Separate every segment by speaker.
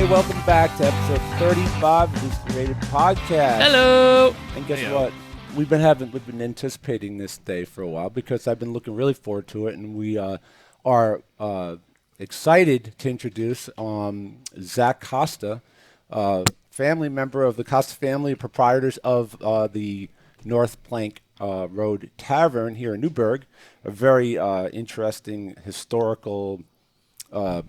Speaker 1: welcome back to episode 35 of this Created Podcast.
Speaker 2: Hello.
Speaker 1: And guess what? We've been anticipating this day for a while because I've been looking really forward to it, and we are excited to introduce Zach Costa, family member of the Costa family, proprietors of the North Plank Road Tavern here in Newburgh, a very interesting historical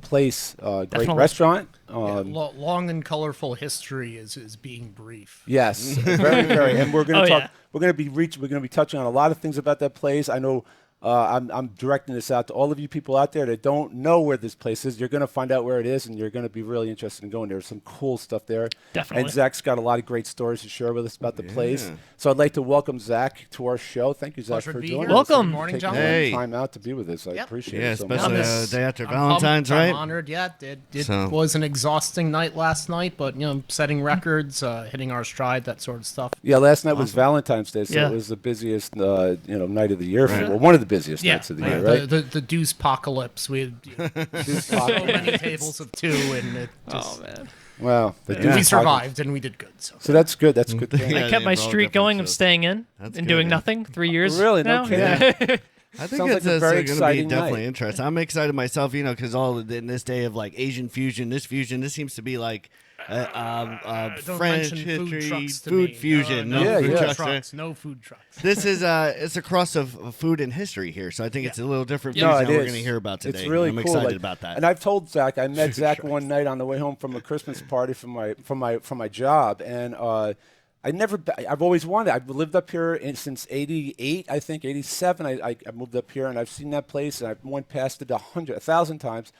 Speaker 1: place, great restaurant.
Speaker 3: Long and colorful history is being brief.
Speaker 1: Yes, very, very. And we're going to talk. We're going to be touching on a lot of things about that place. I know. I'm directing this out to all of you people out there that don't know where this place is. You're going to find out where it is, and you're going to be really interested in going there. There's some cool stuff there.
Speaker 2: Definitely.
Speaker 1: And Zach's got a lot of great stories to share with us about the place. So I'd like to welcome Zach to our show. Thank you, Zach, for joining us.
Speaker 2: Welcome.
Speaker 3: Good morning,
Speaker 1: Taking
Speaker 3: gentlemen.
Speaker 1: time out to be with us. I appreciate it so much.
Speaker 4: especially the day after Valentine's, right?
Speaker 3: I'm honored. Yeah, it was an exhausting night last night, but setting records, hitting our stride, that sort of stuff.
Speaker 1: Yeah, last night was Valentine's Day, so it was the busiest night of the year. Well, one of the busiest nights of the year. Right?
Speaker 3: The deuce apocalypse. We had so many tables of two, and it just,
Speaker 2: man.
Speaker 1: Wow.
Speaker 3: We survived, and we did good. So
Speaker 1: that's good. That's a good thing.
Speaker 2: I kept my streak going of staying in and doing nothing 3 years.
Speaker 1: Really?
Speaker 2: now.
Speaker 1: No kidding.
Speaker 4: I think
Speaker 1: Sounds
Speaker 4: it's
Speaker 1: like a very
Speaker 4: going to be
Speaker 1: exciting
Speaker 4: definitely
Speaker 1: night.
Speaker 4: interesting. I'm excited myself, because in this day of like Asian fusion, this seems to be like French history, food fusion.
Speaker 3: No
Speaker 4: food
Speaker 3: food
Speaker 4: trucks.
Speaker 3: No food trucks.
Speaker 4: This is it's a cross of food and history here, so I think it's a little different
Speaker 1: No,
Speaker 4: fusion
Speaker 1: it
Speaker 4: that we're
Speaker 1: is.
Speaker 4: going to hear about today.
Speaker 1: It's really
Speaker 4: I'm
Speaker 1: cool.
Speaker 4: excited about that.
Speaker 1: And I've told Zach, I met Zach one night on the way home from a Christmas party from my job, and I've always wanted. I've lived up here since '88, I think '87. I moved up here, and I've seen that place, and I went past it 1,000 times.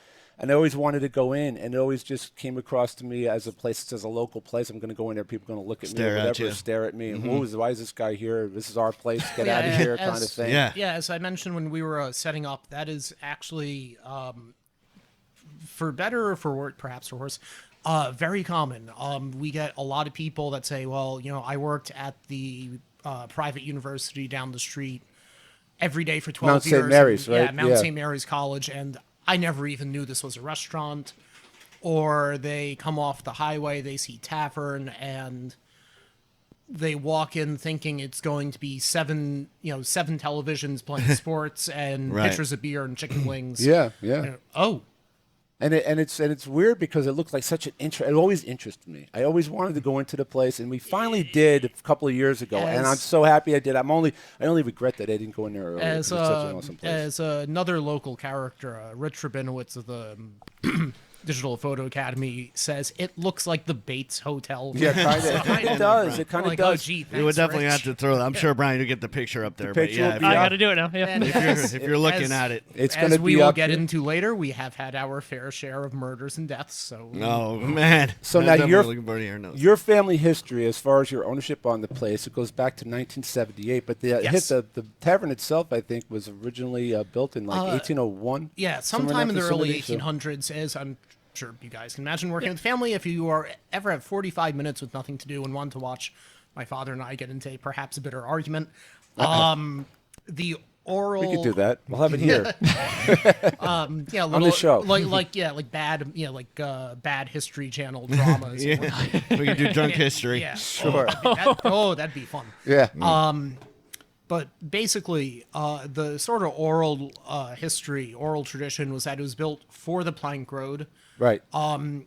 Speaker 1: And I always wanted to go in, and it always just came across to me as a place that's a local place. I'm going to go in there, people are going to look at me or whatever, stare at me, and why is this guy here? This is our place, get out of here kind of thing.
Speaker 4: Yeah.
Speaker 3: Yeah, as I mentioned when we were setting up, that is actually, for better or for worse, perhaps for worse, very common. We get a lot of people that say, well, I worked at the private university down the street every day for 12
Speaker 1: Mount
Speaker 3: years.
Speaker 1: St. Mary's, right?
Speaker 3: Yeah, Mount St. Mary's College, and I never even knew this was a restaurant. Or they come off the highway, they see tavern, and they walk in thinking it's going to be seven televisions playing sports and pitchers of beer and chicken wings.
Speaker 1: Yeah. And it's weird because it looks like such an interest. It always interested me. I always wanted to go into the place, and we finally did a couple of years ago. And I'm so happy I did. I only regret that I didn't go in there earlier. It's such an awesome place.
Speaker 3: As another local character, Rich Rabinowitz of the Digital Photo Academy says, it looks like the Bates Hotel.
Speaker 1: Yeah, kind of does. It kind of does.
Speaker 3: Oh, gee, thanks,
Speaker 4: We would definitely
Speaker 3: Rich.
Speaker 4: have to throw that. I'm sure, Brian, you'll get the picture up there.
Speaker 1: picture will be
Speaker 2: I
Speaker 1: up.
Speaker 2: got to do it now. Yeah.
Speaker 3: And
Speaker 4: if you're looking at it.
Speaker 1: It's going
Speaker 3: as
Speaker 1: to
Speaker 3: we
Speaker 1: be
Speaker 3: will
Speaker 1: up
Speaker 3: get
Speaker 1: here.
Speaker 3: into later, we have had our fair share of murders and deaths. So
Speaker 4: Oh, man.
Speaker 1: So
Speaker 4: I'm
Speaker 1: now
Speaker 4: definitely looking forward to hearing those.
Speaker 1: your family history, as far as your ownership on the place, it goes back to 1978. But the tavern itself, I think, was originally built in like 1801.
Speaker 3: yeah,
Speaker 1: somewhere
Speaker 3: sometime in the early
Speaker 1: vicinity, so-
Speaker 3: 1800s, as I'm sure you guys can imagine working with family. If you ever have 45 minutes with nothing to do and want to watch my father and I get into perhaps a bitter argument, the oral.
Speaker 1: We could do that. We'll have it here.
Speaker 3: On
Speaker 1: the show.
Speaker 3: like bad, bad History Channel dramas.
Speaker 4: We can do drunk history.
Speaker 3: Yeah,
Speaker 1: Sure.
Speaker 3: that'd be fun.
Speaker 1: Yeah.
Speaker 3: But basically, the sort of oral oral tradition was that it was built for the Plank Road.
Speaker 1: Right.
Speaker 3: I'm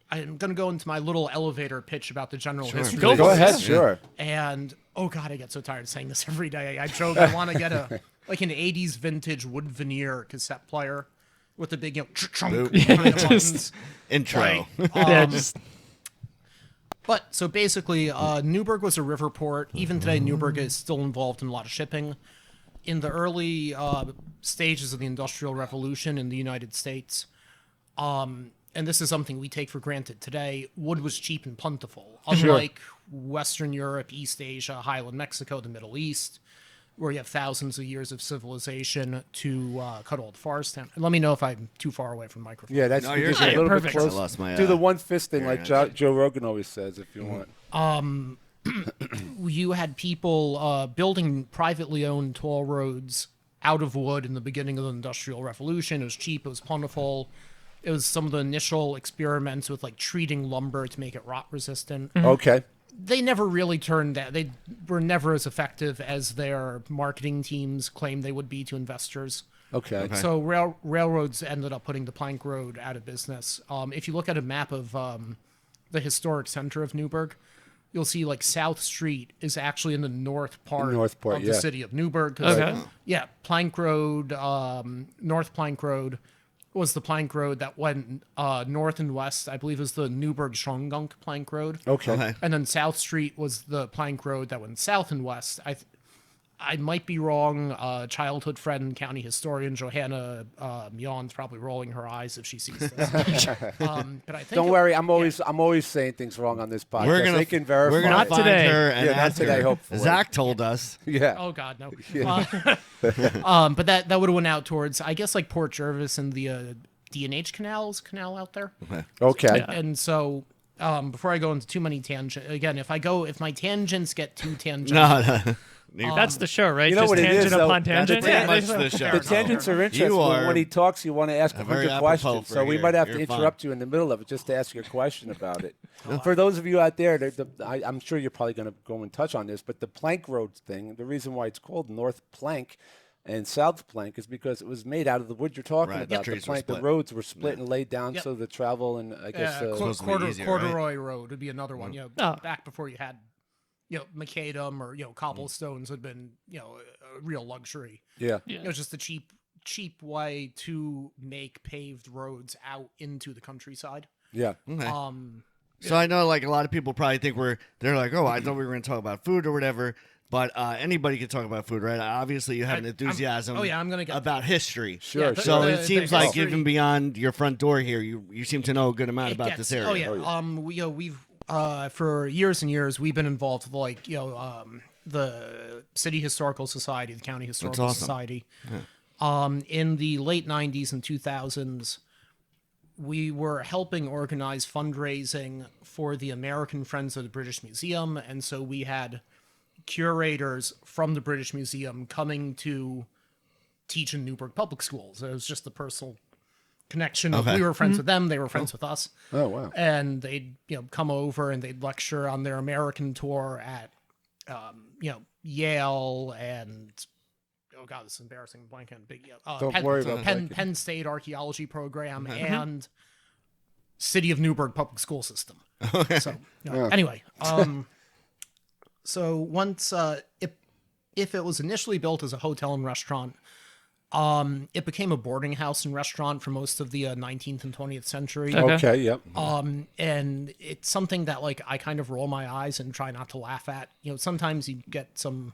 Speaker 3: going to go into my little elevator pitch about the general history.
Speaker 2: Go
Speaker 1: Go
Speaker 2: for it.
Speaker 1: ahead. Sure.
Speaker 3: And, oh God, I get so tired of saying this every day. I joke I want to get an 80s vintage wood veneer cassette player with the big, chunk behind the buttons.
Speaker 4: Intro.
Speaker 3: Right. But so basically, Newburgh was a river port. Even today, Newburgh is still involved in a lot of shipping. In the early stages of the Industrial Revolution in the United States, and this is something we take for granted today, wood was cheap and plentiful. Unlike Western Europe, East Asia, Highland Mexico, the Middle East, where you have thousands of years of civilization to cut all the forest down. And let me know if I'm too far away from the microphone.
Speaker 1: Yeah, that's
Speaker 4: you're
Speaker 1: just a
Speaker 4: great.
Speaker 1: little
Speaker 2: Perfect.
Speaker 1: bit close.
Speaker 4: I lost my,
Speaker 1: Do the one fist thing like
Speaker 4: yeah.
Speaker 1: Joe Rogan always says if you want.
Speaker 3: You had people building privately owned toll roads out of wood in the beginning of the Industrial Revolution. It was cheap, it was plentiful. It was some of the initial experiments with like treating lumber to make it rot resistant.
Speaker 1: Okay.
Speaker 3: They never really turned out. They were never as effective as their marketing teams claimed they would be to investors.
Speaker 1: Okay.
Speaker 3: So railroads ended up putting the Plank Road out of business. If you look at a map of the historic center of Newburgh, you'll see like South Street is actually in the north part of the city of Newburgh.
Speaker 2: Okay.
Speaker 3: Yeah, Plank Road, North Plank Road was the plank road that went north and west. I believe it was the Newburgh-Schongunk Plank Road.
Speaker 1: Okay.
Speaker 3: And then South Street was the plank road that went south and west. I might be wrong. Childhood friend, county historian Johanna Yon's probably rolling her eyes if she sees this. But I think
Speaker 1: Don't worry, I'm always saying things wrong on this podcast. They can verify.
Speaker 4: We're gonna
Speaker 2: Not
Speaker 4: find
Speaker 2: today.
Speaker 4: her and
Speaker 1: Yeah, not
Speaker 4: ask
Speaker 1: today,
Speaker 4: her.
Speaker 1: hopefully.
Speaker 4: Zach told us.
Speaker 1: Yeah.
Speaker 3: Oh God, no.
Speaker 1: Yeah.
Speaker 3: But that would have went out towards, I guess, like Port Jervis and the D&H canal out there.
Speaker 1: Okay.
Speaker 2: Yeah.
Speaker 3: And so, before I go into too many tangents, again, if my tangents get too tangential,
Speaker 4: No.
Speaker 2: That's the show, right?
Speaker 1: You know
Speaker 2: Just
Speaker 1: what it
Speaker 2: tangent
Speaker 1: is, though?
Speaker 2: upon tangent.
Speaker 4: pretty much the show.
Speaker 1: The tangents are interesting.
Speaker 4: You are
Speaker 1: When he talks, you want to ask
Speaker 4: very
Speaker 1: 100
Speaker 4: apropos
Speaker 1: questions.
Speaker 4: for
Speaker 1: So we
Speaker 4: here.
Speaker 1: might have to
Speaker 4: You're
Speaker 1: interrupt
Speaker 4: fine.
Speaker 1: you in the middle of it just to ask you a question about it. For those of you out there, I'm sure you're probably going to go and touch on this, but the Plank Road thing, the reason why it's called North Plank and South Plank is because it was made out of the wood you're talking
Speaker 4: Right,
Speaker 1: about.
Speaker 4: the
Speaker 1: The
Speaker 4: trees were
Speaker 1: plank, the
Speaker 4: split.
Speaker 1: roads were split and laid down
Speaker 3: Yep.
Speaker 1: so the travel and I guess
Speaker 4: supposed to be easier, right?
Speaker 3: Corduroy Road would be another one.
Speaker 2: Oh.
Speaker 3: Back before you had, macadam or cobblestones had been a real luxury.
Speaker 1: yeah.
Speaker 2: Yeah.
Speaker 3: It was just a cheap way to make paved roads out into the countryside.
Speaker 1: Yeah.
Speaker 4: Okay.
Speaker 3: Um,
Speaker 4: So I know, like, a lot of people probably think they're like, oh, I thought we were going to talk about food or whatever. But anybody can talk about food, right? Obviously, you have an enthusiasm
Speaker 3: I'm gonna get
Speaker 4: about history.
Speaker 1: Sure,
Speaker 3: Yeah,
Speaker 1: sure.
Speaker 4: So
Speaker 3: The-
Speaker 4: it seems like
Speaker 3: history-
Speaker 4: even beyond your front door here, you seem to know a good amount
Speaker 3: it
Speaker 4: about
Speaker 3: gets-
Speaker 4: this area.
Speaker 3: Oh yeah. We've for years and years we've been involved with the City Historical Society, the County Historical
Speaker 4: awesome.
Speaker 3: Society. In the late 90s and 2000s, we were helping organize fundraising for the American Friends of the British Museum, and so we had curators from the British Museum coming to teach in Newburgh public schools. It was just the personal connection of
Speaker 4: Okay.
Speaker 3: we were friends with them, they were friends with us.
Speaker 1: Oh, wow.
Speaker 3: And they'd come over and they'd lecture on their American tour at Yale and oh god, this is embarrassing. Blank on big
Speaker 1: Don't worry about blanking.
Speaker 3: Penn State archaeology program and City of Newburgh public school system. So anyway, so once if it was initially built as a hotel and restaurant, it became a boarding house and restaurant for most of the 19th and 20th century.
Speaker 2: Okay.
Speaker 1: Okay, yep.
Speaker 3: And it's something that like I kind of roll my eyes and try not to laugh at. Sometimes you get some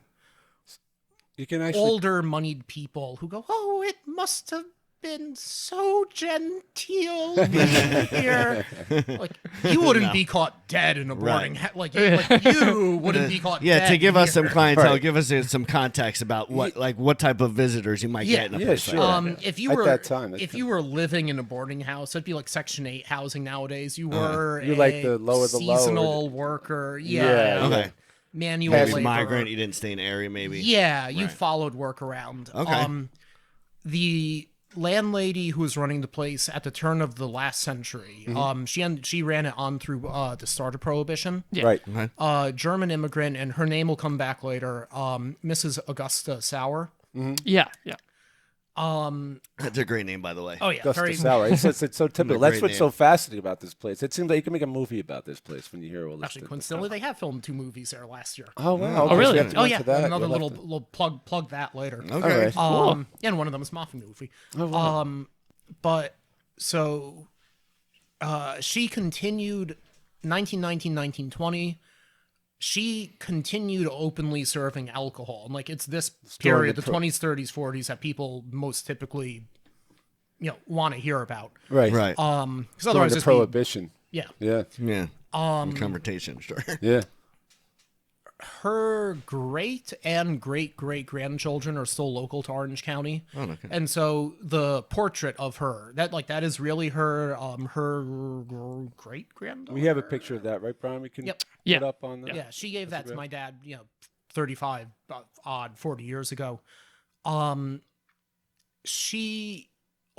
Speaker 1: You can actually
Speaker 3: older moneyed people who go, "Oh, it must have been so genteel being here." Like you wouldn't be caught dead in a boarding house. Like you wouldn't be caught dead.
Speaker 4: Yeah, to give us some
Speaker 3: here.
Speaker 4: clientele,
Speaker 1: Right.
Speaker 4: give us some context about what type of visitors you might
Speaker 3: Yeah.
Speaker 4: get in a
Speaker 1: Yeah,
Speaker 4: place
Speaker 1: sure.
Speaker 4: like that.
Speaker 3: If you
Speaker 1: At
Speaker 3: were
Speaker 1: that time, that's
Speaker 3: if you were living in a boarding house, it'd be like Section 8 housing nowadays. You were
Speaker 1: You're
Speaker 3: a
Speaker 1: like the lower the low or
Speaker 3: seasonal worker.
Speaker 1: Yeah,
Speaker 4: Okay.
Speaker 3: Manual
Speaker 1: Past
Speaker 3: labor.
Speaker 4: Migrant, you didn't stay in the area, maybe.
Speaker 3: Yeah, you
Speaker 4: Right.
Speaker 3: followed work around.
Speaker 4: Okay.
Speaker 3: The landlady who was running the place at the turn of the last century, she ran it on through the start of Prohibition.
Speaker 2: Yeah.
Speaker 1: Right.
Speaker 3: German immigrant, and her name will come back later. Mrs. Augusta Sauer.
Speaker 2: Yeah.
Speaker 4: That's a great name, by the way.
Speaker 3: Oh yeah,
Speaker 1: Augusta
Speaker 3: very
Speaker 1: Sauer. It's so typical. That's
Speaker 4: great
Speaker 1: what's
Speaker 4: name.
Speaker 1: so fascinating about this place. It seems like you can make a movie about this place when you hear all this.
Speaker 3: Actually, coincidentally, they have filmed 2 movies there last year.
Speaker 1: Oh wow. Okay,
Speaker 2: Oh, really?
Speaker 1: so we have to go
Speaker 3: Oh yeah,
Speaker 1: into that.
Speaker 3: another
Speaker 1: You'll have
Speaker 3: little
Speaker 1: to-
Speaker 3: plug that later.
Speaker 4: Okay.
Speaker 1: All right.
Speaker 3: And one of them is a mafia movie.
Speaker 1: Oh, wow.
Speaker 3: But so she continued 1919, 1920. She continued openly serving alcohol. And like it's this period, the 20s, 30s, 40s that people most typically want to hear about.
Speaker 1: Right.
Speaker 4: Right.
Speaker 3: Because
Speaker 1: During
Speaker 3: otherwise
Speaker 1: the
Speaker 3: it's
Speaker 1: Prohibition.
Speaker 3: yeah.
Speaker 1: Yeah.
Speaker 4: Yeah. Conversation, sure.
Speaker 1: Yeah.
Speaker 3: Her great and great grandchildren are still local to Orange County.
Speaker 4: Oh, okay.
Speaker 3: And so the portrait of her, that is really her great granddaughter.
Speaker 1: We have a picture of that, right, Brian? We can
Speaker 3: Yep.
Speaker 1: put
Speaker 2: Yeah.
Speaker 1: up on the.
Speaker 3: Yeah, she gave that to my dad, 40 years ago. She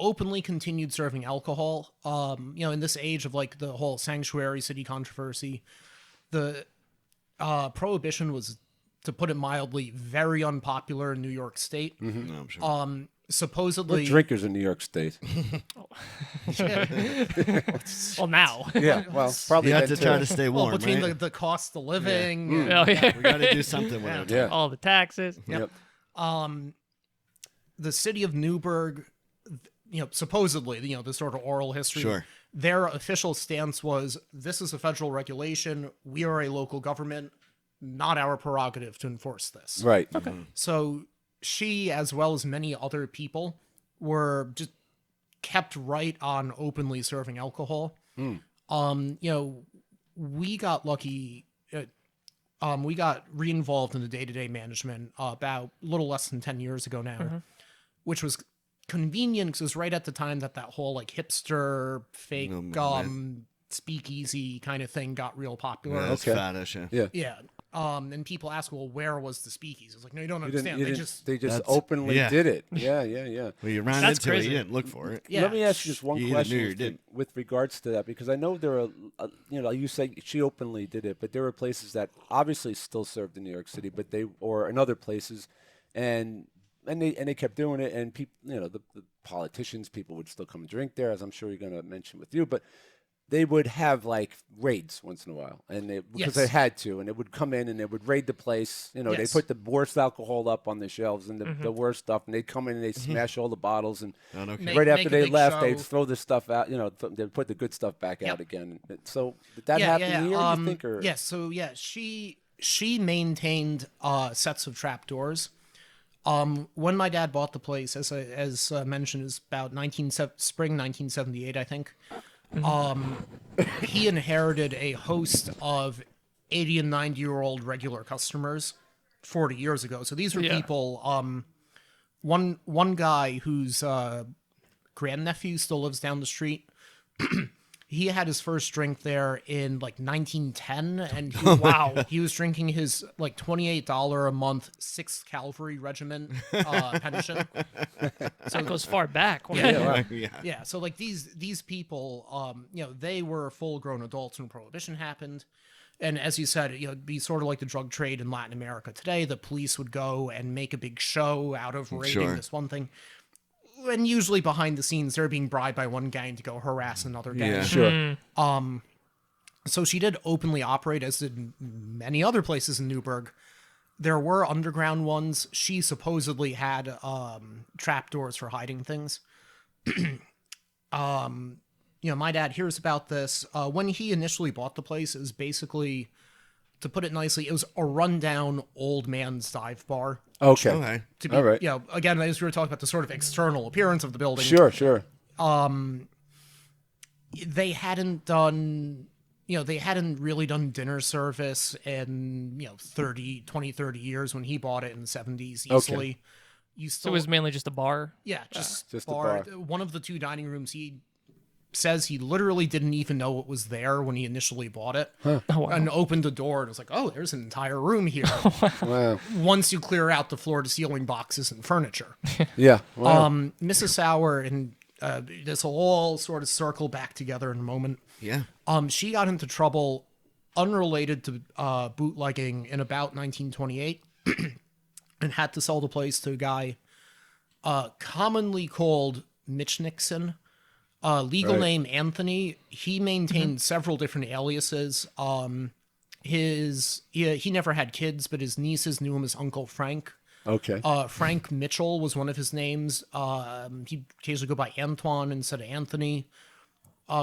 Speaker 3: openly continued serving alcohol. In this age of like the whole sanctuary city controversy, the Prohibition was, to put it mildly, very unpopular in New York State.
Speaker 4: No, I'm sure.
Speaker 3: Supposedly,
Speaker 1: We're drinkers in New York State.
Speaker 2: Well, now.
Speaker 1: Yeah, well, probably
Speaker 4: You have
Speaker 1: then
Speaker 4: to try
Speaker 1: too.
Speaker 4: to stay warm,
Speaker 3: between
Speaker 4: right?
Speaker 3: the cost of living,
Speaker 2: Oh, yeah.
Speaker 4: We got to do something with it.
Speaker 1: Yeah.
Speaker 2: All the taxes.
Speaker 1: Yep.
Speaker 3: the city of Newburgh, supposedly, the sort of oral history,
Speaker 4: Sure.
Speaker 3: their official stance was, this is a federal regulation. We are a local government, not our prerogative to enforce this.
Speaker 1: Right.
Speaker 2: Okay.
Speaker 3: So she, as well as many other people, were just kept right on openly serving alcohol. We got lucky. We got re-involved in the day-to-day management about a little less than 10 years ago now, which was convenient because it was right at the time that whole like hipster fake speakeasy kind of thing got real popular.
Speaker 4: Yeah, it's
Speaker 1: Okay.
Speaker 4: faddish. Yeah.
Speaker 1: Yeah.
Speaker 3: Yeah. And people ask, well, where was the speakeasy? It's like, no, you don't
Speaker 1: You didn't-
Speaker 3: understand.
Speaker 1: you
Speaker 3: They
Speaker 1: didn't-
Speaker 3: just
Speaker 1: they just
Speaker 4: That's-
Speaker 1: openly
Speaker 4: yeah.
Speaker 1: did it. Yeah.
Speaker 4: Well, you ran
Speaker 2: That's
Speaker 4: into
Speaker 2: crazy.
Speaker 4: it. You didn't look for it.
Speaker 3: Yeah.
Speaker 1: Let me ask you just one
Speaker 4: You either
Speaker 1: question
Speaker 4: knew or
Speaker 1: with,
Speaker 4: didn't.
Speaker 1: with regards to that, because I know there are, you say she openly did it, but there were places that obviously still served in New York City, but or in other places, and they kept doing it, and people, the politicians, people would still come and drink there, as I'm sure you're going to mention with you, but they would have like raids once in a while, and because they had to, and they would come in and they would raid the place. They
Speaker 3: Yes.
Speaker 1: put the worst alcohol up on the shelves and the worst stuff, and they'd come in and they'd smash all the bottles, and
Speaker 4: Oh, no
Speaker 3: Make-
Speaker 1: right after
Speaker 3: a
Speaker 1: they
Speaker 3: big
Speaker 1: left,
Speaker 3: show.
Speaker 1: they'd throw the stuff out. They'd put the good stuff back out again. So did that happen here? You think, or
Speaker 3: Yes. So yeah, she maintained sets of trapdoors. When my dad bought the place, as mentioned, is about spring 1978, I think. He inherited a host of 80 and 90-year-old regular customers 40 years ago. So these were people. One guy whose grandnephew still lives down the street. He had his first drink there in like 1910, and he was drinking his like $28 a month 6th Cavalry Regiment pension.
Speaker 2: That goes far back.
Speaker 3: Yeah, so like these people, they were full-grown adults when Prohibition happened, and as you said, it'd be sort of like the drug trade in Latin America today. The police would go and make a big show out of raiding this one thing. And usually behind the scenes, they're being bribed by one gang to go harass another gang.
Speaker 4: Yeah.
Speaker 1: sure?
Speaker 3: So she did openly operate, as did many other places in Newburgh. There were underground ones. She supposedly had trapdoors for hiding things. My dad hears about this. When he initially bought the place, it was basically, to put it nicely, it was a rundown old man's dive bar.
Speaker 1: Okay.
Speaker 4: Okay.
Speaker 3: To be,
Speaker 1: All right.
Speaker 3: Again, as we were talking about the sort of external appearance of the building.
Speaker 1: Sure.
Speaker 3: They hadn't done, they hadn't really done dinner service in, 30 years when he bought it in the 70s easily. You
Speaker 2: So
Speaker 3: still,
Speaker 2: it was mainly just a bar.
Speaker 3: just
Speaker 1: Just a
Speaker 3: bar.
Speaker 1: bar.
Speaker 3: One of the two dining rooms, he says he literally didn't even know it was there when he initially bought it.
Speaker 2: Oh, wow.
Speaker 3: And opened the door and was like, oh, there's an entire room here.
Speaker 1: Wow.
Speaker 3: Once you clear out the floor-to-ceiling boxes and furniture.
Speaker 1: Yeah. Wow.
Speaker 3: Mrs. Sauer, and this will all sort of circle back together in a moment.
Speaker 4: Yeah.
Speaker 3: She got into trouble unrelated to bootlegging in about 1928 and had to sell the place to a guy commonly called Mitch Nixon. Legal name Anthony. He maintained several different aliases. He never had kids, but his nieces knew him as Uncle Frank.
Speaker 1: Okay.
Speaker 3: Frank Mitchell was one of his names. He occasionally go by Antoine instead of Anthony.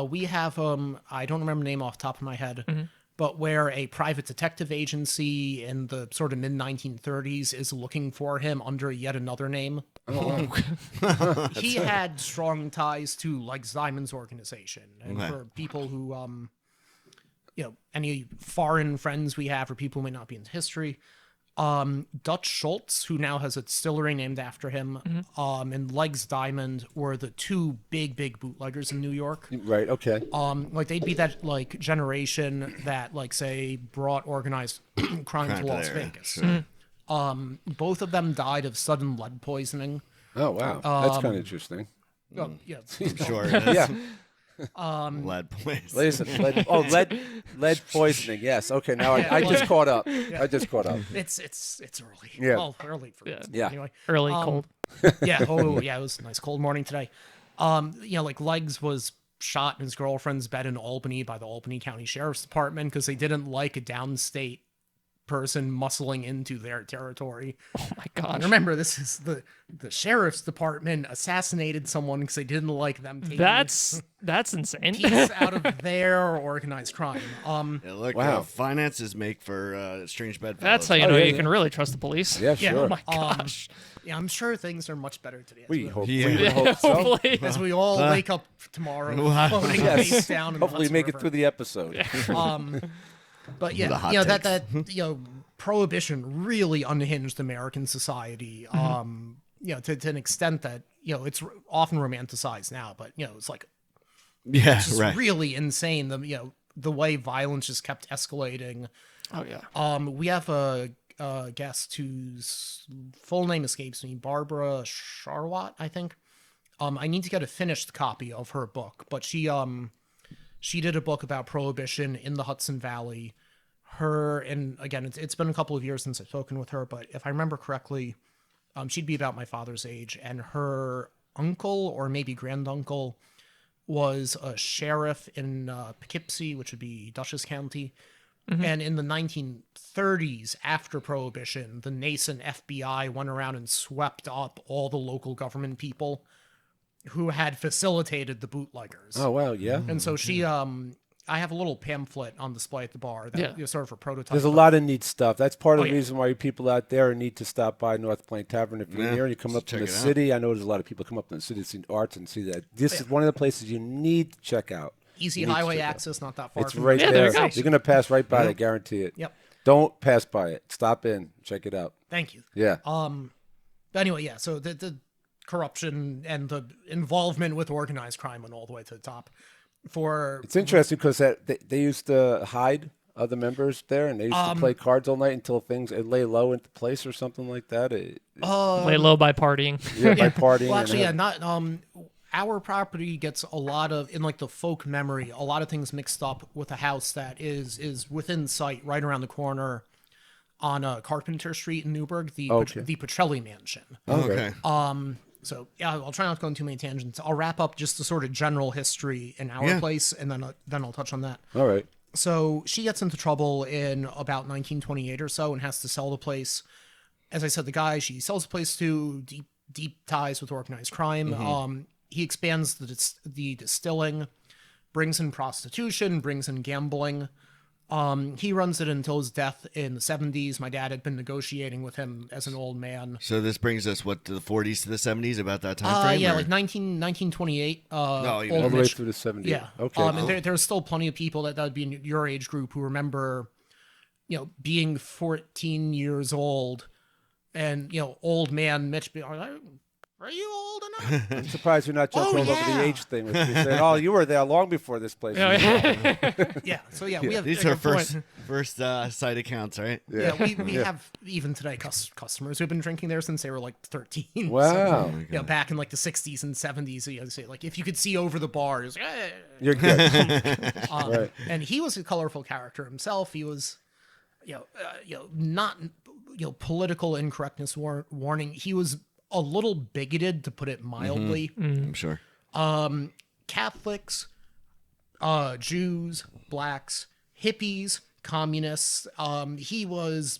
Speaker 3: We have I don't remember the name off the top of my head, but where a private detective agency in the sort of mid-1930s is looking for him under yet another name. He had strong ties to Legs Diamonds organization, and for people who any foreign friends we have or people who may not be into history, Dutch Schultz, who now has a distillery named after him, and Legs Diamond were the two big bootleggers in New York.
Speaker 1: Right. Okay.
Speaker 3: They'd be that like generation that like say brought organized crime to Las
Speaker 4: there,
Speaker 3: Vegas.
Speaker 4: sure.
Speaker 3: Both of them died of sudden lead poisoning.
Speaker 1: Oh wow. That's kind of interesting.
Speaker 3: Yeah.
Speaker 4: Sure.
Speaker 1: Yeah.
Speaker 4: Lead poisoning.
Speaker 1: Lead poisoning. Yes. Okay. Now I just caught up. I just caught up.
Speaker 3: It's early.
Speaker 1: Yeah.
Speaker 3: Well, early for
Speaker 1: Yeah.
Speaker 3: anyway.
Speaker 2: Early cold.
Speaker 3: Yeah. Oh, yeah. It was a nice cold morning today. Like Legs was shot in his girlfriend's bed in Albany by the Albany County Sheriff's Department because they didn't like a downstate person muscling into their territory.
Speaker 2: Oh my gosh.
Speaker 3: And remember, this is the sheriff's department assassinated someone because they didn't like them taking
Speaker 2: That's insane.
Speaker 3: piece out of their organized crime.
Speaker 4: Yeah, look,
Speaker 1: Wow.
Speaker 4: Finances make for strange bedfellows.
Speaker 2: That's how you know you can really trust the police.
Speaker 1: Yeah.
Speaker 3: Yeah.
Speaker 1: Sure.
Speaker 2: Oh my gosh.
Speaker 3: Yeah, I'm sure things are much better today.
Speaker 1: We hope.
Speaker 4: Yeah.
Speaker 1: We would hope so.
Speaker 2: Hopefully.
Speaker 3: As we all wake up tomorrow, floating
Speaker 1: Yes.
Speaker 3: face down. In the
Speaker 1: Hopefully,
Speaker 3: Hudson
Speaker 1: make it
Speaker 3: River.
Speaker 1: through the episode.
Speaker 3: But
Speaker 4: The
Speaker 3: yeah,
Speaker 4: hot
Speaker 3: that Prohibition really unhinged American society. To an extent that it's often romanticized now, but it's like
Speaker 4: Yeah, right.
Speaker 3: really insane. The way violence just kept escalating.
Speaker 2: Oh yeah.
Speaker 3: We have a guest whose full name escapes me, Barbara Charwat, I think. I need to get a finished copy of her book, but she did a book about Prohibition in the Hudson Valley. Her, and again, it's been a couple of years since I've spoken with her, but if I remember correctly, she'd be about my father's age, and her uncle or maybe granduncle was a sheriff in Poughkeepsie, which would be Dutchess County. And in the 1930s, after Prohibition, the nascent FBI went around and swept up all the local government people who had facilitated the bootleggers.
Speaker 1: Oh wow. Yeah.
Speaker 3: And so she, I have a little pamphlet on display at the bar that sort of a prototype.
Speaker 1: There's a lot of neat stuff. That's part of the
Speaker 3: yeah.
Speaker 1: reason why people out there need to stop by North Plank Tavern. If you're here and you come up to
Speaker 4: check
Speaker 1: the
Speaker 4: it out.
Speaker 1: city, I know there's a lot of people come up to the city to see arts and see that. This is one of the places you need to check out.
Speaker 3: Easy
Speaker 1: You need to
Speaker 3: highway
Speaker 1: check it out.
Speaker 3: access, not that far
Speaker 1: It's
Speaker 3: from
Speaker 1: right
Speaker 2: Yeah,
Speaker 1: there.
Speaker 2: there you go.
Speaker 1: You're going to pass right by it, I guarantee it.
Speaker 3: Yep.
Speaker 1: Don't pass by it. Stop in. Check it out.
Speaker 3: Thank you.
Speaker 1: Yeah.
Speaker 3: But anyway, yeah, so the corruption and the involvement with organized crime went all the way to the top.
Speaker 1: It's interesting because they used to hide other members there, and they used to play cards all night until things lay low into place or something like that.
Speaker 2: Lay low by partying.
Speaker 1: By partying.
Speaker 3: Well, actually,
Speaker 1: and
Speaker 3: not our property gets a lot of, in like the folk memory, a lot of things mixed up with a house that is within sight, right around the corner on Carpenter Street in Newburgh, the Petrelli Mansion.
Speaker 4: Okay.
Speaker 3: So yeah, I'll try not to go into too many tangents. I'll wrap up just the sort of general history in our place, and then I'll touch on that.
Speaker 1: All right.
Speaker 3: So she gets into trouble in about 1928 or so and has to sell the place. As I said, the guy she sells the place to, deep ties with organized crime. He expands the distilling, brings in prostitution, brings in gambling. He runs it until his death in the 70s. My dad had been negotiating with him as an old man.
Speaker 4: So this brings us, to the 40s to the 70s, about that time frame?
Speaker 3: Yeah,
Speaker 4: or?
Speaker 3: like 1928.
Speaker 4: even
Speaker 1: All the way through the 70s.
Speaker 3: Yeah.
Speaker 1: Okay.
Speaker 3: And there's still plenty of people that would be in your age group who remember, being 14 years old and, old man Mitch being like, are you old enough?
Speaker 1: I'm surprised you're not jumping all over the age thing. With me saying, "Oh, you were there long before this place."
Speaker 3: Yeah. So yeah, we have
Speaker 4: These are first site accounts, right?
Speaker 3: Yeah, we have even today customers who've been drinking there since they were like 13.
Speaker 1: Wow.
Speaker 3: So, back in like the 60s and 70s, say like if you could see over the bar, it's like,
Speaker 1: You're good. Right.
Speaker 3: And he was a colorful character himself. He was, not political incorrectness warning. He was a little bigoted, to put it mildly.
Speaker 4: I'm sure.
Speaker 3: Catholics, Jews, blacks, hippies, communists. He was,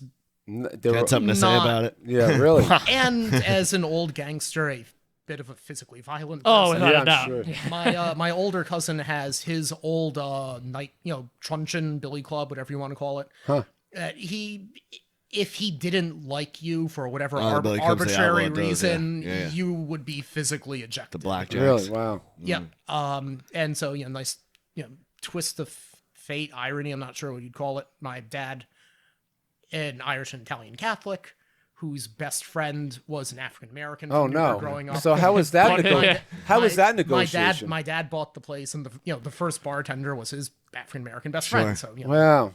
Speaker 4: Got something to say about it?
Speaker 1: Yeah, really.
Speaker 3: and as an old gangster, a bit of a physically violent
Speaker 2: Oh,
Speaker 3: person.
Speaker 2: without a
Speaker 1: I'm
Speaker 2: doubt.
Speaker 1: sure.
Speaker 3: My older cousin has his old night, truncheon, billy club, whatever you want to call it.
Speaker 1: Huh.
Speaker 3: If he didn't like you for whatever
Speaker 4: the billy club's the
Speaker 3: arbitrary
Speaker 4: outlaw does,
Speaker 3: reason,
Speaker 4: yeah.
Speaker 3: you would be physically ejected.
Speaker 4: The blackjacks.
Speaker 1: Really? Wow.
Speaker 3: Yeah. And so, nice, twist of fate, irony, I'm not sure what you'd call it. My dad, an Irish and Italian Catholic, whose best friend was an African American.
Speaker 1: Oh no.
Speaker 3: Growing up.
Speaker 1: So how was that? How was that
Speaker 3: My
Speaker 1: negotiation?
Speaker 3: my dad bought the place, and the first bartender was his African American best friend. So
Speaker 1: Wow.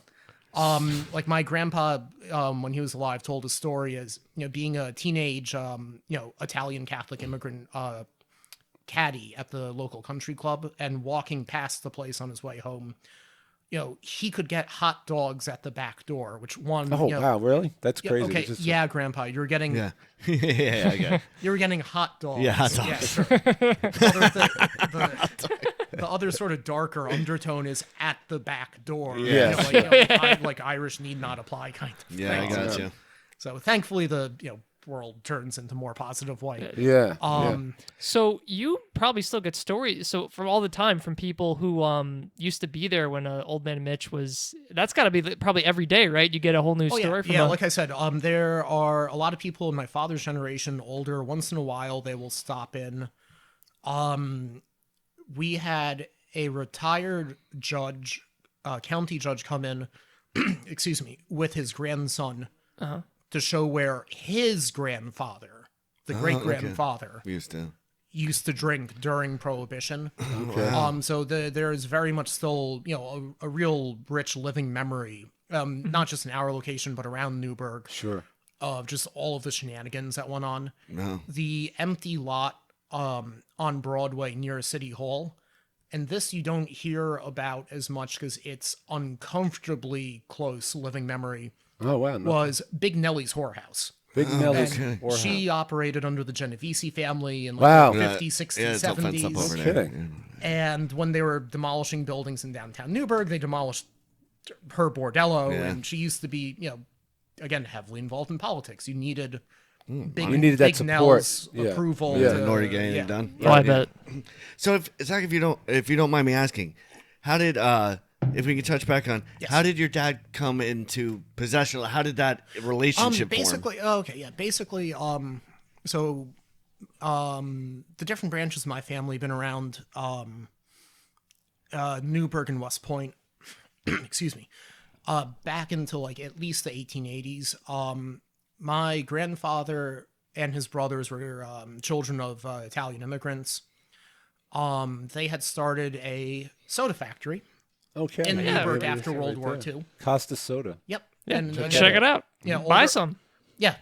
Speaker 3: like my grandpa, when he was alive, told a story as being a teenage Italian Catholic immigrant caddy at the local country club, and walking past the place on his way home, he could get hot dogs at the back door, which one.
Speaker 1: Oh wow, really? That's crazy.
Speaker 3: Okay, yeah, Grandpa, you're getting.
Speaker 4: Yeah, yeah, I get it.
Speaker 3: You were getting hot dogs.
Speaker 4: Yeah, hot dogs.
Speaker 3: Yeah, sure. The other sort of darker undertone is at the back door.
Speaker 4: Yeah.
Speaker 3: Like Irish need not apply kind of
Speaker 4: Yeah,
Speaker 3: thing.
Speaker 4: I got you.
Speaker 3: So thankfully the world turns into more positive way.
Speaker 1: Yeah.
Speaker 2: So you probably still get stories. So from all the time from people who used to be there when Old Man Mitch was. That's got to be probably every day, right? You get a whole new story.
Speaker 3: Yeah, like I said, there are a lot of people in my father's generation, older. Once in a while, they will stop in. We had a retired judge, county judge, come in, excuse me, with his grandson to show where his grandfather, the great-grandfather, used to drink during Prohibition.
Speaker 1: Okay.
Speaker 3: So there is very much still, a real rich living memory, not just in our location, but around Newburgh.
Speaker 1: Sure.
Speaker 3: Of just all of the shenanigans that went on.
Speaker 4: No.
Speaker 3: The empty lot on Broadway near City Hall. And this you don't hear about as much because it's uncomfortably close living memory.
Speaker 1: Oh, wow. No.
Speaker 3: Was Big Nellie's whorehouse.
Speaker 1: Big Nellie's
Speaker 3: And
Speaker 1: whorehouse.
Speaker 3: she operated under the Genovese family in
Speaker 1: Wow.
Speaker 3: the 50s, 60s,
Speaker 4: it's all fenced up
Speaker 3: 70s.
Speaker 4: over
Speaker 1: No
Speaker 4: there.
Speaker 1: kidding.
Speaker 3: And when they were demolishing buildings in downtown Newburgh, they demolished her bordello.
Speaker 4: Yeah.
Speaker 3: And she used to be, again, heavily involved in politics. You needed big,
Speaker 1: You needed that
Speaker 3: big
Speaker 1: support.
Speaker 3: Nell's
Speaker 1: Yeah.
Speaker 3: approval.
Speaker 1: Yeah.
Speaker 3: to-
Speaker 4: In order to get anything
Speaker 3: yeah.
Speaker 4: done.
Speaker 2: Oh, I bet.
Speaker 4: So Zach, if you don't mind me asking, how did if we can touch back on how did your dad come into possession? How did that relationship
Speaker 3: basically,
Speaker 4: form?
Speaker 3: basically, so the different branches of my family have been around Newburgh and West Point. Excuse me. Back into like at least the 1880s. My grandfather and his brothers were children of Italian immigrants. They had started a soda factory
Speaker 1: Okay.
Speaker 3: in
Speaker 1: Yeah,
Speaker 3: Newburgh
Speaker 1: maybe
Speaker 3: after
Speaker 1: it's
Speaker 3: World
Speaker 1: right
Speaker 3: War
Speaker 1: there.
Speaker 3: II.
Speaker 1: Costa Soda.
Speaker 3: Yep.
Speaker 2: Yeah,
Speaker 3: And
Speaker 2: check it out.
Speaker 3: Yeah,
Speaker 2: Buy
Speaker 3: older-
Speaker 2: some.
Speaker 3: Yeah,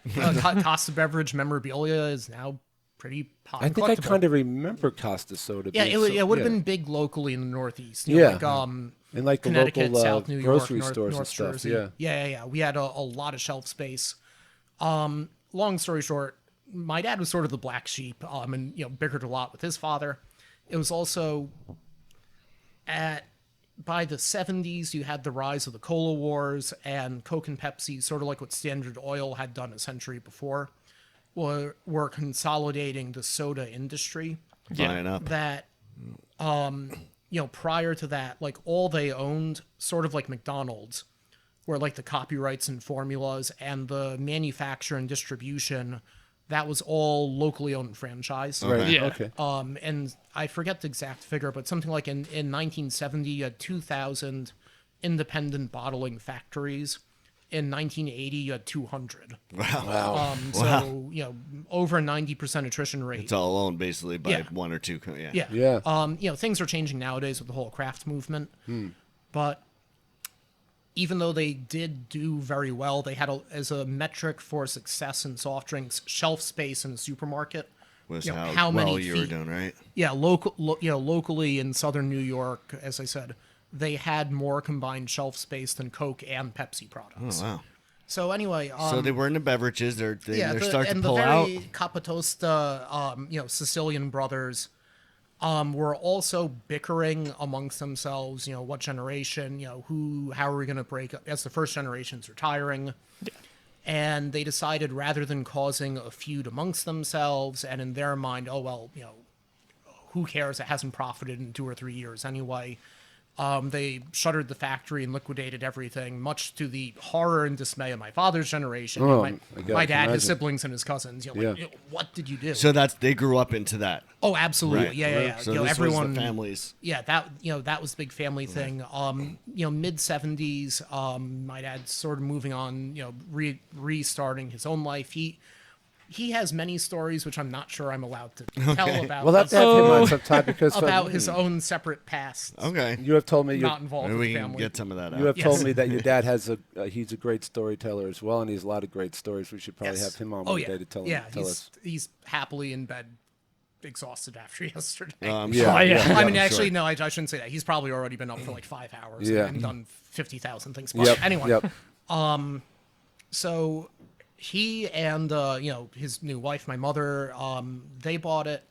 Speaker 3: Costa memorabilia is now pretty hot.
Speaker 1: I
Speaker 3: and
Speaker 1: think I
Speaker 3: collectible.
Speaker 1: kind of remember Costa Soda.
Speaker 3: Yeah,
Speaker 1: being
Speaker 3: it would have
Speaker 1: yeah.
Speaker 3: been big locally in the Northeast.
Speaker 1: Yeah.
Speaker 3: Like,
Speaker 1: in like the
Speaker 3: Connecticut,
Speaker 1: local
Speaker 3: South New York,
Speaker 1: grocery
Speaker 3: North,
Speaker 1: stores
Speaker 3: North
Speaker 1: and stuff.
Speaker 3: Jersey. Yeah. We had a lot of shelf space. Long story short, my dad was sort of the black sheep, and bickered a lot with his father. It was also by the 70s, you had the rise of the cola wars, and Coke and Pepsi, sort of like what Standard Oil had done a century before, were consolidating the soda industry.
Speaker 4: Buying up.
Speaker 3: That prior to that, like all they owned, sort of like McDonald's, were like the copyrights and formulas, and the manufacture and distribution, that was all locally owned franchise.
Speaker 1: Right.
Speaker 2: Yeah.
Speaker 1: Okay.
Speaker 3: And I forget the exact figure, but something like in 1970, you had 2,000 independent bottling factories. In 1980, you had 200.
Speaker 4: Wow.
Speaker 3: So, over a 90% attrition rate.
Speaker 4: It's all owned basically by
Speaker 3: Yeah.
Speaker 4: one or two.
Speaker 3: Yeah.
Speaker 1: Yeah.
Speaker 3: Things are changing nowadays with the whole craft movement. But even though they did do very well, they had as a metric for success in soft drinks, shelf space in the supermarket.
Speaker 4: Was
Speaker 3: how
Speaker 4: well
Speaker 3: many
Speaker 4: you were
Speaker 3: feet?
Speaker 4: doing, right?
Speaker 3: Yeah, locally in southern New York, as I said, they had more combined shelf space than Coke and Pepsi products.
Speaker 4: Oh wow.
Speaker 3: So anyway,
Speaker 4: So they were in the beverages. They're starting
Speaker 3: and
Speaker 4: to pull
Speaker 3: the
Speaker 4: out.
Speaker 3: very Capitosta, Sicilian brothers, were also bickering amongst themselves. What generation? How are we going to break up? As the first generation's retiring, and they decided rather than causing a feud amongst themselves, and in their mind, oh well, who cares? It hasn't profited in 2 or 3 years anyway. They shuttered the factory and liquidated everything, much to the horror and dismay of my father's generation.
Speaker 1: Oh,
Speaker 3: my dad, his
Speaker 1: imagine.
Speaker 3: siblings, and his cousins. What did you do?
Speaker 4: So they grew up into that.
Speaker 3: Oh, absolutely.
Speaker 4: Right.
Speaker 3: Yeah.
Speaker 4: So this
Speaker 3: everyone.
Speaker 4: was the families.
Speaker 3: Yeah, that was a big family thing. Mid 70s, my dad's sort of moving on. Restarting his own life. He has many stories which I'm not sure I'm allowed to tell about.
Speaker 1: Well, that's have him on sometime because
Speaker 3: about his own separate past.
Speaker 4: Okay.
Speaker 1: you have told me
Speaker 3: Not involved
Speaker 4: Maybe
Speaker 3: with
Speaker 4: we
Speaker 3: the
Speaker 4: can
Speaker 3: family.
Speaker 4: get some of that out.
Speaker 1: you have
Speaker 3: Yes.
Speaker 1: told me that your dad has he's a great storyteller as well, and he has a lot of great stories. We should probably
Speaker 3: Yes.
Speaker 1: have him on
Speaker 3: Oh
Speaker 1: one
Speaker 3: yeah.
Speaker 1: day to tell
Speaker 3: yeah,
Speaker 1: us.
Speaker 3: he's happily in bed exhausted after yesterday.
Speaker 2: Oh, yeah.
Speaker 3: I mean,
Speaker 1: I'm
Speaker 3: actually,
Speaker 1: sure.
Speaker 3: no, I shouldn't say that. He's probably already been up for like 5 hours
Speaker 1: Yeah.
Speaker 3: and done 50,000 things. But anyway, so he and his new wife, my mother, they bought it.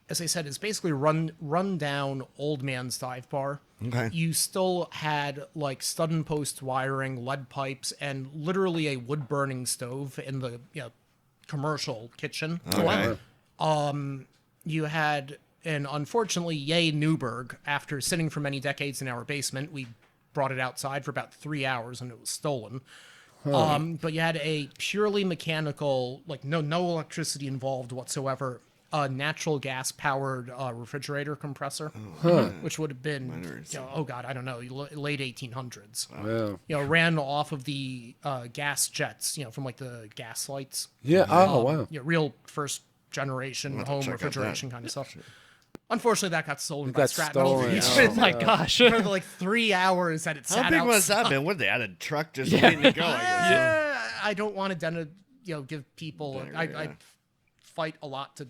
Speaker 3: As I said, it's basically run down old man's dive bar.
Speaker 4: Okay.
Speaker 3: You still had like stud and post wiring, lead pipes, and literally a wood burning stove in the commercial kitchen.
Speaker 4: Okay.
Speaker 3: You had, and unfortunately, yay Newburgh, after sitting for many decades in our basement, we brought it outside for about 3 hours and it was stolen. But you had a purely mechanical, like no electricity involved whatsoever, natural gas powered refrigerator compressor, which would have been, I don't know, late 1800s.
Speaker 1: Wow.
Speaker 3: Ran off of the gas jets, from like the gas lights.
Speaker 1: Yeah. Oh, wow.
Speaker 3: Real first generation home
Speaker 4: check out
Speaker 3: refrigeration kind of stuff. Unfortunately, that got stolen by
Speaker 1: got
Speaker 3: scrap
Speaker 1: stolen.
Speaker 3: metal.
Speaker 1: Oh,
Speaker 2: Oh my gosh.
Speaker 3: For the, like 3 hours that it sat
Speaker 4: How big was
Speaker 3: outside.
Speaker 4: that, man? What, they had a truck just waiting to go, I guess.
Speaker 3: I don't want to give people. I fight a lot to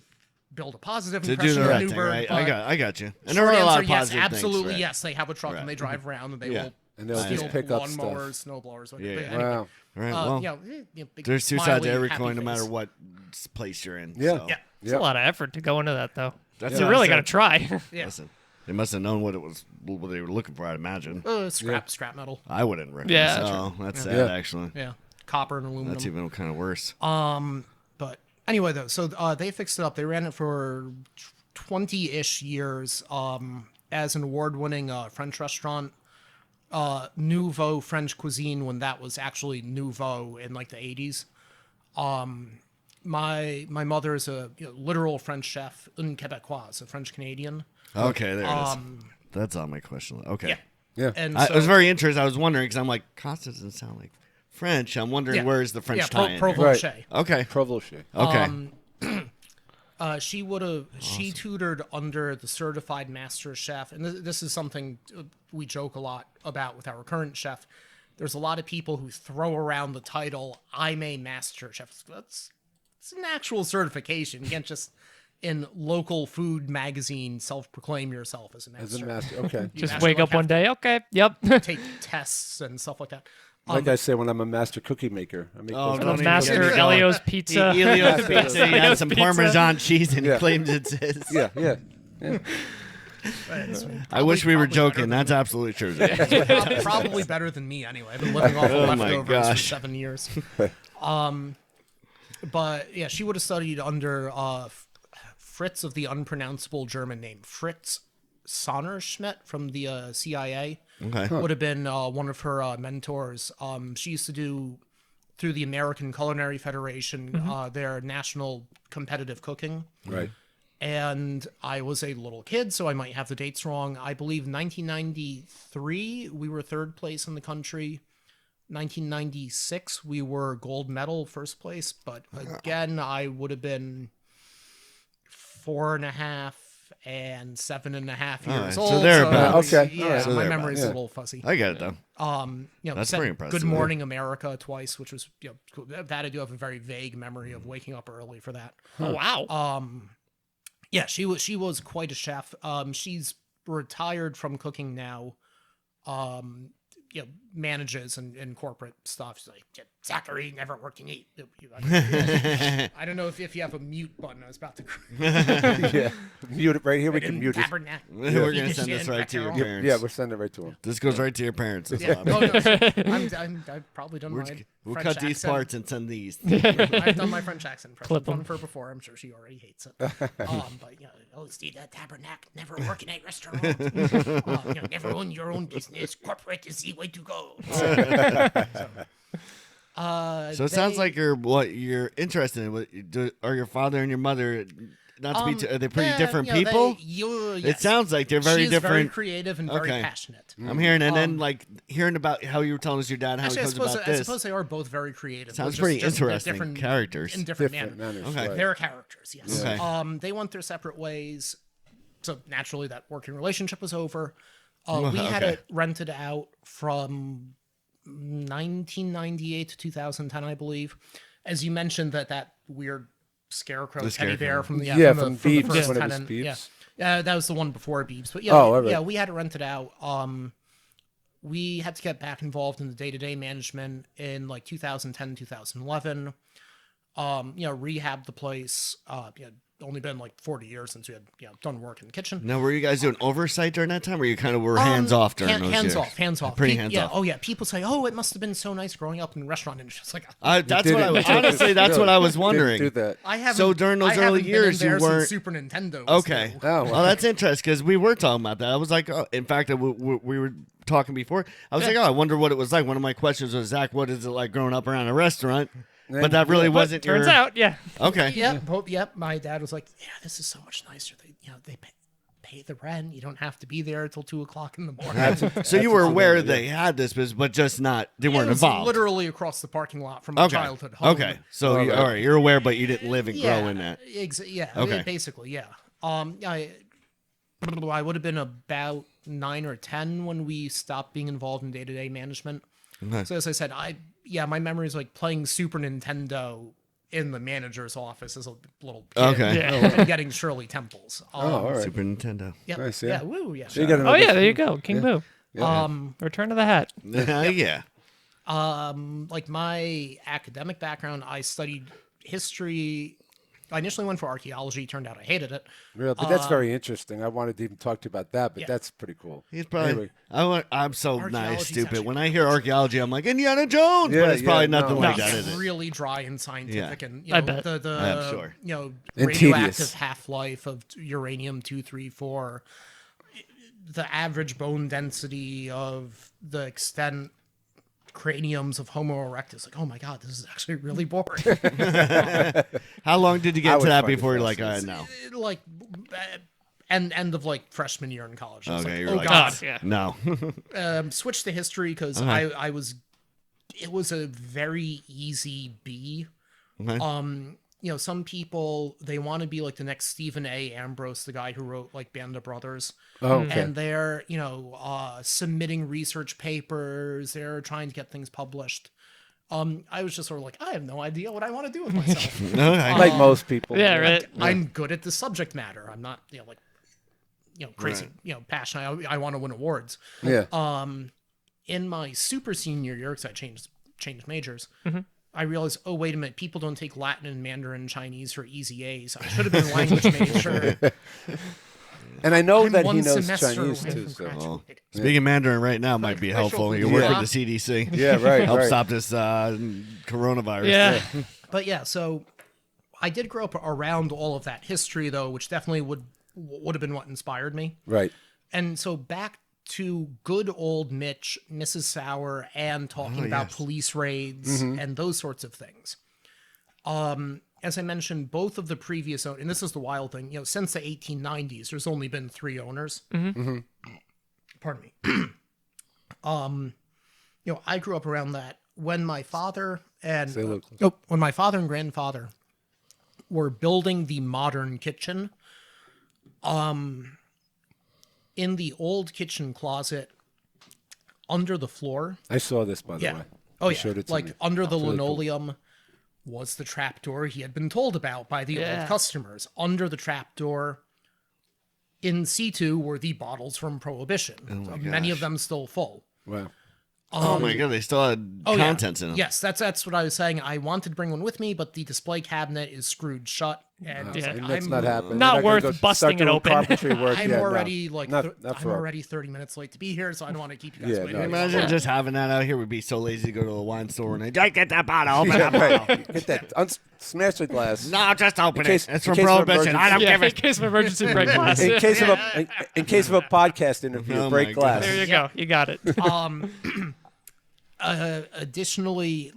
Speaker 3: build a positive
Speaker 4: To do
Speaker 3: impression
Speaker 4: the
Speaker 3: of
Speaker 4: right thing,
Speaker 3: Newburgh.
Speaker 4: right?
Speaker 3: but
Speaker 4: I got you. And there
Speaker 3: short
Speaker 4: are a lot
Speaker 3: answer,
Speaker 4: of
Speaker 3: yes,
Speaker 4: positive things.
Speaker 3: absolutely,
Speaker 4: right.
Speaker 3: yes. They have a truck
Speaker 4: Right.
Speaker 3: and they drive around and they
Speaker 4: Yeah.
Speaker 3: will
Speaker 1: And they'll
Speaker 3: steal
Speaker 1: just pick up
Speaker 3: lawnmowers,
Speaker 1: stuff.
Speaker 3: snowblowers.
Speaker 4: Yeah, yeah.
Speaker 3: Anyway,
Speaker 1: Wow.
Speaker 4: Right, well,
Speaker 3: big
Speaker 4: there's two sides to
Speaker 3: smiley,
Speaker 4: every
Speaker 3: happy
Speaker 4: coin, no matter
Speaker 3: face.
Speaker 4: what place you're in.
Speaker 1: Yeah.
Speaker 4: So.
Speaker 3: Yeah.
Speaker 2: It's a lot of effort to go into that, though.
Speaker 4: That's
Speaker 2: You
Speaker 4: what I
Speaker 2: really
Speaker 4: said.
Speaker 2: got to try.
Speaker 3: Yeah.
Speaker 4: Listen, they must have known what they were looking for, I'd imagine.
Speaker 3: Scrap metal.
Speaker 4: I wouldn't recognize
Speaker 2: Yeah.
Speaker 4: it. Oh, that's sad,
Speaker 1: Yeah.
Speaker 4: actually.
Speaker 3: Yeah. Copper and aluminum.
Speaker 4: That's even kind of worse.
Speaker 3: But anyway, though, so they fixed it up. They ran it for 20-ish years as an award-winning French restaurant. Nouveau French cuisine when that was actually nouveau in like the 80s. My mother is a literal French chef, une Québécoise, a French Canadian.
Speaker 4: Okay, there it is. That's on my question. Okay.
Speaker 3: Yeah.
Speaker 1: Yeah.
Speaker 3: And
Speaker 4: I
Speaker 3: so,
Speaker 4: was very interested. I was wondering because I'm like, Costa doesn't sound like French. I'm wondering where's the French tie in here?
Speaker 3: Provencher.
Speaker 1: Right.
Speaker 4: Okay.
Speaker 1: Provolone.
Speaker 4: Okay.
Speaker 3: She tutored under the certified master chef, and this is something we joke a lot about with our current chef. There's a lot of people who throw around the title, I'm a master chef. It's an actual certification. You can't just, in local food magazine, self-proclaim yourself as a master.
Speaker 1: As a master. Okay.
Speaker 3: You
Speaker 2: Just
Speaker 3: actually,
Speaker 2: wake
Speaker 3: like,
Speaker 2: up one
Speaker 3: have
Speaker 2: day. Okay. Yep.
Speaker 3: to take tests and stuff like that.
Speaker 1: Like I say, when I'm a master cookie maker, I make
Speaker 4: Oh,
Speaker 1: those
Speaker 4: don't even
Speaker 2: Master
Speaker 4: get me going.
Speaker 2: Elio's Pizza.
Speaker 4: Elio's Pizza. He had some
Speaker 2: Pizza.
Speaker 4: Parmesan cheese and he
Speaker 1: Yeah.
Speaker 4: claims it's his.
Speaker 1: Yeah.
Speaker 4: I wish we were
Speaker 3: probably
Speaker 4: joking.
Speaker 3: better
Speaker 4: That's absolutely true.
Speaker 3: Probably better than me anyway. I've been living off of
Speaker 4: Oh my
Speaker 3: leftovers for
Speaker 4: gosh.
Speaker 3: 7 years. But yeah, she would have studied under Fritz of the unpronounceable German name. Fritz Sonnerschmidt from the CIA
Speaker 4: Okay.
Speaker 3: would have been one of her mentors. She used to do, through the American Culinary Federation, their national competitive cooking.
Speaker 1: Right.
Speaker 3: And I was a little kid, so I might have the dates wrong. I believe 1993, we were third place in the country. 1996, we were gold medal, first place. But again, I would have been 4.5 and 7.5 years
Speaker 4: so
Speaker 3: old.
Speaker 4: they're about-
Speaker 1: Okay.
Speaker 3: Yeah,
Speaker 1: All right.
Speaker 4: So
Speaker 3: my
Speaker 4: they're
Speaker 3: memory's
Speaker 1: about-
Speaker 3: a little fuzzy.
Speaker 4: I get it though. That's
Speaker 3: Said
Speaker 4: pretty impressive.
Speaker 3: Good Morning America twice, which was cool. That I do have a very vague memory of waking up early for that.
Speaker 2: Oh, wow.
Speaker 3: Yeah, she was quite a chef. She's retired from cooking now. Manages and corporate stuff. She's like, Zachary never worked in eat. I don't know if you have a mute button. I was about to.
Speaker 1: Yeah. Mute it right here. We can mute it.
Speaker 4: We're gonna send this right to your parents.
Speaker 1: Yeah, we're sending it right to him.
Speaker 4: This goes right to your parents. That's
Speaker 3: Yeah.
Speaker 4: all.
Speaker 3: Oh, no, I've probably done
Speaker 4: We'll
Speaker 3: my
Speaker 4: cut
Speaker 3: French
Speaker 4: these
Speaker 3: accent.
Speaker 4: parts and send these.
Speaker 3: I've done my French accent.
Speaker 2: Clip 'em.
Speaker 3: Done for before. I'm sure she already hates it. But Steve, that tabernacle, never work in a restaurant. Never own your own business. Corporate is the way to go.
Speaker 4: So it sounds like you're interested in. Are your father and your mother? Not to be too, are they pretty different people? It sounds like they're very
Speaker 3: she is
Speaker 4: different.
Speaker 3: very creative and very
Speaker 4: Okay.
Speaker 3: passionate.
Speaker 4: I'm hearing, and then like hearing about how you were telling us your dad, how
Speaker 3: Actually,
Speaker 4: he comes about
Speaker 3: I
Speaker 4: this.
Speaker 3: suppose they are both very creative.
Speaker 4: Sounds
Speaker 3: They're
Speaker 4: pretty
Speaker 3: just they're
Speaker 4: interesting.
Speaker 3: different
Speaker 4: Characters.
Speaker 3: in different,
Speaker 1: Different
Speaker 3: manners.
Speaker 1: manners.
Speaker 4: Okay.
Speaker 1: Right.
Speaker 3: They're characters, yes.
Speaker 4: Okay.
Speaker 3: They went their separate ways. So naturally, that working relationship was over. We had
Speaker 4: Okay.
Speaker 3: it rented out from 1998 to 2010, I believe. As you mentioned, that weird scarecrow
Speaker 4: The
Speaker 3: teddy bear from the
Speaker 1: from
Speaker 3: from the
Speaker 1: Beebs,
Speaker 3: first
Speaker 1: when it was
Speaker 3: tenant.
Speaker 1: Beebs.
Speaker 3: Yeah, that was the one before Beebs. But yeah,
Speaker 1: Oh, all right.
Speaker 3: yeah, we had it rented out. We had to get back involved in the day-to-day management in like 2010, 2011. Rehab the place. Only been like 40 years since we had done work in the kitchen.
Speaker 4: Now, were you guys doing oversight during that time, or you kind of were hands off during those
Speaker 3: hands
Speaker 4: years?
Speaker 3: Hands off.
Speaker 4: Pretty hands off.
Speaker 3: Oh yeah, people say, "Oh, it must have been so nice growing up in a restaurant," and it's just like,
Speaker 4: That's what I was honestly. That's what I was wondering.
Speaker 1: Didn't do that.
Speaker 3: I haven't.
Speaker 4: So during those
Speaker 3: I
Speaker 4: early
Speaker 3: haven't
Speaker 4: years,
Speaker 3: been in
Speaker 4: you
Speaker 3: there
Speaker 4: weren't
Speaker 3: since Super Nintendo.
Speaker 4: okay.
Speaker 1: Oh,
Speaker 4: well, that's interesting because we were talking about that. I was like, in fact, we were talking before. I was like, I wonder what it was like. One of my questions was, Zach, what is it like growing up around a restaurant? But that really wasn't
Speaker 2: Turns
Speaker 4: your...
Speaker 2: out, yeah.
Speaker 4: Okay.
Speaker 3: Yep. My dad was like, "Yeah, this is so much nicer. They pay the rent. You don't have to be there until 2:00 in the morning."
Speaker 4: So you were aware they had this, but just not. They weren't
Speaker 3: It was
Speaker 4: involved.
Speaker 3: literally across the parking lot from my childhood home.
Speaker 4: Okay. So all right, you're aware, but you didn't live and grow in that.
Speaker 3: Okay. Basically, yeah. I would have been about 9 or 10 when we stopped being involved in day-to-day management.
Speaker 4: Okay.
Speaker 3: So as I said, my memory is like playing Super Nintendo in the manager's office as a little kid.
Speaker 4: Okay.
Speaker 3: And getting Shirley Temples.
Speaker 1: all right.
Speaker 4: Super Nintendo.
Speaker 3: Yep.
Speaker 1: Nice,
Speaker 3: Yeah. Woo. Yeah.
Speaker 1: So you got
Speaker 2: Oh
Speaker 1: another-
Speaker 2: yeah, there you go, King Boo.
Speaker 1: Yeah.
Speaker 2: Return to the Hat.
Speaker 4: Yeah.
Speaker 3: Like my academic background, I studied history. I initially went for archaeology. Turned out I hated it.
Speaker 1: Real, but that's very interesting. I wanted to even talk to you about that, but that's pretty cool.
Speaker 4: He's probably.
Speaker 1: Anyway.
Speaker 4: I'm so nice,
Speaker 3: Archaeology's
Speaker 4: stupid.
Speaker 3: actually
Speaker 4: When I hear archaeology, I'm like Indiana Jones,
Speaker 1: Yeah,
Speaker 4: but it's probably
Speaker 1: yeah,
Speaker 4: nothing
Speaker 1: no.
Speaker 4: like
Speaker 2: No.
Speaker 4: that, is it?
Speaker 3: Really dry and scientific, and
Speaker 2: I bet.
Speaker 4: I'm sure.
Speaker 1: And
Speaker 3: radioactive
Speaker 1: tedious.
Speaker 3: half-life of uranium 234, the average bone density of the extent craniums of Homo erectus. Like, oh my god, this is actually really boring.
Speaker 4: How long did you
Speaker 1: I
Speaker 4: get to
Speaker 1: would
Speaker 4: that
Speaker 1: find it
Speaker 4: before you're like,
Speaker 1: fascinating.
Speaker 4: no?
Speaker 3: Like end of like freshman year in college. I was
Speaker 4: Okay,
Speaker 3: like,
Speaker 4: you're
Speaker 3: oh
Speaker 4: like,
Speaker 3: god.
Speaker 2: Yeah.
Speaker 4: No.
Speaker 3: Switched to history because I was. It was a very easy B.
Speaker 4: Okay.
Speaker 3: Some people, they want to be like the next Stephen A. Ambrose, the guy who wrote like Band of Brothers.
Speaker 1: Oh, okay.
Speaker 3: And they're, submitting research papers. They're trying to get things published. I was just sort of like, I have no idea what I want to do with myself.
Speaker 4: Okay.
Speaker 1: Like most people.
Speaker 2: Yeah, right.
Speaker 3: I'm good at the subject matter. I'm not, crazy, passionate. I want to win awards.
Speaker 1: Yeah.
Speaker 3: In my super senior year, because I changed majors, I realized, oh, wait a minute, people don't take Latin and Mandarin Chinese for easy A's. I should have been a language major.
Speaker 1: And I know
Speaker 3: I'm
Speaker 1: that
Speaker 3: one
Speaker 1: he knows
Speaker 3: semester
Speaker 1: Chinese
Speaker 3: away
Speaker 1: too.
Speaker 3: from
Speaker 1: So.
Speaker 3: graduating.
Speaker 4: Speaking Mandarin right now might be helpful. You work with the CDC.
Speaker 1: Yeah, right.
Speaker 4: Help
Speaker 1: right.
Speaker 4: stop this coronavirus.
Speaker 2: Yeah.
Speaker 3: But yeah, so I did grow up around all of that history, though, which definitely would have been what inspired me.
Speaker 1: Right.
Speaker 3: And so back to good old Mitch, Mrs. Sauer, and talking about police raids and those sorts of things. As I mentioned, both of the previous owners, and this is the wild thing, since the 1890s, there's only been 3 owners. Pardon me. I grew up around that. When my father and when my father and grandfather were building the modern kitchen, in the old kitchen closet under the floor.
Speaker 1: I saw this, by the way.
Speaker 3: Oh,
Speaker 1: You
Speaker 3: yeah.
Speaker 1: showed it to
Speaker 3: Like
Speaker 1: me.
Speaker 3: under the
Speaker 1: Really cool.
Speaker 3: linoleum was the trapdoor he had been told about by the old customers. Under the trapdoor in situ were the bottles from Prohibition. So many of them still full.
Speaker 1: Wow.
Speaker 4: Oh my god, they still had contents in them.
Speaker 3: Yes, that's what I was saying. I wanted to bring one with me, but the display cabinet is screwed shut. And
Speaker 2: Yeah.
Speaker 1: And that's not happening.
Speaker 2: Not
Speaker 1: You're gonna
Speaker 2: worth
Speaker 1: go
Speaker 2: busting
Speaker 1: start
Speaker 2: it
Speaker 1: doing
Speaker 2: open.
Speaker 1: Carpentry work.
Speaker 3: I'm
Speaker 1: Yeah, no.
Speaker 3: already
Speaker 1: Not for
Speaker 3: I'm
Speaker 1: us.
Speaker 3: already 30 minutes late to be here, so I don't want to keep you guys
Speaker 1: Yeah,
Speaker 3: waiting.
Speaker 1: no.
Speaker 3: any
Speaker 4: Imagine
Speaker 3: longer.
Speaker 4: just having that out here. We'd be so lazy to go to the wine store and I get that bottle, open that
Speaker 1: Yeah,
Speaker 4: bottle.
Speaker 1: right. Get that. Smash the glass.
Speaker 4: No, just open
Speaker 1: case-
Speaker 4: it. It's
Speaker 1: in
Speaker 4: from
Speaker 1: case of
Speaker 4: Prohibition. I don't
Speaker 2: Yeah,
Speaker 4: give
Speaker 2: in
Speaker 4: it.
Speaker 2: case of emergency break glass.
Speaker 1: In case of a podcast interview,
Speaker 4: Oh my
Speaker 1: break glass.
Speaker 2: There you go. You got it.
Speaker 3: Additionally,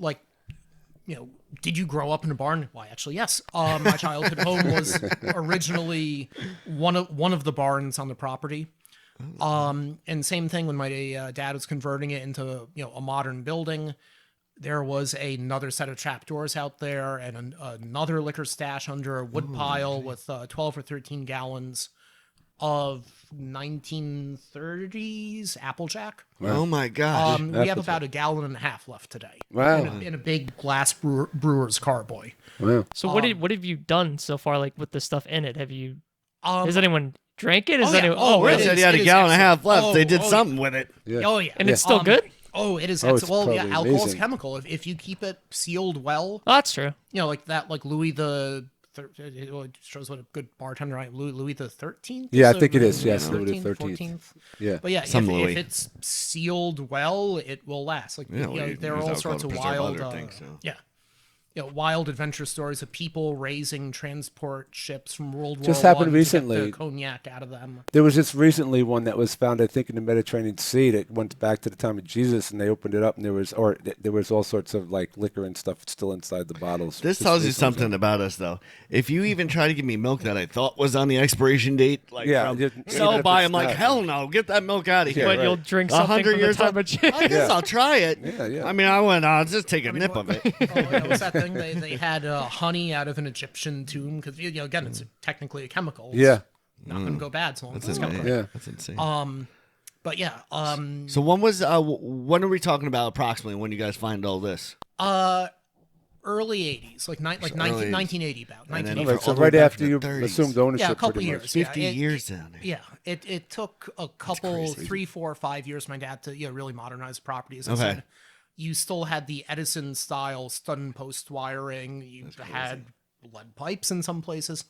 Speaker 3: did you grow up in a barn? Why, actually, yes. My childhood home was originally one of the barns on the property. And same thing when my dad was converting it into a modern building. There was another set of trapdoors out there and another liquor stash under a wood pile with 12 or 13 gallons of 1930s Applejack.
Speaker 4: Oh my gosh.
Speaker 3: We have about a gallon and a half left today.
Speaker 1: Wow.
Speaker 3: In a big glass brewer's carboy.
Speaker 1: Wow.
Speaker 2: So what have you done so far, like with the stuff in it? Have you?
Speaker 3: Um,
Speaker 2: Has anyone drank it? Is
Speaker 3: yeah.
Speaker 2: anyone?
Speaker 3: Oh,
Speaker 2: really?
Speaker 3: it
Speaker 4: They said
Speaker 3: is-
Speaker 4: he had
Speaker 3: it
Speaker 4: a
Speaker 3: is
Speaker 4: gallon and a half
Speaker 3: excellent.
Speaker 4: left. They did
Speaker 3: Oh,
Speaker 4: something with it.
Speaker 1: Yeah.
Speaker 3: Oh yeah,
Speaker 2: And it's still good?
Speaker 3: Oh, it is
Speaker 1: Oh, it's
Speaker 3: excellent. Well, yeah,
Speaker 1: probably
Speaker 3: alcohol's
Speaker 1: amazing.
Speaker 3: chemical. If you keep it sealed well,
Speaker 2: Oh, that's true.
Speaker 3: like that, like Louis it shows what a good bartender I am. Louis the 13th.
Speaker 1: Yeah, I think it is. Yes, Louis the 13th.
Speaker 3: 14th.
Speaker 1: Yeah.
Speaker 3: But yeah,
Speaker 4: Some
Speaker 3: if
Speaker 4: Louis.
Speaker 3: it's sealed well, it will last. Like
Speaker 4: Yeah, well, you
Speaker 3: there are
Speaker 4: use
Speaker 3: all
Speaker 4: alcohol
Speaker 3: sorts
Speaker 4: to
Speaker 3: of
Speaker 4: preserve
Speaker 3: wild
Speaker 4: other things, so.
Speaker 3: yeah. Wild adventure stories of people raising transport ships from World War
Speaker 1: Just happened
Speaker 3: I to get
Speaker 1: recently.
Speaker 3: the cognac out of them.
Speaker 1: There was just recently one that was found, I think, in the Mediterranean Sea that went back to the time of Jesus, and they opened it up, and there was all sorts of like liquor and stuff still inside the bottles.
Speaker 4: This
Speaker 1: Just
Speaker 4: tells you
Speaker 1: recently.
Speaker 4: something about us, though. If you even try to give me milk that I thought was on the expiration date, like
Speaker 1: Yeah,
Speaker 4: from
Speaker 1: even
Speaker 4: sell
Speaker 1: if
Speaker 4: by,
Speaker 1: it's
Speaker 4: I'm like,
Speaker 1: not.
Speaker 4: hell no, get that milk out of here.
Speaker 2: But
Speaker 1: right.
Speaker 2: you'll drink something
Speaker 4: 100
Speaker 2: from the
Speaker 4: years
Speaker 2: time
Speaker 4: old?
Speaker 2: of
Speaker 4: I guess
Speaker 1: Yeah.
Speaker 4: I'll try it.
Speaker 1: Yeah.
Speaker 4: I mean, I'll just take a nip of it.
Speaker 3: What was that thing? They had honey out of an Egyptian tomb because again, it's technically a chemical. It's
Speaker 1: Yeah.
Speaker 3: not going to go bad so long as it's chemical.
Speaker 1: Yeah.
Speaker 4: That's insane.
Speaker 3: But yeah,
Speaker 4: So when are we talking about approximately when you guys find all this?
Speaker 3: early 80s, like 1980 about
Speaker 4: And then
Speaker 3: 1980.
Speaker 4: for
Speaker 1: Right, so
Speaker 4: all the way
Speaker 1: right
Speaker 4: back
Speaker 1: after
Speaker 4: to the
Speaker 1: you
Speaker 4: 30s.
Speaker 1: assumed ownership,
Speaker 3: Yeah, a couple
Speaker 1: pretty
Speaker 3: years.
Speaker 1: much.
Speaker 4: 50
Speaker 3: Yeah,
Speaker 4: years down there.
Speaker 3: Yeah, it took a couple, 3, 4, 5 years for my dad to really modernize the property. As I
Speaker 4: Okay.
Speaker 3: said, you still had the Edison style stud and post wiring. You had lead pipes in some places.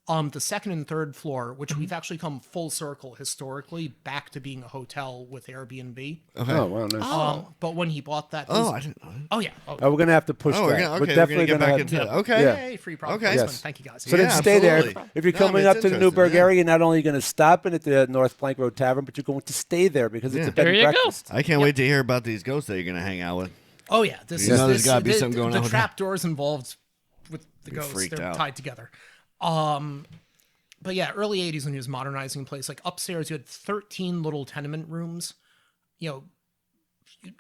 Speaker 3: The second and third floor, which we've actually come full circle historically back to being a hotel with Airbnb.
Speaker 4: Okay.
Speaker 1: Oh, wow, nice.
Speaker 3: But when he bought that,
Speaker 4: Oh, I didn't know that.
Speaker 3: oh yeah,
Speaker 1: Oh, we're going to have to push
Speaker 4: Oh,
Speaker 1: that.
Speaker 4: we're gonna, okay,
Speaker 1: we're definitely
Speaker 4: get
Speaker 1: going to
Speaker 4: back
Speaker 1: have
Speaker 4: into it.
Speaker 1: to.
Speaker 4: Okay.
Speaker 1: Yeah.
Speaker 3: Hey, free product
Speaker 4: Okay.
Speaker 3: placement.
Speaker 1: Yes.
Speaker 3: Thank you guys.
Speaker 1: So then
Speaker 4: Yeah,
Speaker 1: stay there.
Speaker 4: absolutely.
Speaker 1: If you're
Speaker 4: No,
Speaker 1: coming
Speaker 4: it's
Speaker 1: up to the
Speaker 4: interesting,
Speaker 1: Newburgh
Speaker 4: yeah.
Speaker 1: area, you're not only going to stop in at the North Plank Road Tavern, but you're going to stay there because it's
Speaker 4: Yeah.
Speaker 1: a bed
Speaker 2: There
Speaker 1: and
Speaker 2: you go.
Speaker 1: breakfast.
Speaker 4: I can't wait to hear about these ghosts that you're going to hang out with.
Speaker 3: Oh yeah, this
Speaker 4: You
Speaker 3: is
Speaker 4: know there's
Speaker 3: this,
Speaker 4: gotta be
Speaker 3: the,
Speaker 4: something going
Speaker 3: the
Speaker 4: on with
Speaker 3: trap doors involved with the ghosts.
Speaker 4: freaked
Speaker 3: They're
Speaker 4: out.
Speaker 3: tied together. But yeah, early 80s when he was modernizing the place, like upstairs you had 13 little tenement rooms.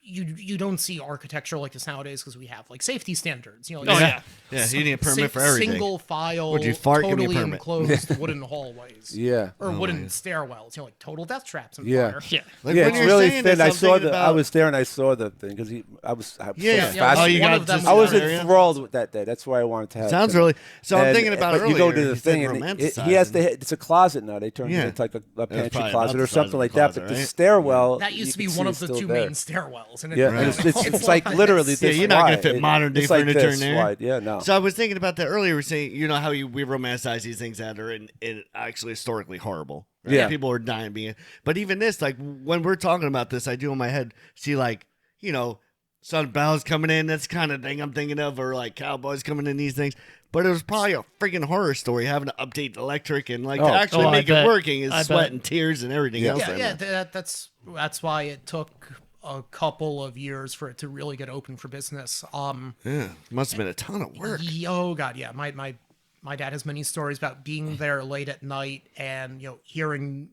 Speaker 3: You don't see architecture like this nowadays because we have like safety standards. Like,
Speaker 2: Oh, yeah.
Speaker 4: Yeah, you need a permit for everything.
Speaker 3: Single file,
Speaker 4: Would you fart? Give me a
Speaker 3: totally
Speaker 4: permit.
Speaker 3: enclosed wooden hallways.
Speaker 1: Yeah.
Speaker 3: Or wooden stairwells. Like total death traps and
Speaker 1: Yeah.
Speaker 3: fire.
Speaker 2: Yeah.
Speaker 4: Like
Speaker 1: Yeah,
Speaker 4: when
Speaker 1: it's
Speaker 4: you're
Speaker 1: really
Speaker 4: saying
Speaker 1: thin.
Speaker 4: this,
Speaker 1: I
Speaker 4: I'm
Speaker 1: saw
Speaker 4: thinking
Speaker 1: the. I
Speaker 4: about-
Speaker 1: was there and I saw the thing because I was
Speaker 4: Yeah.
Speaker 3: Yeah,
Speaker 4: Oh, you
Speaker 3: one
Speaker 4: got
Speaker 3: of them
Speaker 4: just
Speaker 1: I was
Speaker 3: that
Speaker 4: area?
Speaker 1: enthralled with that day. That's why I wanted to have.
Speaker 4: Sounds
Speaker 1: it.
Speaker 4: really. So I'm
Speaker 1: And-
Speaker 4: thinking about
Speaker 1: but
Speaker 4: earlier.
Speaker 1: you go to the
Speaker 4: he
Speaker 1: thing,
Speaker 4: said
Speaker 1: and he has
Speaker 4: romanticizing.
Speaker 1: it's a closet now. They turned
Speaker 4: Yeah.
Speaker 1: it into like a pantry
Speaker 4: probably
Speaker 1: closet
Speaker 4: about
Speaker 1: or
Speaker 4: the size
Speaker 1: something
Speaker 4: of
Speaker 1: like
Speaker 4: a
Speaker 1: that.
Speaker 4: closet,
Speaker 1: But the
Speaker 4: right?
Speaker 1: stairwell
Speaker 3: That used
Speaker 1: you
Speaker 3: to be
Speaker 1: can
Speaker 3: one
Speaker 1: see
Speaker 3: of the
Speaker 1: is still
Speaker 3: two
Speaker 1: there.
Speaker 3: main stairwells. And
Speaker 1: Yeah, and it's like literally this
Speaker 4: Yeah, you're not gonna
Speaker 1: wide.
Speaker 4: fit modern day
Speaker 1: It's like
Speaker 4: furniture
Speaker 1: this
Speaker 4: in there.
Speaker 1: wide. Yeah, no.
Speaker 4: So I was thinking about that earlier. We're saying, you know, how we romanticize these things that are in actually historically horrible. Right?
Speaker 1: Yeah.
Speaker 4: People are dying being. But even this, like when we're talking about this, I do in my head see like, you know, sun bells coming in. That's kind of thing I'm thinking of, or like cowboys coming in these things. But it was probably a freaking horror story having to update the electric and like to actually
Speaker 2: I
Speaker 4: make it
Speaker 2: bet.
Speaker 4: working is
Speaker 2: I
Speaker 4: sweat
Speaker 2: bet.
Speaker 4: and tears and everything else.
Speaker 3: Yeah,
Speaker 4: in
Speaker 3: yeah,
Speaker 4: there.
Speaker 3: that's why it took a couple of years for it to really get open for business.
Speaker 4: Yeah, must have been a ton of work.
Speaker 3: Oh god, yeah. My dad has many stories about being there late at night and hearing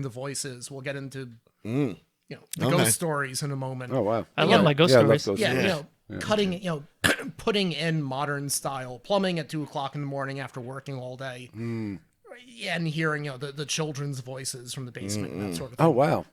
Speaker 3: the voices. We'll get into the
Speaker 4: Okay.
Speaker 3: ghost stories in a moment.
Speaker 1: Oh wow.
Speaker 2: I love my ghost
Speaker 1: Yeah, I love
Speaker 2: stories.
Speaker 1: ghost
Speaker 3: Yeah,
Speaker 1: stories.
Speaker 3: cutting, putting in modern style plumbing at 2:00 in the morning after working all day, and hearing the children's voices from the basement and that sort of thing.
Speaker 1: Oh wow.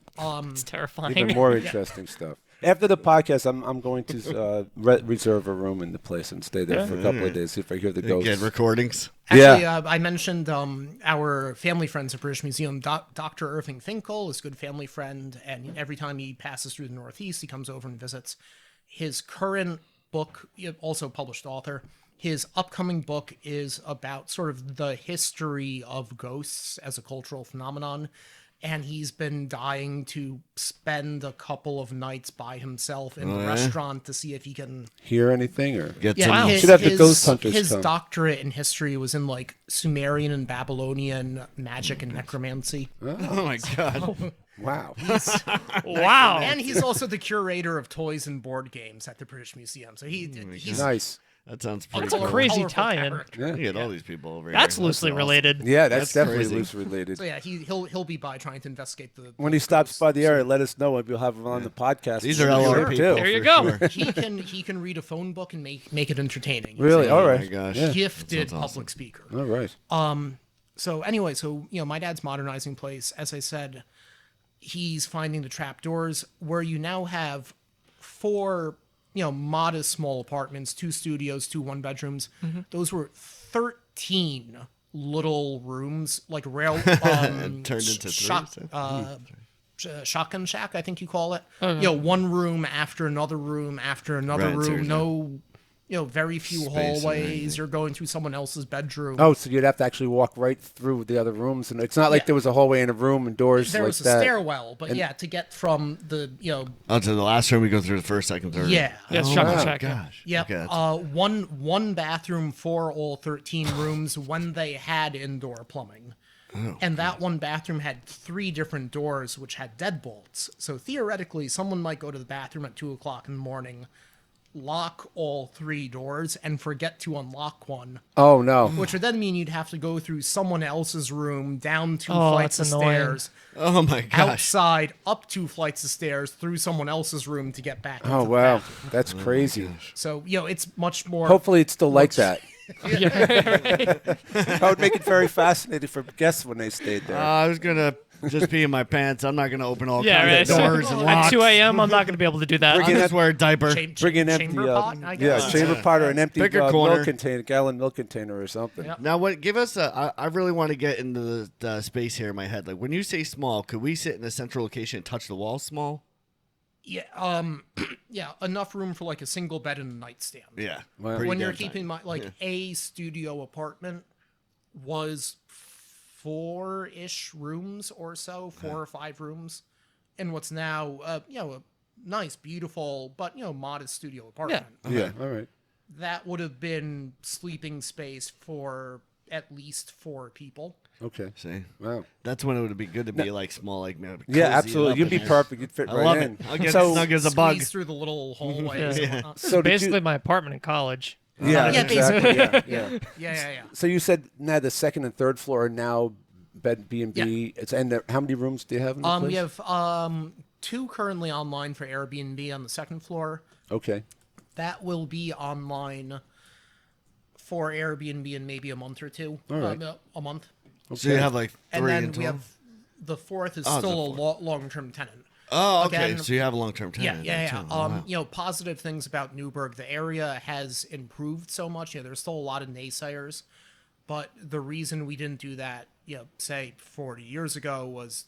Speaker 2: It's terrifying.
Speaker 1: Even more interesting stuff. After the podcast, I'm going to reserve a room in the place and stay there for a couple of days. See if I hear the ghosts.
Speaker 4: Get recordings.
Speaker 3: Actually,
Speaker 1: Yeah.
Speaker 3: I mentioned our family friends at British Museum. Dr. Irving Finkel is a good family friend, and every time he passes through the Northeast, he comes over and visits. His current book, also published author, his upcoming book is about sort of the history of ghosts as a cultural phenomenon. And he's been dying to spend a couple of nights by himself in a restaurant to see if he can
Speaker 1: Hear anything or
Speaker 4: Get
Speaker 3: Yeah,
Speaker 4: some.
Speaker 1: Should have the ghost hunters
Speaker 3: his
Speaker 1: come.
Speaker 3: doctorate in history was in like Sumerian and Babylonian magic and necromancy.
Speaker 4: Oh my god.
Speaker 1: Wow.
Speaker 2: Wow.
Speaker 3: And he's also the curator of toys and board games at the British Museum. So he's
Speaker 1: Nice.
Speaker 4: That sounds pretty
Speaker 2: That's a
Speaker 4: cool.
Speaker 2: crazy
Speaker 3: colorful
Speaker 2: tie-in.
Speaker 3: character.
Speaker 1: Yeah.
Speaker 4: You get all these people over
Speaker 2: That's
Speaker 4: here.
Speaker 2: loosely
Speaker 4: awesome.
Speaker 2: related.
Speaker 1: Yeah, that's
Speaker 4: That's
Speaker 1: definitely
Speaker 4: crazy.
Speaker 1: loose related.
Speaker 3: So yeah, he'll be by trying to investigate the
Speaker 1: When he stops by the area, let us know and we'll have him on the podcast.
Speaker 4: These are
Speaker 1: Sure,
Speaker 4: LR
Speaker 1: too.
Speaker 4: people.
Speaker 2: There you
Speaker 4: for
Speaker 2: go.
Speaker 4: sure.
Speaker 3: he can read a phone book and make it entertaining. He's
Speaker 1: Really?
Speaker 3: a
Speaker 1: All
Speaker 4: Oh
Speaker 1: right.
Speaker 4: my gosh.
Speaker 1: Yeah.
Speaker 3: gifted
Speaker 4: That sounds
Speaker 3: public speaker.
Speaker 1: All right.
Speaker 3: So anyway, my dad's modernizing place. As I said, he's finding the trapdoors where you now have 4, modest small apartments, 2 studios, 2 one-bedrooms. Those were 13 little rooms, like
Speaker 4: Turned into 3.
Speaker 3: shotgun shack, I think you call it.
Speaker 2: Okay.
Speaker 3: One room after another room after another
Speaker 4: Right,
Speaker 3: room.
Speaker 4: seriously.
Speaker 3: No, very few
Speaker 4: Space and
Speaker 3: hallways.
Speaker 4: everything.
Speaker 3: You're going through someone else's bedroom.
Speaker 1: Oh, so you'd have to actually walk right through the other rooms, and it's not like
Speaker 3: Yeah.
Speaker 1: there was a hallway in a room and doors
Speaker 3: There
Speaker 1: like
Speaker 3: was a
Speaker 1: that.
Speaker 3: stairwell, but to get from the
Speaker 4: Oh, to the last room we go through the first, second, third.
Speaker 2: Yeah, it's
Speaker 4: Oh,
Speaker 2: shotgun
Speaker 4: wow,
Speaker 2: shack, yeah.
Speaker 4: gosh.
Speaker 3: Yep.
Speaker 4: Okay, that's-
Speaker 3: One bathroom for all 13 rooms when they had indoor plumbing. And that one bathroom had 3 different doors which had deadbolts. So theoretically, someone might go to the bathroom at 2 o'clock in the morning, lock all 3 doors, and forget to unlock one.
Speaker 1: Oh no!
Speaker 3: Which would then mean you'd have to go through someone else's room, down 2
Speaker 2: Oh,
Speaker 3: flights of
Speaker 2: that's annoying.
Speaker 3: stairs,
Speaker 4: Oh my gosh.
Speaker 3: outside, up 2 flights of stairs, through someone else's room to get back into
Speaker 1: Oh
Speaker 3: the
Speaker 1: wow,
Speaker 3: bathroom.
Speaker 1: that's crazy.
Speaker 3: So, it's much more...
Speaker 1: Hopefully, it's still like that. That would make it very fascinating for guests when they stayed there.
Speaker 4: I was gonna just pee in my pants. I'm not gonna open all
Speaker 2: Yeah, right.
Speaker 4: kinds of doors and locks.
Speaker 2: At 2 a.m., I'm not going to be able to do that.
Speaker 4: I just wear a diaper.
Speaker 1: Bring an empty,
Speaker 3: chamber pot, I guess.
Speaker 1: chamber pot or an empty
Speaker 4: Pick a corner.
Speaker 1: milk container, gallon milk container or something.
Speaker 3: Yep.
Speaker 4: Now, what? Give us a. I really want to get into the space here in my head. Like when you say small, could we sit in a central location and touch the wall? Small.
Speaker 3: Yeah, enough room for like a single bed and a nightstand.
Speaker 4: Yeah.
Speaker 1: Wow.
Speaker 4: pretty
Speaker 3: When you're
Speaker 4: damn
Speaker 3: keeping
Speaker 4: tiny.
Speaker 3: a studio apartment was 4-ish rooms or so, 4 or 5 rooms, in what's now a nice, beautiful, but modest studio apartment.
Speaker 1: Yeah, all right.
Speaker 3: That would have been sleeping space for at least 4 people.
Speaker 1: Okay.
Speaker 4: See,
Speaker 1: Wow.
Speaker 4: that's when it would be good to be like small, like maybe
Speaker 1: Yeah,
Speaker 4: cozy
Speaker 1: absolutely.
Speaker 4: up
Speaker 1: You'd
Speaker 4: in
Speaker 1: be
Speaker 4: there.
Speaker 1: perfect. You'd fit
Speaker 4: I
Speaker 1: right
Speaker 4: love
Speaker 1: in.
Speaker 4: it. I'll get
Speaker 1: So-
Speaker 4: snug as a bug.
Speaker 3: Squeeze through the little hallways.
Speaker 2: Yeah.
Speaker 3: and whatnot.
Speaker 1: So did
Speaker 2: Basically,
Speaker 1: you,
Speaker 2: my apartment in college.
Speaker 1: yeah,
Speaker 3: Yeah,
Speaker 1: exactly. Yeah.
Speaker 3: Yeah.
Speaker 1: So you said now the second and third floor are now bed B&B.
Speaker 3: Yeah.
Speaker 1: It's and how many rooms do you have in the place?
Speaker 3: We have 2 currently online for Airbnb on the second floor.
Speaker 1: Okay.
Speaker 3: That will be online for Airbnb in maybe a month or 2.
Speaker 1: All right.
Speaker 3: A month.
Speaker 4: So you have like 3
Speaker 3: And then
Speaker 4: in
Speaker 3: we
Speaker 4: total?
Speaker 3: have the 4th is
Speaker 4: Oh, it's
Speaker 3: still
Speaker 4: a
Speaker 3: a long-term tenant.
Speaker 4: Oh, okay.
Speaker 3: Again,
Speaker 4: So you have a long-term
Speaker 3: Yeah,
Speaker 4: tenant.
Speaker 3: yeah,
Speaker 4: too.
Speaker 3: yeah.
Speaker 4: Oh, wow.
Speaker 3: Positive things about Newburgh. The area has improved so much. There's still a lot of naysayers, but the reason we didn't do that, say 40 years ago was,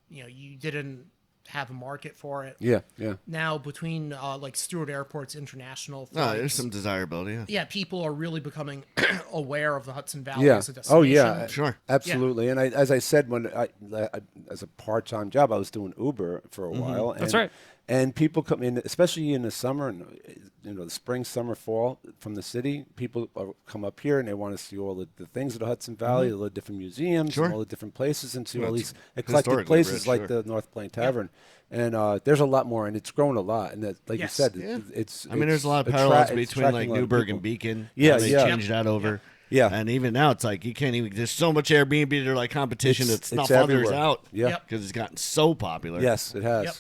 Speaker 3: you didn't have a market for it.
Speaker 1: Yeah. Yeah.
Speaker 3: Now between like Stewart Airport's international
Speaker 4: No,
Speaker 3: flights,
Speaker 4: there's some desirability. Yeah.
Speaker 3: yeah, people are really becoming aware of the Hudson Valley
Speaker 1: Yeah.
Speaker 3: as a destination.
Speaker 1: Oh yeah.
Speaker 4: Sure.
Speaker 1: Absolutely. And as I said, when I as a part-time job, I was doing Uber for a while. And,
Speaker 2: That's right.
Speaker 1: And people come in, especially in the summer and the spring, summer, fall from the city. People come up here and they want to see all the things of the Hudson Valley, all the different museums,
Speaker 4: Sure.
Speaker 1: and all the different places, and see all
Speaker 4: it's
Speaker 1: these eclectic
Speaker 4: historically
Speaker 1: places
Speaker 4: rich,
Speaker 1: like
Speaker 4: sure.
Speaker 1: the North Plank Tavern. And there's a lot more, and it's grown a lot. And that, like
Speaker 3: Yes.
Speaker 1: you said,
Speaker 4: Yeah.
Speaker 1: it's.
Speaker 4: I mean, there's a lot of
Speaker 1: it's
Speaker 4: parallels
Speaker 1: it's
Speaker 4: between like
Speaker 1: attracting a lot of
Speaker 4: Newburgh
Speaker 1: people.
Speaker 4: and Beacon.
Speaker 1: Yeah,
Speaker 4: how they
Speaker 1: yeah.
Speaker 4: changed that over.
Speaker 1: Yeah.
Speaker 4: And even now, it's like you can't even. There's so much Airbnb. They're like competition.
Speaker 1: It's-
Speaker 4: It's,
Speaker 1: it's
Speaker 4: snuff others
Speaker 1: everywhere.
Speaker 4: out.
Speaker 1: Yeah.
Speaker 3: Yep.
Speaker 4: Because it's gotten so popular.
Speaker 1: Yes, it has.
Speaker 3: Yep.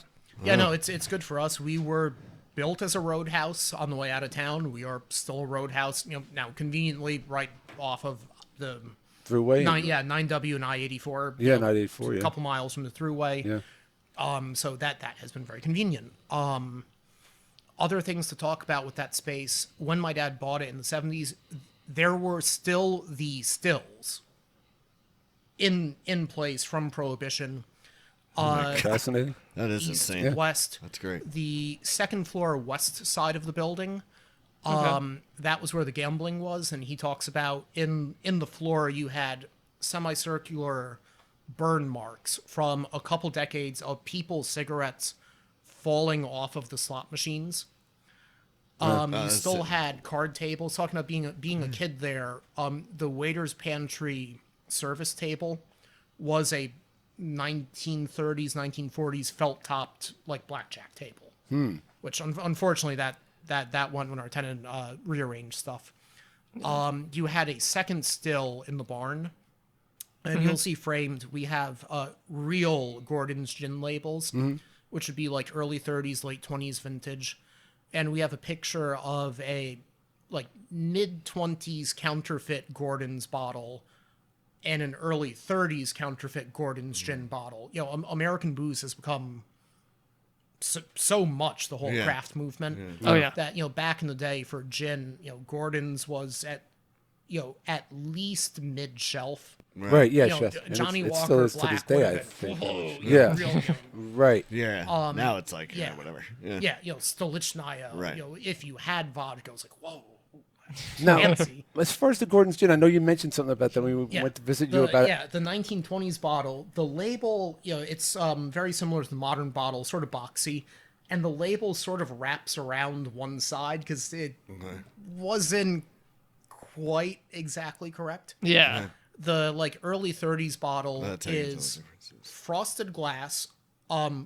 Speaker 3: Yeah, no, it's good for us. We were built as a roadhouse on the way out of town. We are still a roadhouse, now conveniently right off of the
Speaker 1: Throughway.
Speaker 3: 9W and I-84.
Speaker 1: Yeah, 984, yeah.
Speaker 3: A couple miles from the throughway.
Speaker 1: Yeah.
Speaker 3: So that has been very convenient. Other things to talk about with that space. When my dad bought it in the 70s, there were still the stills in place from Prohibition.
Speaker 1: Fascinating.
Speaker 4: That is
Speaker 3: East,
Speaker 4: insane.
Speaker 3: west.
Speaker 4: That's great.
Speaker 3: The second floor west side of the building, that was where the gambling was, and he talks about in the floor you had semicircular burn marks from a couple decades of people's cigarettes falling off of the slot machines. You still had card tables. Talking about being a kid there, the waiter's pantry service table was a 1930s, 1940s felt-topped like blackjack table, which unfortunately that went when our tenant rearranged stuff. You had a second still in the barn, and you'll see framed. We have real Gordon's gin labels, which would be like early 30s, late 20s vintage, and we have a picture of a like mid 20s counterfeit Gordon's bottle and an early 30s counterfeit Gordon's gin bottle. You know, American booze has become so much the whole craft movement.
Speaker 2: Oh yeah.
Speaker 3: That, you know, back in the day for gin, you know, Gordon's was at least mid shelf.
Speaker 1: Right. Yeah.
Speaker 3: You know,
Speaker 1: chef. And
Speaker 3: Johnny
Speaker 1: it
Speaker 3: Walker
Speaker 1: still is to
Speaker 3: Black
Speaker 1: this day,
Speaker 3: would
Speaker 1: I
Speaker 3: have
Speaker 1: think.
Speaker 3: been,
Speaker 1: Yeah.
Speaker 3: real, you know,
Speaker 1: Right.
Speaker 4: Yeah. Now it's like
Speaker 3: yeah.
Speaker 4: whatever.
Speaker 3: yeah, you know, Stolichnaya.
Speaker 4: Right.
Speaker 3: You know, if you had vodka, it was like, whoa.
Speaker 1: Now,
Speaker 3: Fancy.
Speaker 1: as far as the Gordon's gin, I know you mentioned something about that when we went to visit you about it.
Speaker 3: Yeah, the 1920s bottle. The label, you know, it's very similar to the modern bottle, sort of boxy, and the label sort of wraps around one side because it wasn't quite exactly correct.
Speaker 2: Yeah.
Speaker 3: The like early 30s bottle
Speaker 4: That's how you tell the
Speaker 3: is
Speaker 4: differences.
Speaker 3: frosted glass,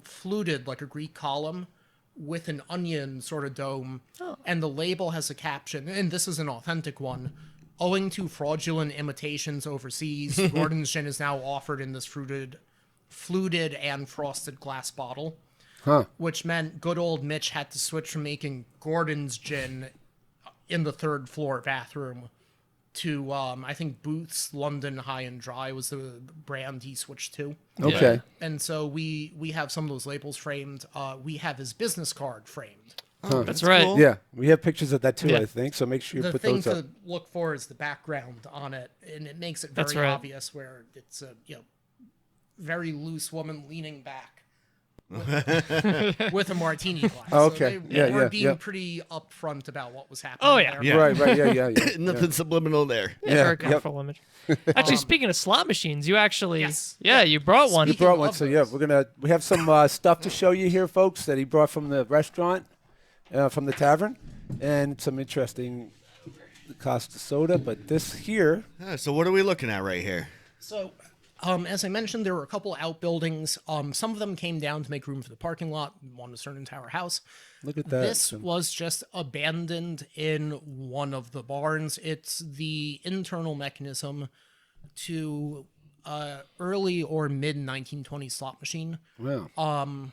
Speaker 3: fluted like a Greek column with an onion sort of dome, and the label has a caption, and this is an authentic one. Owing to fraudulent imitations overseas, Gordon's gin is now offered in this fluted and frosted glass bottle.
Speaker 1: Huh.
Speaker 3: Which meant good old Mitch had to switch from making Gordon's gin in the third floor bathroom to, I think Booth's London High and Dry was the brand he switched to.
Speaker 1: Okay.
Speaker 3: And so we have some of those labels framed. We have his business card framed.
Speaker 2: That's right.
Speaker 4: cool.
Speaker 1: Yeah, we have pictures of that too,
Speaker 2: Yeah.
Speaker 1: I think. So make sure you
Speaker 3: The
Speaker 1: put
Speaker 3: thing
Speaker 1: those
Speaker 3: to
Speaker 1: up.
Speaker 3: look for is the background on it, and it makes it
Speaker 2: That's
Speaker 3: very
Speaker 2: right.
Speaker 3: obvious where it's a very loose woman leaning back with a martini glass.
Speaker 1: Oh, okay.
Speaker 3: So
Speaker 1: Yeah,
Speaker 3: we're
Speaker 1: yeah,
Speaker 3: being
Speaker 1: yeah.
Speaker 3: pretty upfront about what was happening.
Speaker 2: Oh, yeah.
Speaker 3: there.
Speaker 4: Yeah.
Speaker 1: Right. Yeah.
Speaker 4: Nothing subliminal there.
Speaker 2: Yeah,
Speaker 1: Yeah,
Speaker 2: very
Speaker 1: yep.
Speaker 2: colorful image. Actually, speaking of slot machines, you actually,
Speaker 3: Yes.
Speaker 2: you brought one.
Speaker 3: Speaking
Speaker 1: Brought one.
Speaker 3: of
Speaker 1: So yeah,
Speaker 3: those.
Speaker 1: we have some stuff to show you here, folks, that he brought from the restaurant, from the tavern, and some interesting Costa soda. But this here,
Speaker 4: So what are we looking at right here?
Speaker 3: So, as I mentioned, there were a couple outbuildings. Some of them came down to make room for the parking lot. One was turned into our house.
Speaker 1: look at that.
Speaker 3: This was just abandoned in one of the barns. It's the internal mechanism to early or mid 1920s slot machine.
Speaker 1: Wow.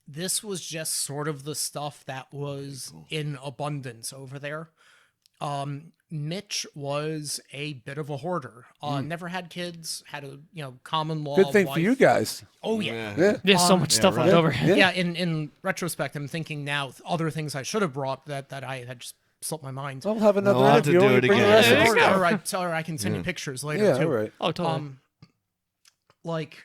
Speaker 3: This was just sort of the stuff that was in abundance over there. Mitch was a bit of a hoarder. Never had kids. Had a common law.
Speaker 1: Good thing
Speaker 3: wife.
Speaker 1: for you guys.
Speaker 3: Oh yeah.
Speaker 1: Yeah.
Speaker 2: There's so much stuff left
Speaker 4: right.
Speaker 2: over.
Speaker 3: Yeah. In retrospect, I'm thinking now other things I should have brought that I had just slipped my mind.
Speaker 1: We'll have another
Speaker 4: We'll have to
Speaker 1: interview.
Speaker 4: do
Speaker 1: and
Speaker 4: it
Speaker 1: bring the
Speaker 4: again.
Speaker 1: rest of
Speaker 2: There
Speaker 1: us.
Speaker 2: you go.
Speaker 3: or I can send you pictures later
Speaker 1: Yeah.
Speaker 3: too.
Speaker 1: All right.
Speaker 2: Oh, totally.
Speaker 3: Like,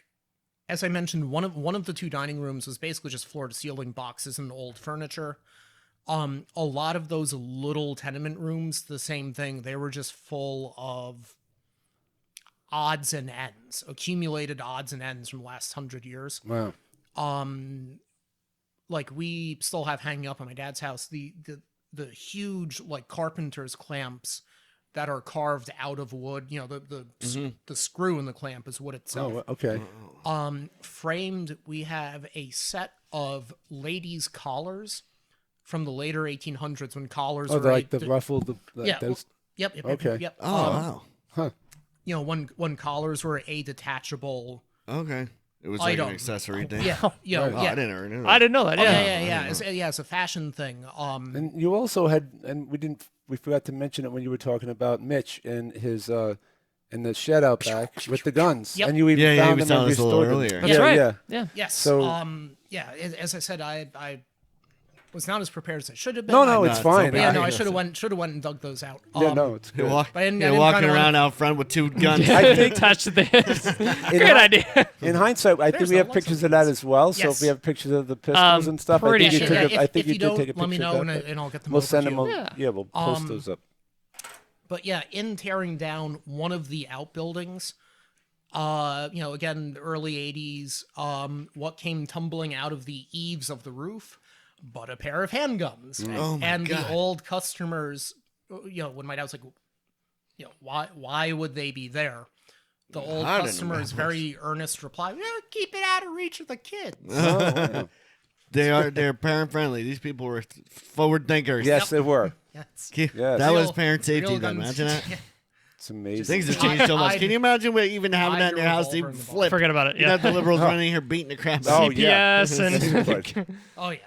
Speaker 3: as I mentioned, one of the two dining rooms was basically just floor to ceiling boxes and old furniture. A lot of those little tenement rooms, the same thing. They were just full of odds and ends, accumulated odds and ends from the last 100 years.
Speaker 1: Wow.
Speaker 3: Like we still have hanging up on my dad's house the huge like carpenter's clamps that are carved out of wood. You know, the screw in the clamp is wood itself.
Speaker 1: Oh, okay.
Speaker 3: Framed, we have a set of ladies' collars from the later 1800s when collars
Speaker 1: Oh,
Speaker 3: were
Speaker 1: like the ruffled.
Speaker 3: yeah.
Speaker 1: Those,
Speaker 3: Yep.
Speaker 1: Okay.
Speaker 4: Oh, wow.
Speaker 3: You know, when collars were a detachable.
Speaker 4: Okay. It was like
Speaker 3: Item.
Speaker 4: an accessory thing.
Speaker 3: Yeah. You know,
Speaker 1: Right.
Speaker 4: Oh,
Speaker 3: yeah.
Speaker 4: I didn't know that.
Speaker 2: I didn't know that.
Speaker 3: Oh,
Speaker 2: Yeah.
Speaker 3: yeah. It's a fashion thing.
Speaker 1: and you also had, and we forgot to mention it when you were talking about Mitch and his in the shed out back with the guns.
Speaker 3: Yep.
Speaker 1: And you even
Speaker 4: Yeah, he
Speaker 1: found
Speaker 4: was
Speaker 1: them and
Speaker 4: telling us a little
Speaker 1: restored them.
Speaker 4: earlier.
Speaker 2: That's
Speaker 1: yeah,
Speaker 2: right.
Speaker 1: Yeah.
Speaker 2: Yeah.
Speaker 3: Yes.
Speaker 1: So-
Speaker 3: yeah. As I said, I was not as prepared as I should have been.
Speaker 1: No,
Speaker 3: I-
Speaker 1: it's
Speaker 4: it's
Speaker 1: fine.
Speaker 4: okay.
Speaker 3: Yeah,
Speaker 1: I-
Speaker 3: no, I should have went and dug those out.
Speaker 1: Yeah, no, it's good.
Speaker 3: But I didn't
Speaker 4: walking
Speaker 3: kinda
Speaker 4: around
Speaker 3: wanna-
Speaker 4: out front with two guns.
Speaker 1: I think
Speaker 2: Attached to this.
Speaker 1: in,
Speaker 2: Great idea.
Speaker 1: in hindsight, I think
Speaker 3: There's
Speaker 1: we
Speaker 3: no
Speaker 1: have
Speaker 3: lots
Speaker 1: pictures
Speaker 3: of
Speaker 1: of that
Speaker 3: things.
Speaker 1: as well. So
Speaker 3: Yes.
Speaker 1: if we have pictures of the pistols and stuff, I
Speaker 2: pretty
Speaker 1: think you
Speaker 2: sure.
Speaker 1: took
Speaker 3: Yeah,
Speaker 1: I
Speaker 3: if
Speaker 1: think
Speaker 3: you
Speaker 1: you did
Speaker 3: don't,
Speaker 1: take a
Speaker 3: let me
Speaker 1: picture
Speaker 3: know
Speaker 1: of that.
Speaker 3: and I'll get them
Speaker 1: We'll
Speaker 3: over
Speaker 1: send
Speaker 3: to
Speaker 1: them.
Speaker 3: you.
Speaker 1: Yeah, we'll post those up.
Speaker 3: But yeah, in tearing down one of the outbuildings, again, early 80s, what came tumbling out of the eaves of the roof but a pair of handguns.
Speaker 4: Oh my
Speaker 3: and
Speaker 4: God.
Speaker 3: the old customers, when my dad was like, why would they be there? The old
Speaker 4: I didn't
Speaker 3: customer's
Speaker 4: remember.
Speaker 3: very earnest reply, keep it out of reach of the kids.
Speaker 1: Oh,
Speaker 4: They're parent friendly. These people were forward thinkers.
Speaker 1: yes, they were.
Speaker 3: Yes.
Speaker 1: Yes.
Speaker 4: That was
Speaker 3: Real-
Speaker 4: parent safety.
Speaker 3: real
Speaker 4: Then
Speaker 3: guns.
Speaker 4: imagine that.
Speaker 1: It's amazing.
Speaker 4: Things have changed so much.
Speaker 3: I'd-
Speaker 4: Can you imagine what even having that in your
Speaker 3: I'd
Speaker 4: house?
Speaker 3: revolver
Speaker 4: Even
Speaker 3: in the ball.
Speaker 4: flip.
Speaker 2: Forget about it.
Speaker 4: You got the
Speaker 2: Yeah.
Speaker 4: liberals running here beating the crap out
Speaker 1: Oh,
Speaker 4: of
Speaker 1: yeah.
Speaker 2: CPS and
Speaker 3: Oh yeah.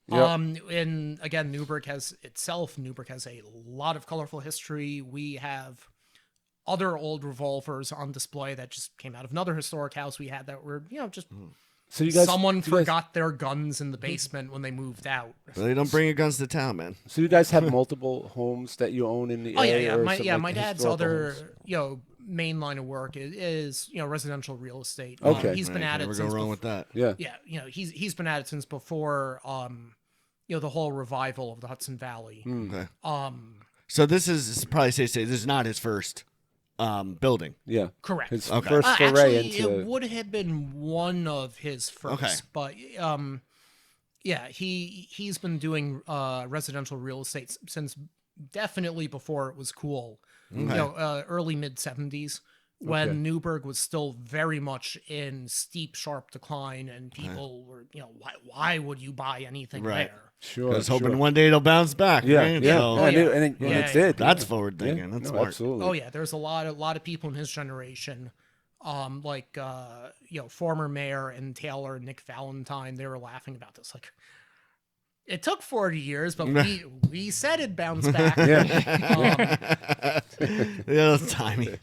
Speaker 1: Yep.
Speaker 3: And again, Newburgh has a lot of colorful history. We have other old revolvers on display that just came out of another historic house we had that were, just
Speaker 1: So you guys,
Speaker 3: someone forgot their guns in the basement when they moved out.
Speaker 4: So they don't bring your guns to town, man.
Speaker 1: So you guys have multiple homes that you own in the
Speaker 3: Oh yeah,
Speaker 1: area?
Speaker 3: yeah.
Speaker 1: or
Speaker 3: My
Speaker 1: some,
Speaker 3: yeah,
Speaker 1: like,
Speaker 3: my dad's
Speaker 1: historical
Speaker 3: other
Speaker 1: homes?
Speaker 3: main line of work is residential real estate.
Speaker 1: Okay.
Speaker 3: He's been
Speaker 4: Right,
Speaker 3: at
Speaker 4: never
Speaker 3: it
Speaker 4: go
Speaker 3: since
Speaker 4: wrong with that.
Speaker 1: Yeah.
Speaker 3: yeah, he's been at it since before the whole revival of the Hudson Valley.
Speaker 4: Okay.
Speaker 3: Um
Speaker 4: So this is probably safe to say this is not his first building.
Speaker 1: Yeah.
Speaker 3: correct.
Speaker 1: His
Speaker 4: Okay.
Speaker 1: first foray
Speaker 3: Actually,
Speaker 1: into.
Speaker 3: it would have been one of his first,
Speaker 4: Okay.
Speaker 3: but yeah, he's been doing residential real estate since definitely before it was cool.
Speaker 4: Okay.
Speaker 3: Early mid 70s when Newburgh was still very much in steep, sharp decline, and people were, why would you buy anything
Speaker 4: Right.
Speaker 3: there?
Speaker 1: Sure.
Speaker 4: I was hoping
Speaker 1: sure.
Speaker 4: one day it'll bounce back.
Speaker 1: Yeah.
Speaker 4: right?
Speaker 1: Yeah.
Speaker 4: So
Speaker 1: Yeah,
Speaker 3: yeah.
Speaker 1: and
Speaker 3: Yeah,
Speaker 1: it
Speaker 3: yeah.
Speaker 1: did.
Speaker 4: that's
Speaker 1: yeah.
Speaker 4: forward thinking.
Speaker 1: Yeah.
Speaker 4: That's
Speaker 1: No,
Speaker 4: smart.
Speaker 1: absolutely.
Speaker 3: Oh yeah, there's a lot of people in his generation, former mayor and Taylor, Nick Valentine. They were laughing about this, like, it took 40 years, but we said it'd bounce back.
Speaker 1: Yeah.
Speaker 4: Yeah, it's timing.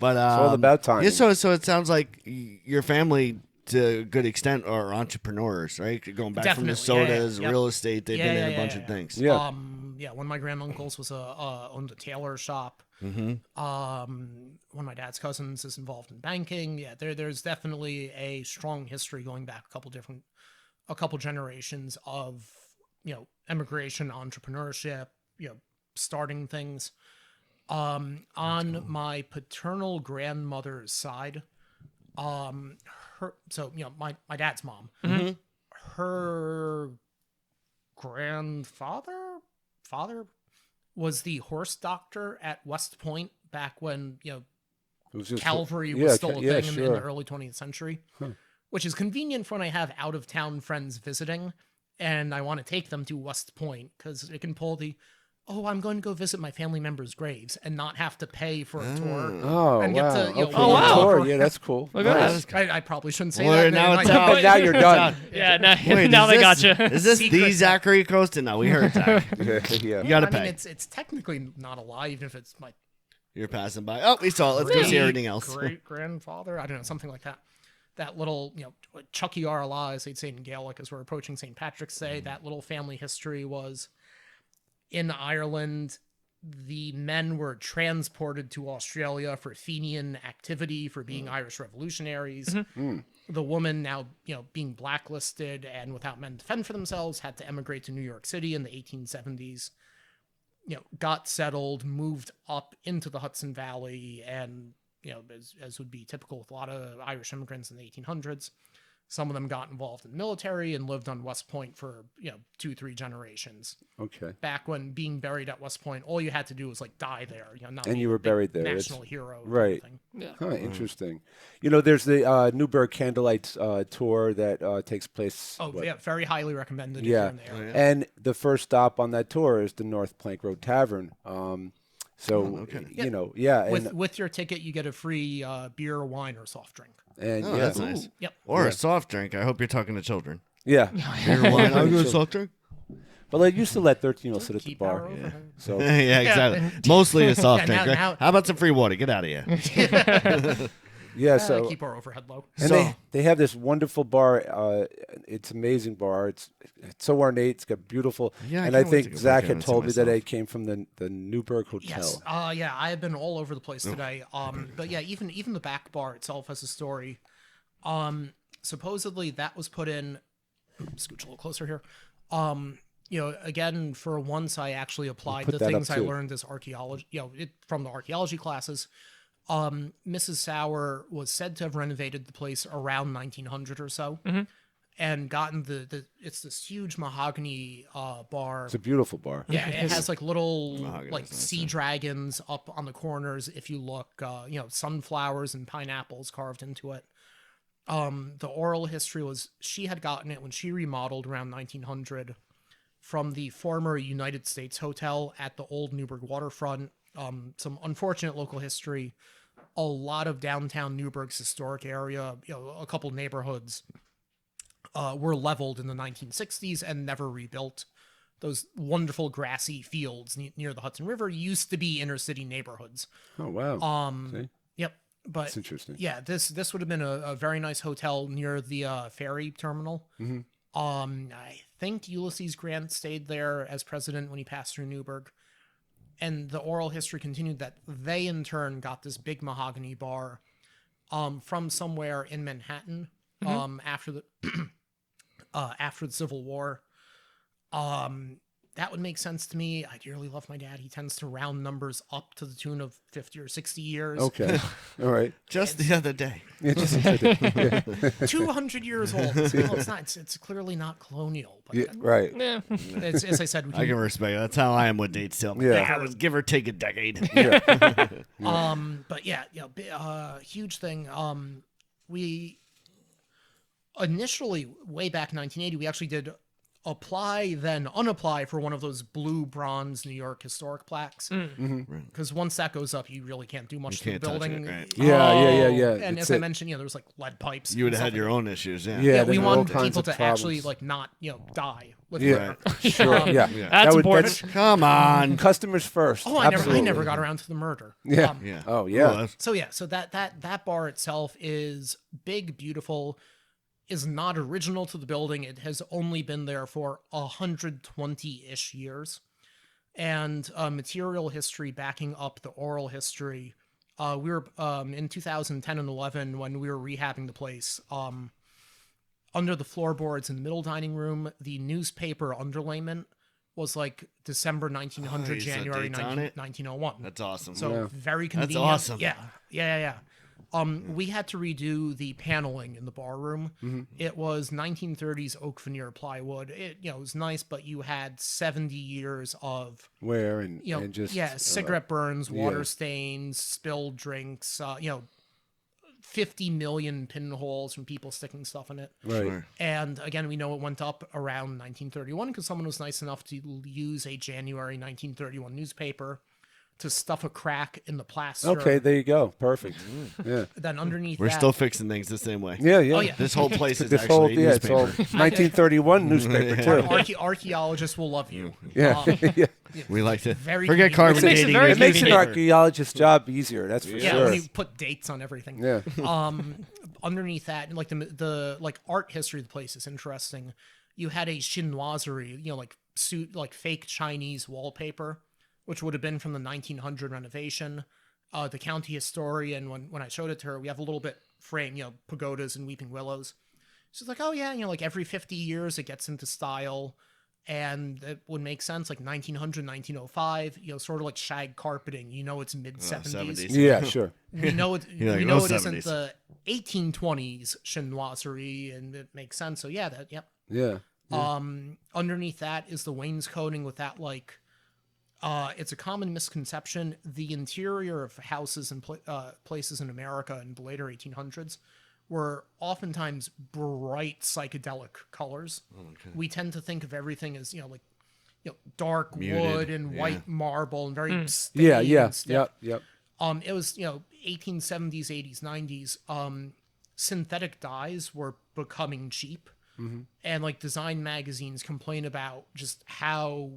Speaker 4: But
Speaker 1: It's all about timing.
Speaker 4: Yeah, so it sounds like your family, to a good extent, are entrepreneurs, right? Going back from the
Speaker 3: Definitely, yeah,
Speaker 4: sodas,
Speaker 3: yep.
Speaker 4: real estate, they've been in a bunch
Speaker 3: yeah.
Speaker 4: of things.
Speaker 1: Yeah.
Speaker 3: One of my granduncles was owned a tailor shop.
Speaker 4: Mm-hmm.
Speaker 3: One of my dad's cousins is involved in banking. Yeah, there's definitely a strong history going back a couple generations of emigration, entrepreneurship, starting things. On my paternal grandmother's side, my dad's mom, her father was the horse doctor at West Point back when
Speaker 1: It was just
Speaker 3: cavalry was still a thing in
Speaker 1: sure.
Speaker 3: the early 20th century, which is convenient for when I have out of town friends visiting and I want to take them to West Point because it can pull I'm going to go visit my family members' graves and not have to pay for a tour.
Speaker 1: Oh,
Speaker 3: and get
Speaker 1: wow.
Speaker 3: to,
Speaker 1: Okay.
Speaker 2: Oh, wow.
Speaker 1: Tour. Yeah, that's cool.
Speaker 2: Look at
Speaker 1: Nice.
Speaker 2: that.
Speaker 3: I probably shouldn't say
Speaker 4: Well,
Speaker 3: that.
Speaker 4: now
Speaker 3: It
Speaker 4: it's
Speaker 3: might-
Speaker 4: out.
Speaker 1: But now you're done.
Speaker 2: Yeah, now,
Speaker 4: Wait,
Speaker 2: now
Speaker 4: is
Speaker 2: they
Speaker 4: this-
Speaker 2: got you.
Speaker 4: Is this the
Speaker 3: Secret.
Speaker 4: Zachary Costa? No, we heard Zach.
Speaker 1: Yeah.
Speaker 4: You gotta
Speaker 3: I
Speaker 4: pay.
Speaker 3: mean, it's technically not a lie, even if it's my
Speaker 4: You're passing by. Oh, we saw it. Let's go see everything else.
Speaker 3: great grandfather. I don't know, something like that. That little, Chucky Arla, as they'd say in Gaelic, as we're approaching St. Patrick's Day, that little family history was in Ireland. The men were transported to Australia for Fenian activity, for being Irish revolutionaries. The woman, now being blacklisted and without men to fend for themselves, had to emigrate to New York City in the 1870s. Got settled, moved up into the Hudson Valley, and as would be typical with a lot of Irish immigrants in the 1800s, some of them got involved in the military and lived on West Point for 2-3 generations.
Speaker 1: Okay.
Speaker 3: Back when being buried at West Point, all you had to do was not
Speaker 1: And
Speaker 3: not be
Speaker 1: you were
Speaker 3: a big
Speaker 1: buried there.
Speaker 3: national hero, kind of
Speaker 1: right.
Speaker 3: thing.
Speaker 1: Huh, interesting. There's the Newburgh Candlelight tour that takes place.
Speaker 3: Oh
Speaker 1: what?
Speaker 3: yeah, very highly recommended.
Speaker 1: Yeah.
Speaker 3: If you're in the area.
Speaker 1: And the first stop on that tour is the North Plank Road Tavern.
Speaker 4: okay.
Speaker 1: Yeah. And,
Speaker 3: With your ticket, you get a free beer, wine, or soft drink.
Speaker 1: and
Speaker 4: Oh,
Speaker 1: yeah.
Speaker 4: that's nice.
Speaker 3: Yep.
Speaker 4: Or a soft drink. I hope you're talking to children.
Speaker 1: Yeah.
Speaker 4: Beer, wine. I'll go a soft drink.
Speaker 1: But they used to let 13-year-olds sit at the
Speaker 3: Keep our
Speaker 1: bar.
Speaker 3: overhead.
Speaker 1: So
Speaker 4: Yeah, exactly. Mostly a soft
Speaker 3: Yeah,
Speaker 4: drink.
Speaker 3: now-
Speaker 4: right?
Speaker 3: now-
Speaker 4: How about some free water? Get out of here.
Speaker 1: yeah, so
Speaker 3: Keep our overhead low.
Speaker 1: and
Speaker 4: So-
Speaker 1: they have this wonderful bar. It's amazing bar. It's so ornate. It's got beautiful.
Speaker 4: Yeah, I
Speaker 1: and I
Speaker 4: can't wait to
Speaker 1: think
Speaker 4: go
Speaker 1: Zach
Speaker 4: back in
Speaker 1: had
Speaker 4: and see
Speaker 1: told me that
Speaker 4: myself.
Speaker 1: it came from the Newburgh Hotel.
Speaker 3: Yes. Yeah, I have been all over the place today. But yeah, even the back bar itself has a story. Supposedly that was put in. Scooch a little closer here. Again, for once, I actually applied
Speaker 1: put
Speaker 3: the
Speaker 1: that up
Speaker 3: things I
Speaker 1: too.
Speaker 3: learned as archaeology, from the archaeology classes. Mrs. Sauer was said to have renovated the place around 1900 or so, and gotten it's this huge mahogany bar.
Speaker 1: It's a beautiful bar.
Speaker 3: Yeah, it has little
Speaker 4: Mahogany is nice,
Speaker 3: sea dragons up on the corners. If you look, sunflowers and pineapples carved into it. The oral history was she had gotten it when she remodeled around 1900 from the former United States Hotel at the old Newburgh waterfront. Some unfortunate local history. A lot of downtown Newburgh's historic area, a couple neighborhoods, were leveled in the 1960s and never rebuilt. those wonderful grassy fields near the Hudson River used to be inner city neighborhoods.
Speaker 1: Oh wow. See?
Speaker 3: Yep. But
Speaker 1: That's interesting.
Speaker 3: yeah, this would have been a very nice hotel near the ferry terminal.
Speaker 1: Mm-hmm.
Speaker 3: I think Ulysses Grant stayed there as president when he passed through Newburgh. And the oral history continued that they in turn got this big mahogany bar from somewhere in Manhattan after the after the Civil War. That would make sense to me. I dearly love my dad. He tends to round numbers up to the tune of 50 or 60 years.
Speaker 1: Okay. All right.
Speaker 4: Just the other day.
Speaker 1: Yeah, just yeah.
Speaker 3: 200 years old. Well, it's not. It's clearly not colonial. But
Speaker 1: Yeah, right.
Speaker 2: Yeah.
Speaker 3: it's, as I said, we
Speaker 4: I can respect it. That's how I am with dates still.
Speaker 1: Yeah.
Speaker 4: I was give or take a decade.
Speaker 1: Yeah.
Speaker 3: But yeah, huge thing. We initially, way back in 1980, we actually did apply then unapply for one of those blue bronze New York historic plaques, because once that goes up you really can't do much to the
Speaker 4: can't touch
Speaker 3: building.
Speaker 4: it, right.
Speaker 1: Yeah.
Speaker 3: And
Speaker 1: It's
Speaker 3: as I mentioned, there was like lead pipes.
Speaker 4: You would have
Speaker 3: and
Speaker 4: had
Speaker 3: stuff
Speaker 4: your
Speaker 3: like
Speaker 4: own issues, yeah.
Speaker 1: Yeah.
Speaker 3: that. We
Speaker 1: there's all
Speaker 3: wanted
Speaker 1: kinds
Speaker 3: people
Speaker 1: of
Speaker 3: to actually
Speaker 1: problems.
Speaker 3: like not die with
Speaker 1: Yeah.
Speaker 3: murder.
Speaker 1: Sure. Yeah.
Speaker 2: That's important.
Speaker 4: Come on.
Speaker 1: Customers first.
Speaker 3: I
Speaker 1: Absolutely.
Speaker 3: never got around to the murder.
Speaker 1: Yeah.
Speaker 4: Yeah.
Speaker 1: Oh yeah.
Speaker 4: Well,
Speaker 3: So that bar itself is big, beautiful, is not original to the building. It has only been there for 120-ish years. And material history backing up the oral history. We were in 2010 and 11 when we were rehabbing the place. Under the floorboards in the middle dining room, the newspaper underlayment was like December 1900,
Speaker 4: you set
Speaker 3: January
Speaker 4: dates on it?
Speaker 3: 1901.
Speaker 4: that's awesome.
Speaker 3: So very convenient.
Speaker 4: awesome.
Speaker 3: Yeah. We had to redo the paneling in the bar room. It was 1930s oak veneer plywood. It was nice, but you had 70 years of
Speaker 1: Where and just
Speaker 3: cigarette burns, water stains, spilled drinks. 50 million pinholes from people sticking stuff in it.
Speaker 1: right.
Speaker 4: Sure.
Speaker 3: And again, we know it went up around 1931 because someone was nice enough to use a January 1931 newspaper to stuff a crack in the plaster.
Speaker 1: Okay, there you go. Perfect. Yeah.
Speaker 3: Then underneath
Speaker 4: We're
Speaker 3: that,
Speaker 4: still fixing things the same way.
Speaker 1: Yeah.
Speaker 3: Oh, yeah.
Speaker 4: This whole place is
Speaker 1: This whole
Speaker 4: actually a
Speaker 1: it's all
Speaker 4: newspaper.
Speaker 1: 1931 newspaper too.
Speaker 3: archaeologists will love you.
Speaker 1: Yeah. Yeah.
Speaker 4: We like to
Speaker 3: Very
Speaker 4: forget
Speaker 3: convenient.
Speaker 4: carbon
Speaker 2: It makes it
Speaker 4: dating.
Speaker 2: very
Speaker 4: your
Speaker 1: It makes an
Speaker 4: newspaper.
Speaker 1: archaeologist's job easier. That's for
Speaker 3: Yeah,
Speaker 1: sure.
Speaker 3: when you put dates on everything.
Speaker 1: Yeah.
Speaker 3: Underneath that, like the like art history of the place is interesting. You had a chinoiserie, like fake Chinese wallpaper, which would have been from the 1900 renovation. The county historian, when I showed it to her, we have a little bit frame, pagodas and weeping willows. She's like, oh yeah, like every 50 years it gets into style. And it would make sense, like 1900, 1905, sort of like shag carpeting. It's mid 70s.
Speaker 4: 70s.
Speaker 1: Yeah. Sure.
Speaker 3: We know it.
Speaker 4: You're like,
Speaker 3: we know
Speaker 4: "Oh,
Speaker 3: it isn't
Speaker 4: 70s."
Speaker 3: the 1820s chinoiserie, and it makes sense. So yeah, yep.
Speaker 1: Yeah.
Speaker 3: Underneath that is the wainscoting with that it's a common misconception. The interior of houses and places in America in the later 1800s were oftentimes bright psychedelic colors. We tend to think of everything as dark
Speaker 4: Muted,
Speaker 3: wood and white marble and very stained
Speaker 1: Yeah. Yeah.
Speaker 3: and stiff.
Speaker 1: Yep.
Speaker 3: It was 1870s, 80s, 90s. Synthetic dyes were becoming cheap, and like design magazines complain about just how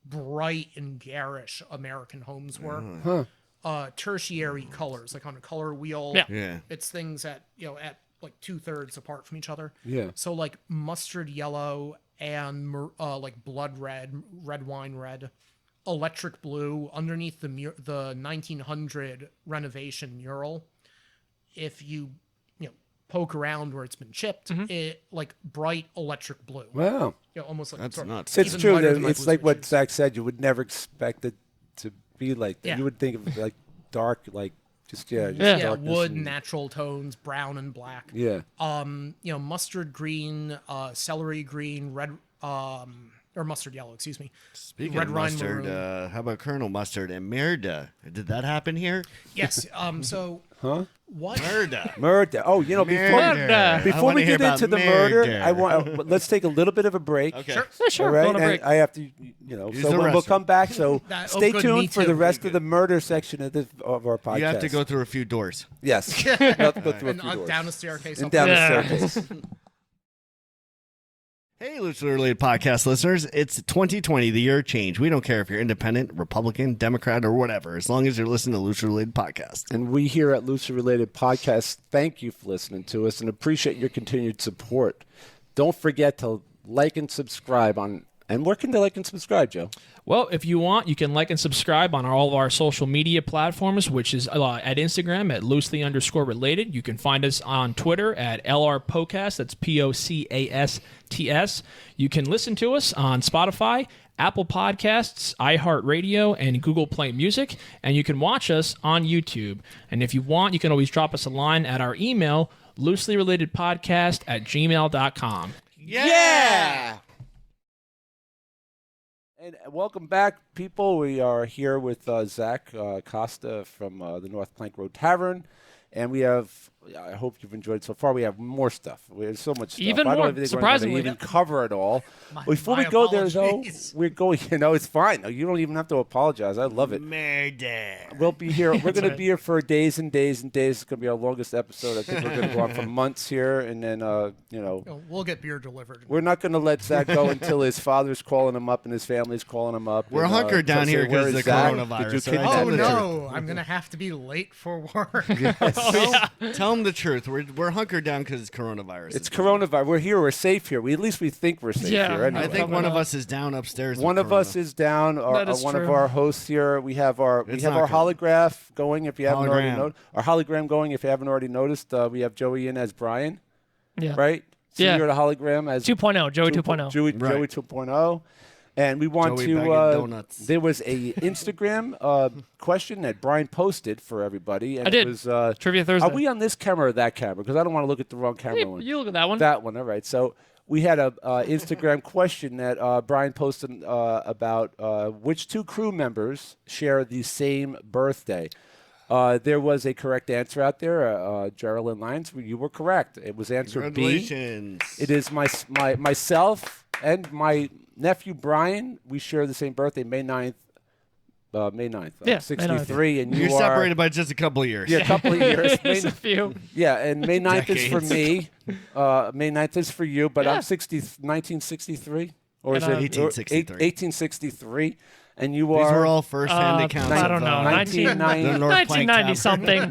Speaker 3: bright and garish American homes were. Tertiary colors, like on a color wheel.
Speaker 2: Yeah.
Speaker 4: Yeah.
Speaker 3: It's things at like 2/3 apart from each other.
Speaker 1: Yeah.
Speaker 3: So like mustard yellow and like blood red, red wine red, electric blue underneath the 1900 renovation mural. If you poke around where it's been chipped, it like bright electric blue.
Speaker 1: Wow.
Speaker 3: Almost like
Speaker 4: That's
Speaker 3: sort of
Speaker 4: nuts.
Speaker 1: It's
Speaker 3: even
Speaker 1: true.
Speaker 3: lighter than my
Speaker 1: It's
Speaker 3: blue
Speaker 1: like what
Speaker 3: pictures.
Speaker 1: Zach said. You would never expect it to be like that.
Speaker 3: Yeah.
Speaker 1: You would think of like dark, like just
Speaker 2: Yeah.
Speaker 1: darkness
Speaker 3: wood,
Speaker 1: and-
Speaker 3: natural tones, brown and black.
Speaker 1: Yeah.
Speaker 3: Mustard green, celery green, red, or mustard yellow, excuse me.
Speaker 4: Speaking
Speaker 3: Red
Speaker 4: of
Speaker 3: wine
Speaker 4: mustard,
Speaker 3: maroon.
Speaker 4: how about Colonel Mustard and Merda? Did that happen here?
Speaker 3: Yes. So what?
Speaker 4: Merda.
Speaker 1: Murder. Oh, before
Speaker 2: Murder.
Speaker 4: I
Speaker 1: before
Speaker 4: wanna
Speaker 1: we
Speaker 4: hear
Speaker 1: get into
Speaker 4: about
Speaker 1: the murder,
Speaker 4: murder.
Speaker 1: I want let's take a little bit of a break.
Speaker 4: Okay.
Speaker 3: Sure.
Speaker 2: Yeah, sure.
Speaker 1: All right,
Speaker 2: Going on a break.
Speaker 1: and I have to,
Speaker 4: Use
Speaker 1: so
Speaker 4: the
Speaker 1: we'll
Speaker 4: restroom.
Speaker 1: come back. So
Speaker 3: That-
Speaker 1: stay
Speaker 3: good, me
Speaker 1: tuned for
Speaker 3: too.
Speaker 1: the rest of the murder section of our podcast.
Speaker 4: You have to go through a few doors.
Speaker 1: Yes, you have to go through a
Speaker 3: And
Speaker 1: few doors.
Speaker 3: down a staircase.
Speaker 1: And
Speaker 3: up
Speaker 1: down
Speaker 3: the-
Speaker 2: Yeah.
Speaker 1: the staircase.
Speaker 4: Hey, Loosely Related Podcast listeners. It's 2020, the year of change. We don't care if you're independent, Republican, Democrat, or whatever, as long as you're listening to Loosely Related Podcast.
Speaker 1: And we here at Loosely Related Podcast thank you for listening to us and appreciate your continued support. Don't forget to like and subscribe on. And where can they like and subscribe, Joe?
Speaker 5: Well, if you want, you can like and subscribe on all of our social media platforms, which is at Instagram at loosely_related. You can find us on Twitter at LRPodcast. That's POCASTS. You can listen to us on Spotify, Apple Podcasts, iHeartRadio, and Google Play Music. And you can watch us on YouTube. And if you want, you can always drop us a line at our email, looselyrelatedpodcast@gmail.com.
Speaker 4: Yeah!
Speaker 1: And welcome back, people. We are here with Zach Costa from the North Plank Road Tavern. And we have, I hope you've enjoyed so far, we have more stuff. There's so much stuff.
Speaker 2: Even
Speaker 1: I don't
Speaker 2: more,
Speaker 1: even think
Speaker 2: surprisingly.
Speaker 1: we're going to even cover it all. Before
Speaker 3: my
Speaker 1: we go there, though,
Speaker 3: apologies.
Speaker 1: we're going, it's fine. You don't even have to apologize. I love it.
Speaker 4: Murder.
Speaker 1: We'll be here. We're going
Speaker 2: right.
Speaker 1: to be here for days and days and days. It's going to be our longest episode. I think we're going to go on for months here. And then,
Speaker 3: We'll get beer delivered.
Speaker 1: we're not going to let Zach go until his father's calling him up and his family's calling him up.
Speaker 4: We're
Speaker 1: and,
Speaker 4: hunkered down
Speaker 1: say,
Speaker 4: here
Speaker 1: "Where
Speaker 4: because
Speaker 1: is
Speaker 4: of the
Speaker 1: Zach?
Speaker 4: coronavirus,
Speaker 1: Did you
Speaker 4: right?
Speaker 1: kidnap
Speaker 3: Oh
Speaker 1: him?"
Speaker 3: no, I'm gonna have to be late for work.
Speaker 4: Tell them the truth. We're hunkered down because it's coronavirus.
Speaker 1: It's coronavirus. We're here. We're safe here. At least we think we're safe
Speaker 2: Yeah.
Speaker 1: here. Anyway.
Speaker 4: I think one of us is down upstairs.
Speaker 1: One
Speaker 4: with
Speaker 1: of us
Speaker 4: corona.
Speaker 1: is down.
Speaker 2: That is
Speaker 1: One of
Speaker 2: true.
Speaker 1: our hosts here. We have our
Speaker 4: It's not good.
Speaker 1: holograph going. If you haven't already
Speaker 4: Hologram.
Speaker 1: noticed, our hologram going. If you haven't already noticed, we have Joey in as Brian,
Speaker 2: Yeah.
Speaker 1: right? So
Speaker 2: Yeah.
Speaker 1: you're the hologram as
Speaker 2: 2.0, Joey 2.0.
Speaker 1: Joey
Speaker 4: Right.
Speaker 1: 2.0. And we want
Speaker 4: Joey
Speaker 1: to.
Speaker 4: bagging donuts.
Speaker 1: There was a Instagram question that Brian posted for everybody, and
Speaker 2: I did.
Speaker 1: it was,
Speaker 2: Trivia Thursday.
Speaker 1: are we on this camera or that camera? Because I don't want to look at the wrong camera. one.
Speaker 2: You look at that one.
Speaker 1: That one, all right. So we had a Instagram question that Brian posted about which two crew members share the same birthday. There was a correct answer out there. Geraldine Lyons, you were correct. It was answer B.
Speaker 4: Congratulations.
Speaker 1: It is myself and my nephew Brian. We share the same birthday, May 9th. May 9th.
Speaker 2: Yeah, May
Speaker 1: 63. And
Speaker 4: You're
Speaker 1: you are
Speaker 4: separated by just a couple of years.
Speaker 1: Yeah, a couple of years.
Speaker 2: There's a few.
Speaker 1: Yeah, and May 9th is for
Speaker 4: Decades.
Speaker 1: me. May 9th is for you, but
Speaker 2: Yeah.
Speaker 1: I'm 1963. Or is
Speaker 2: And,
Speaker 1: it
Speaker 4: 1863.
Speaker 1: 1863? And you
Speaker 4: These
Speaker 1: are
Speaker 4: were all first-hand accounts.
Speaker 2: I don't know.
Speaker 1: 1990
Speaker 4: the North Plank
Speaker 2: 1990
Speaker 4: Tavern.
Speaker 2: something.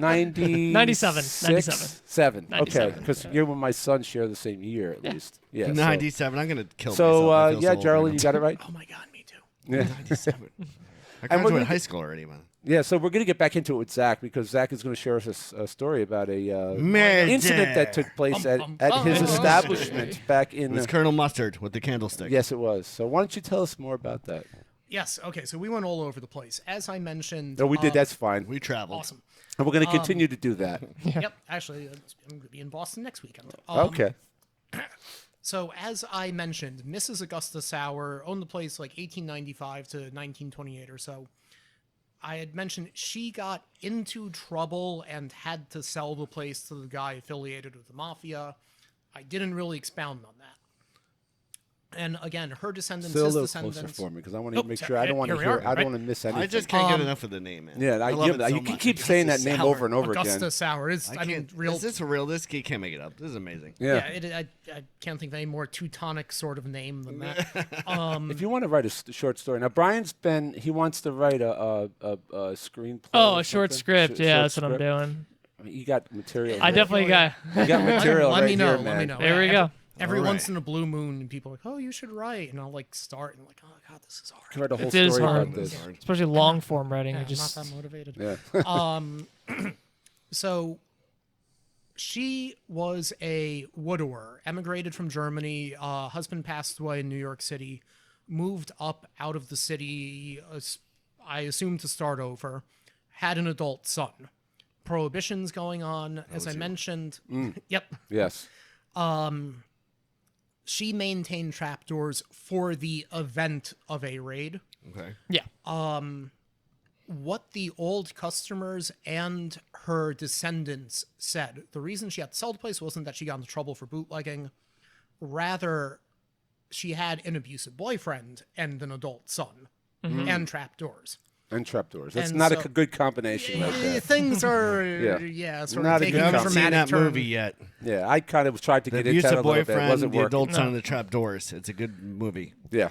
Speaker 1: 97.
Speaker 2: 97.
Speaker 1: Because you and my son share the same year at least. Yeah.
Speaker 4: 97. I'm going to kill
Speaker 1: So,
Speaker 4: myself. I feel
Speaker 1: yeah,
Speaker 4: so old
Speaker 1: Gerald,
Speaker 4: right
Speaker 1: you
Speaker 4: now.
Speaker 1: got it right.
Speaker 3: Oh my god, me too.
Speaker 1: Yeah.
Speaker 4: 97. I
Speaker 1: And we're
Speaker 4: graduated
Speaker 1: gonna
Speaker 4: high school already, man.
Speaker 1: Yeah, so we're going to get back into it with Zach because Zach is going to share us a story about a
Speaker 4: Murder.
Speaker 1: incident that took place at his establishment back
Speaker 4: It
Speaker 1: in.
Speaker 4: was Colonel Mustard with the candlestick.
Speaker 1: Yes, it was. So why don't you tell us more about that?
Speaker 3: Yes. Okay. So we went all over the place, as I mentioned.
Speaker 1: No, we did. That's fine.
Speaker 4: We traveled.
Speaker 3: awesome.
Speaker 1: And we're going to continue to do that.
Speaker 3: Yep. Actually, I'm going to be in Boston next weekend.
Speaker 1: Okay.
Speaker 3: So as I mentioned, Mrs. Augusta Sauer owned the place like 1895 to 1928 or so. I had mentioned she got into trouble and had to sell the place to the guy affiliated with the mafia. I didn't really expound on that. And again, her descendants,
Speaker 1: Still a
Speaker 3: his
Speaker 1: little closer
Speaker 3: descendants.
Speaker 1: for me because I want to
Speaker 3: Oh,
Speaker 1: make
Speaker 3: so-
Speaker 1: sure I don't want to
Speaker 3: here we
Speaker 1: hear.
Speaker 3: are,
Speaker 1: I don't
Speaker 3: right?
Speaker 1: want to miss anything.
Speaker 4: I just can't get enough of the name, man.
Speaker 1: Yeah,
Speaker 4: I love it so
Speaker 1: you
Speaker 4: much.
Speaker 1: keep saying that
Speaker 3: Augusta
Speaker 1: name over and
Speaker 3: Sauer.
Speaker 1: over
Speaker 3: Augusta
Speaker 1: again.
Speaker 3: Sauer. It's, I mean,
Speaker 4: Can't-
Speaker 3: real.
Speaker 4: Is this real? This kid can't make it up. This is amazing.
Speaker 1: Yeah.
Speaker 3: I can't think of any more Teutonic sort of name than that.
Speaker 1: If you want to write a short story, now Brian's he wants to write a screenplay.
Speaker 2: Oh,
Speaker 1: or
Speaker 2: a short
Speaker 1: something.
Speaker 2: script. Yeah,
Speaker 1: Short
Speaker 2: that's what I'm
Speaker 1: script.
Speaker 2: doing.
Speaker 1: I mean, you got material.
Speaker 2: I
Speaker 1: right?
Speaker 2: definitely got.
Speaker 1: You got material
Speaker 3: let
Speaker 1: right
Speaker 3: me know.
Speaker 1: here,
Speaker 3: Let
Speaker 1: man.
Speaker 3: me know.
Speaker 2: There we go.
Speaker 3: Every
Speaker 4: All right.
Speaker 3: once in a blue moon, people are like, "Oh, you should write," and I'll like start and like, "Oh God, this is hard."
Speaker 1: You can write a whole
Speaker 2: It is
Speaker 1: story
Speaker 2: hard.
Speaker 1: about this.
Speaker 2: Especially long form writing.
Speaker 3: Yeah,
Speaker 2: it
Speaker 3: I'm
Speaker 2: just
Speaker 3: not that motivated.
Speaker 1: Yeah.
Speaker 3: So she was a widower, emigrated from Germany. Husband passed away in New York City, moved up out of the city, I assume to start over, had an adult son. Prohibition's going on, as I mentioned. Yep.
Speaker 1: Yes.
Speaker 3: She maintained trapdoors for the event of a raid.
Speaker 4: Okay.
Speaker 2: yeah.
Speaker 3: What the old customers and her descendants said, the reason she had to sell the place wasn't that she got into trouble for bootlegging. Rather, she had an abusive boyfriend and an adult son and trapdoors.
Speaker 1: And trapdoors. That's
Speaker 3: And
Speaker 1: not
Speaker 3: so-
Speaker 1: a good combination right there.
Speaker 3: Things are
Speaker 1: Not
Speaker 3: sort
Speaker 1: a
Speaker 3: of
Speaker 1: good
Speaker 3: taking
Speaker 4: You
Speaker 3: a
Speaker 4: haven't seen
Speaker 3: dramatic
Speaker 4: that
Speaker 3: turn.
Speaker 4: movie yet.
Speaker 1: Yeah, I kind of tried to
Speaker 4: The
Speaker 1: get into that a
Speaker 4: Abusive
Speaker 1: little bit. It
Speaker 4: Boyfriend,
Speaker 1: wasn't
Speaker 4: The
Speaker 1: working.
Speaker 4: Adult Son of the Trapdoors. It's a good movie.
Speaker 1: Yeah.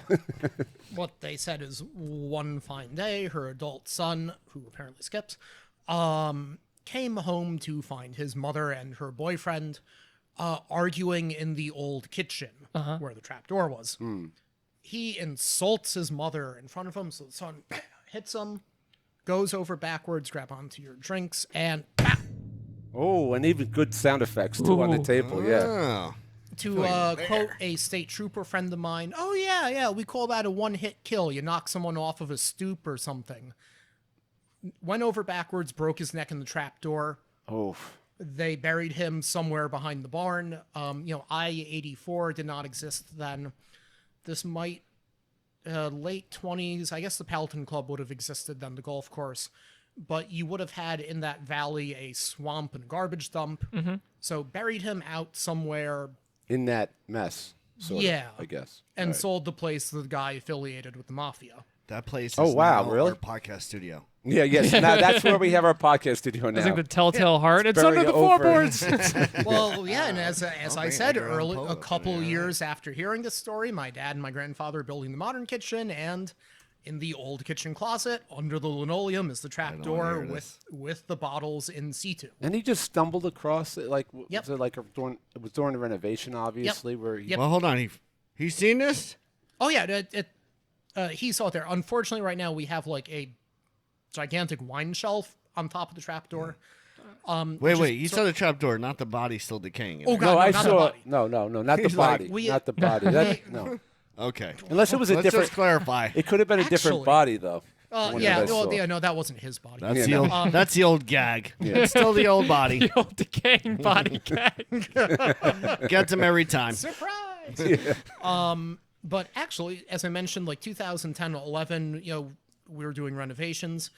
Speaker 3: What they said is one fine day, her adult son, who apparently skips, came home to find his mother and her boyfriend arguing in the old kitchen where the trapdoor was. He insults his mother in front of him, so the son hits him, goes over backwards, grab onto your drinks, and
Speaker 1: Oh, and even good sound effects too on the
Speaker 2: Ooh.
Speaker 1: table. Yeah.
Speaker 4: Oh.
Speaker 3: to quote a state trooper friend of mine, "Oh yeah, we call that a one-hit kill. You knock someone off of a stoop or something." Went over backwards, broke his neck in the trapdoor.
Speaker 1: Oh.
Speaker 3: They buried him somewhere behind the barn. I-84 did not exist then. This might late 20s. I guess the Palatine Club would have existed then, the golf course. But you would have had in that valley a swamp and garbage dump. So buried him out somewhere
Speaker 1: In that mess. Sort
Speaker 3: Yeah.
Speaker 1: Of, I guess.
Speaker 3: and
Speaker 1: Right.
Speaker 3: sold the place to the guy affiliated with the mafia.
Speaker 4: That place is
Speaker 1: Oh, wow,
Speaker 4: now
Speaker 1: really?
Speaker 4: our podcast studio.
Speaker 1: Yeah. Yes. Now that's where we have our podcast studio now.
Speaker 2: It's like the telltale heart. It's
Speaker 1: buried
Speaker 2: under the
Speaker 1: over-
Speaker 2: floorboards.
Speaker 3: Well, yeah, and as I
Speaker 4: bring-
Speaker 3: said
Speaker 4: bring your own
Speaker 3: early,
Speaker 4: pole
Speaker 3: a
Speaker 4: up
Speaker 3: couple
Speaker 4: in there,
Speaker 3: years after hearing this story, my dad and my grandfather building the modern kitchen, and in the old kitchen closet under the linoleum is the trapdoor
Speaker 4: hear
Speaker 3: with the bottles in situ.
Speaker 1: And he just stumbled across it. Like,
Speaker 3: Yep.
Speaker 1: was it like it was during the renovation, obviously, where he,
Speaker 3: Yep.
Speaker 4: Well, hold on. He's seen this?
Speaker 3: Oh yeah, he saw it there. Unfortunately, right now we have like a gigantic wine shelf on top of the trapdoor.
Speaker 4: Wait. You saw the trapdoor, not the body still decaying.
Speaker 3: Oh
Speaker 4: in
Speaker 3: god,
Speaker 1: No, I
Speaker 3: not the
Speaker 1: saw.
Speaker 3: body.
Speaker 1: No, not the
Speaker 4: He's like,
Speaker 1: body.
Speaker 3: we-
Speaker 1: Not the body. No.
Speaker 4: there. Okay.
Speaker 1: Unless it was a
Speaker 4: Let's
Speaker 1: different.
Speaker 4: just clarify.
Speaker 1: It could have been a different
Speaker 3: Actually-
Speaker 1: body, though. the one
Speaker 3: Yeah,
Speaker 1: that I
Speaker 3: well,
Speaker 1: saw.
Speaker 3: yeah, no, that wasn't his body.
Speaker 4: That's,
Speaker 1: Yeah,
Speaker 4: the
Speaker 1: no.
Speaker 4: old, that's the old gag. It's still the old body.
Speaker 2: The old decaying body gag.
Speaker 4: Gets him every time.
Speaker 3: Surprise! But actually, as I mentioned, like 2010, 11, we were doing renovations.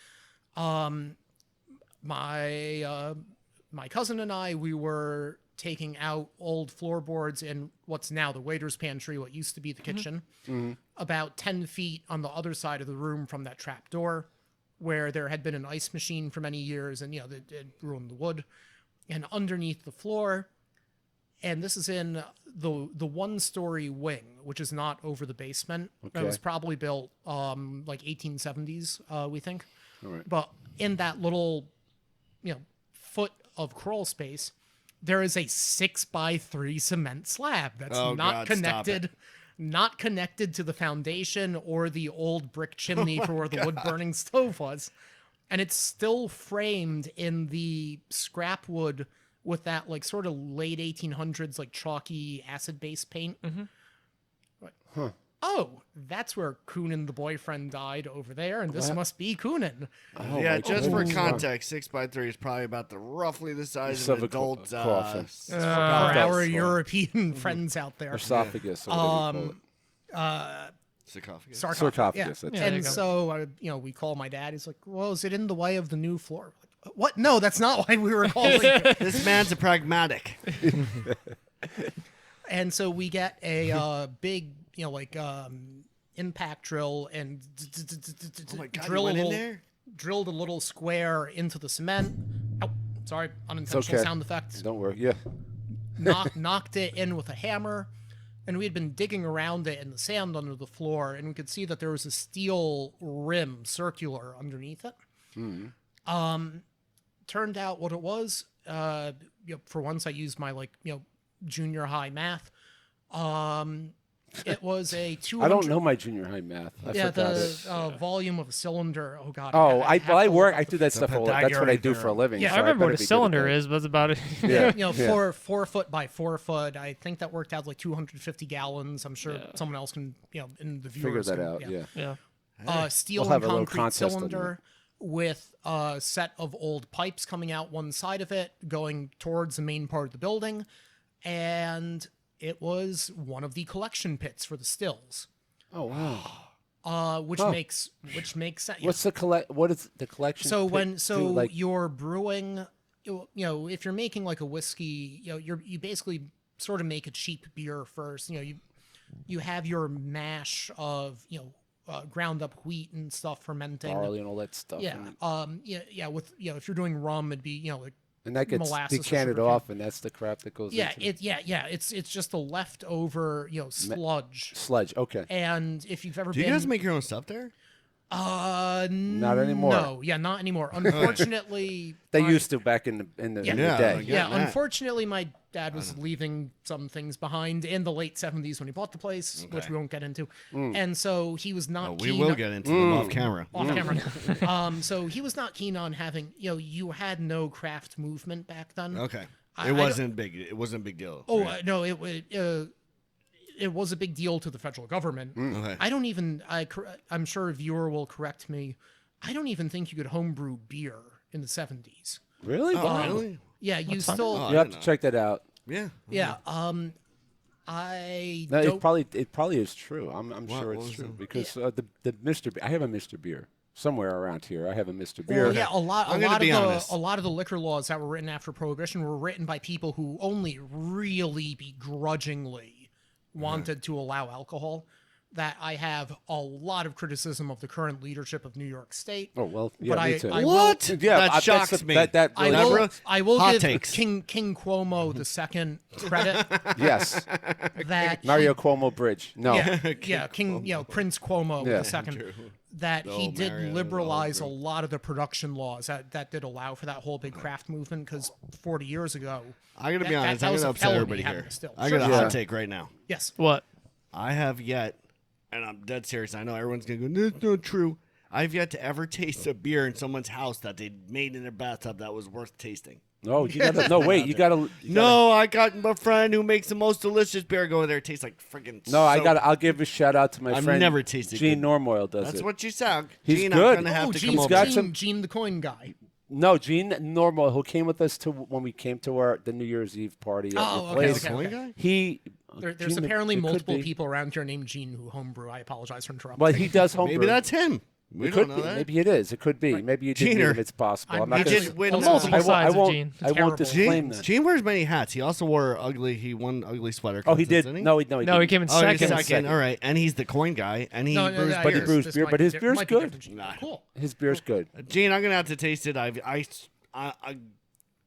Speaker 3: My cousin and I, we were taking out old floorboards in what's now the waiter's pantry, what used to be the kitchen, about 10 feet on the other side of the room from that trap door, where there had been an ice machine for many years, and it ruined the wood. And underneath the floor, and this is in the one-story wing, which is not over the basement. It
Speaker 1: Okay.
Speaker 3: was probably built like 1870s, we think.
Speaker 1: All right.
Speaker 3: But in that little, foot of crawl space, there is a 6x3 cement slab that's
Speaker 4: Oh,
Speaker 3: not
Speaker 4: God, stop
Speaker 3: connected, not connected to the foundation or the old brick chimney for where the wood burning stove was, and it's still framed in the scrap wood with that like sort of late 1800s like chalky acid base paint. Like, oh, that's where Coonan the boyfriend died over there, and this must be Coonan.
Speaker 1: Oh,
Speaker 4: Yeah,
Speaker 1: my
Speaker 4: just for
Speaker 1: goodness.
Speaker 4: context, 6x3 is probably about roughly the size
Speaker 1: Of
Speaker 4: of
Speaker 1: a
Speaker 4: an adult
Speaker 1: coffin.
Speaker 3: For
Speaker 1: that's
Speaker 3: our
Speaker 1: fine.
Speaker 3: European friends out there.
Speaker 1: Esophagus. Or whatever you call it.
Speaker 4: sarcophagus.
Speaker 1: Sarcophagus,
Speaker 3: Yeah.
Speaker 1: that's
Speaker 2: Yeah,
Speaker 1: it.
Speaker 2: there you
Speaker 3: And
Speaker 2: go.
Speaker 3: so, we call my dad. He's like, well, is it in the way of the new floor? Like, what? No, that's not why we were calling it.
Speaker 4: This man's a pragmatic.
Speaker 3: And so we get a big, impact drill and
Speaker 4: Oh my God,
Speaker 3: drill
Speaker 4: you
Speaker 3: a
Speaker 4: went in
Speaker 3: little,
Speaker 4: there?
Speaker 3: drilled a little square into the cement. Oh, sorry, unintentional
Speaker 1: okay.
Speaker 3: sound effect.
Speaker 1: Don't worry. Yeah.
Speaker 3: Knocked it in with a hammer, and we had been digging around it in the sand under the floor, and we could see that there was a steel rim, circular, underneath it. Turned out what it was. For once, I used my junior high math. It was a 200.
Speaker 1: I don't know my junior high math. I
Speaker 3: Yeah,
Speaker 1: forgot
Speaker 3: the
Speaker 1: it.
Speaker 3: volume of a cylinder. Oh god.
Speaker 1: Oh,
Speaker 3: have
Speaker 1: I
Speaker 3: to
Speaker 1: work.
Speaker 3: look
Speaker 1: I
Speaker 3: up
Speaker 1: do
Speaker 3: the
Speaker 1: that stuff. All, that's what I do for a living.
Speaker 3: Yeah,
Speaker 1: so
Speaker 2: I remember
Speaker 1: better
Speaker 2: what
Speaker 1: be
Speaker 2: a
Speaker 1: good at
Speaker 2: cylinder
Speaker 1: that.
Speaker 2: is, but that's about it.
Speaker 1: Yeah.
Speaker 3: Yeah. 4 foot by 4 foot. I think that worked out like 250 gallons. I'm sure someone else can, in the
Speaker 1: Figure
Speaker 3: viewers
Speaker 1: that
Speaker 3: can-
Speaker 1: out. Yeah.
Speaker 2: Yeah.
Speaker 3: Steel
Speaker 1: We'll have
Speaker 3: and
Speaker 1: a little
Speaker 3: concrete
Speaker 1: contest on
Speaker 3: cylinder with a set of old pipes coming out one side of it, going towards the main part of the building, and it was one of the collection pits for the stills.
Speaker 1: Oh wow.
Speaker 3: Which makes sense.
Speaker 1: What's the What is the collection?
Speaker 3: So
Speaker 1: pit
Speaker 3: when
Speaker 1: do, like
Speaker 3: you're brewing, if you're making like a whiskey, you basically sort of make a cheap beer first. You have your mash of ground up wheat and stuff fermenting.
Speaker 1: Barley and all that stuff.
Speaker 3: Yeah. With if you're doing rum, it'd be like
Speaker 1: And that gets
Speaker 3: molasses or
Speaker 1: decanted
Speaker 3: sugarcane.
Speaker 1: off, and that's the crap that goes into it.
Speaker 3: It's just a leftover sludge.
Speaker 1: Sludge. Okay.
Speaker 3: And if you've ever
Speaker 4: Do you
Speaker 3: been,
Speaker 4: guys make your own stuff there?
Speaker 1: Not anymore.
Speaker 3: No, not anymore. Unfortunately,
Speaker 1: They
Speaker 3: my-
Speaker 1: used to back in the
Speaker 3: Yeah.
Speaker 1: day.
Speaker 4: like-
Speaker 3: Yeah,
Speaker 4: getting that.
Speaker 3: unfortunately, my dad was leaving some things behind in the late 70s when he bought the place, which we won't get into. And so he was not
Speaker 4: We
Speaker 3: keen
Speaker 4: will
Speaker 3: on-
Speaker 4: get into them off camera.
Speaker 3: off camera. So he was not keen on having, you had no craft movement back then.
Speaker 4: Okay.
Speaker 3: I
Speaker 4: It
Speaker 3: don't-
Speaker 4: wasn't big. It wasn't a big deal.
Speaker 3: Oh,
Speaker 4: right?
Speaker 3: no, it was a big deal to the federal government.
Speaker 4: Okay.
Speaker 3: I don't even, I'm sure a viewer will correct me. I don't even think you could homebrew beer in the 70s.
Speaker 1: Really?
Speaker 4: Oh,
Speaker 1: Wow.
Speaker 4: really?
Speaker 3: Yeah, you still,
Speaker 4: Oh,
Speaker 1: You have
Speaker 4: I
Speaker 1: to
Speaker 4: didn't
Speaker 1: check that out.
Speaker 4: Yeah.
Speaker 3: yeah. I
Speaker 1: No,
Speaker 3: don't.
Speaker 1: it probably is true. I'm sure
Speaker 4: what
Speaker 1: it's
Speaker 4: was
Speaker 1: true
Speaker 4: it?
Speaker 1: because the Mr. I have a Mr. Beer somewhere around here. I have a Mr. Beer.
Speaker 3: Well, yeah, a lot
Speaker 4: I'm gonna be
Speaker 3: of
Speaker 4: honest.
Speaker 3: a lot of the liquor laws that were written after Prohibition were written by people who only really begrudgingly wanted to allow alcohol. That I have a lot of criticism of the current leadership of New York State.
Speaker 1: Oh well, yeah,
Speaker 3: But
Speaker 1: me
Speaker 3: I-
Speaker 1: too.
Speaker 3: I
Speaker 4: What?
Speaker 1: Yeah,
Speaker 4: that
Speaker 1: that's
Speaker 4: shocks me.
Speaker 1: That
Speaker 3: I
Speaker 1: really-
Speaker 3: will,
Speaker 4: Deborah,
Speaker 3: I will
Speaker 4: hot
Speaker 3: give
Speaker 4: takes.
Speaker 3: King Cuomo the second credit
Speaker 1: yes,
Speaker 3: that
Speaker 1: Mario Cuomo Bridge. No,
Speaker 3: Prince Cuomo
Speaker 1: Yeah.
Speaker 3: the second. That he
Speaker 4: Oh,
Speaker 3: did
Speaker 4: Mario,
Speaker 3: liberalize a lot of the production laws that did allow for that whole big craft movement. Because 40 years ago,
Speaker 4: I gotta be
Speaker 3: that-
Speaker 4: honest.
Speaker 3: that
Speaker 4: I'm
Speaker 3: was
Speaker 4: gonna
Speaker 3: a
Speaker 4: upset
Speaker 3: felony
Speaker 4: everybody
Speaker 3: having
Speaker 4: here.
Speaker 3: a still.
Speaker 4: I
Speaker 3: Sure.
Speaker 4: got a
Speaker 1: Yeah.
Speaker 4: hot take right now.
Speaker 3: yes,
Speaker 2: What?
Speaker 4: I have yet, and I'm dead serious. I know everyone's gonna go, "That's not true." I've yet to ever taste a beer in someone's house that they made in their bathtub that was worth tasting.
Speaker 1: no, you gotta. No, wait, you gotta.
Speaker 4: No, I got a friend who makes the most delicious beer. Go in there, it tastes like freaking.
Speaker 1: No, I
Speaker 4: soap.
Speaker 1: got. I'll give a shout out to my
Speaker 4: I've
Speaker 1: friend.
Speaker 4: never tasted
Speaker 1: Gene
Speaker 4: good.
Speaker 1: Normoyle does
Speaker 4: That's
Speaker 1: it.
Speaker 4: what you sound.
Speaker 1: He's
Speaker 4: Gene,
Speaker 1: good.
Speaker 4: I'm gonna have to
Speaker 3: Gene,
Speaker 4: come over.
Speaker 1: got
Speaker 3: Gene,
Speaker 1: some-
Speaker 3: Gene the coin guy.
Speaker 1: No, Gene Normoyle, who came with us to when we came to the New Year's Eve party at
Speaker 3: Oh,
Speaker 1: your
Speaker 3: okay,
Speaker 1: place.
Speaker 3: okay,
Speaker 4: Coin
Speaker 3: okay.
Speaker 4: guy?
Speaker 1: He.
Speaker 3: There's
Speaker 1: Gene,
Speaker 3: apparently
Speaker 1: it could
Speaker 3: multiple
Speaker 1: be.
Speaker 3: people around here named Gene who homebrew. I apologize for interrupting.
Speaker 1: Well, he does homebrew.
Speaker 4: Maybe that's him. We
Speaker 1: It
Speaker 4: don't
Speaker 1: could
Speaker 4: know
Speaker 1: be.
Speaker 4: that.
Speaker 1: Maybe it is. It could be. Maybe you did meet
Speaker 4: Geener.
Speaker 1: him. It's possible. I'm
Speaker 3: I'm
Speaker 1: not
Speaker 3: actually-
Speaker 1: gonna.
Speaker 4: just wait a
Speaker 3: Well,
Speaker 4: minute.
Speaker 2: multiple
Speaker 1: I won't. I
Speaker 2: sides of
Speaker 1: won't.
Speaker 2: Gene.
Speaker 1: I won't
Speaker 3: Terrible.
Speaker 1: disclaim
Speaker 4: Gene,
Speaker 1: that.
Speaker 4: Gene wears many hats. He also wore ugly. He won ugly sweater.
Speaker 1: Oh, he
Speaker 4: contests,
Speaker 1: did.
Speaker 4: didn't he?
Speaker 1: No, he
Speaker 2: No, he
Speaker 1: didn't.
Speaker 2: came in
Speaker 4: Oh, he's
Speaker 2: second.
Speaker 4: second. All right, and he's the coin guy, and he brews
Speaker 3: no,
Speaker 1: But he
Speaker 4: beers.
Speaker 1: brews
Speaker 3: this
Speaker 1: beer,
Speaker 3: might
Speaker 1: but
Speaker 3: be
Speaker 1: his
Speaker 3: di-
Speaker 1: beer's
Speaker 3: might be
Speaker 1: good.
Speaker 3: different Gene.
Speaker 4: Nah.
Speaker 3: Cool.
Speaker 1: His beer's good.
Speaker 4: Gene, I'm gonna have to taste it.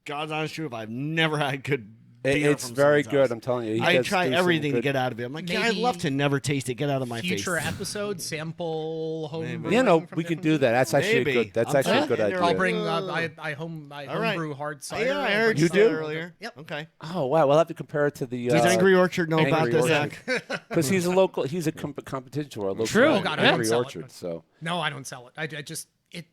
Speaker 4: God's honest truth, I've never had good beer.
Speaker 1: It's
Speaker 4: from
Speaker 1: very
Speaker 4: someone's
Speaker 1: good.
Speaker 4: house.
Speaker 1: I'm telling you. He
Speaker 4: I
Speaker 1: does
Speaker 4: try
Speaker 1: do some
Speaker 4: everything to
Speaker 1: good-
Speaker 4: get out of it. I'm like, yeah, I'd
Speaker 3: Maybe
Speaker 4: love to never taste it. Get out of my
Speaker 3: Future
Speaker 4: face.
Speaker 3: episode sample home.
Speaker 4: Maybe.
Speaker 3: brewing
Speaker 1: You know,
Speaker 3: from
Speaker 1: we can
Speaker 3: different
Speaker 1: do that. That's actually
Speaker 4: Maybe.
Speaker 1: a good. That's
Speaker 4: I'm
Speaker 1: actually a
Speaker 4: telling
Speaker 1: good
Speaker 4: you,
Speaker 1: idea.
Speaker 3: I'll bring.
Speaker 4: Oh.
Speaker 3: I
Speaker 4: All right.
Speaker 3: homebrew hard cider.
Speaker 4: Yeah, I
Speaker 3: I'll
Speaker 4: heard
Speaker 3: bring
Speaker 4: you
Speaker 3: some-
Speaker 4: did earlier.
Speaker 3: Yep.
Speaker 4: Okay.
Speaker 1: Oh wow, we'll have to compare it to the.
Speaker 4: Does Angry Orchard know about
Speaker 1: Angry
Speaker 4: this,
Speaker 1: Orchard.
Speaker 4: Zach?
Speaker 1: Because he's a local. He's a competition to our local.
Speaker 2: True.
Speaker 3: Oh, God, I don't
Speaker 1: Angry
Speaker 3: sell it,
Speaker 1: Orchard.
Speaker 3: but-
Speaker 1: So
Speaker 3: No, I don't sell it. I just it.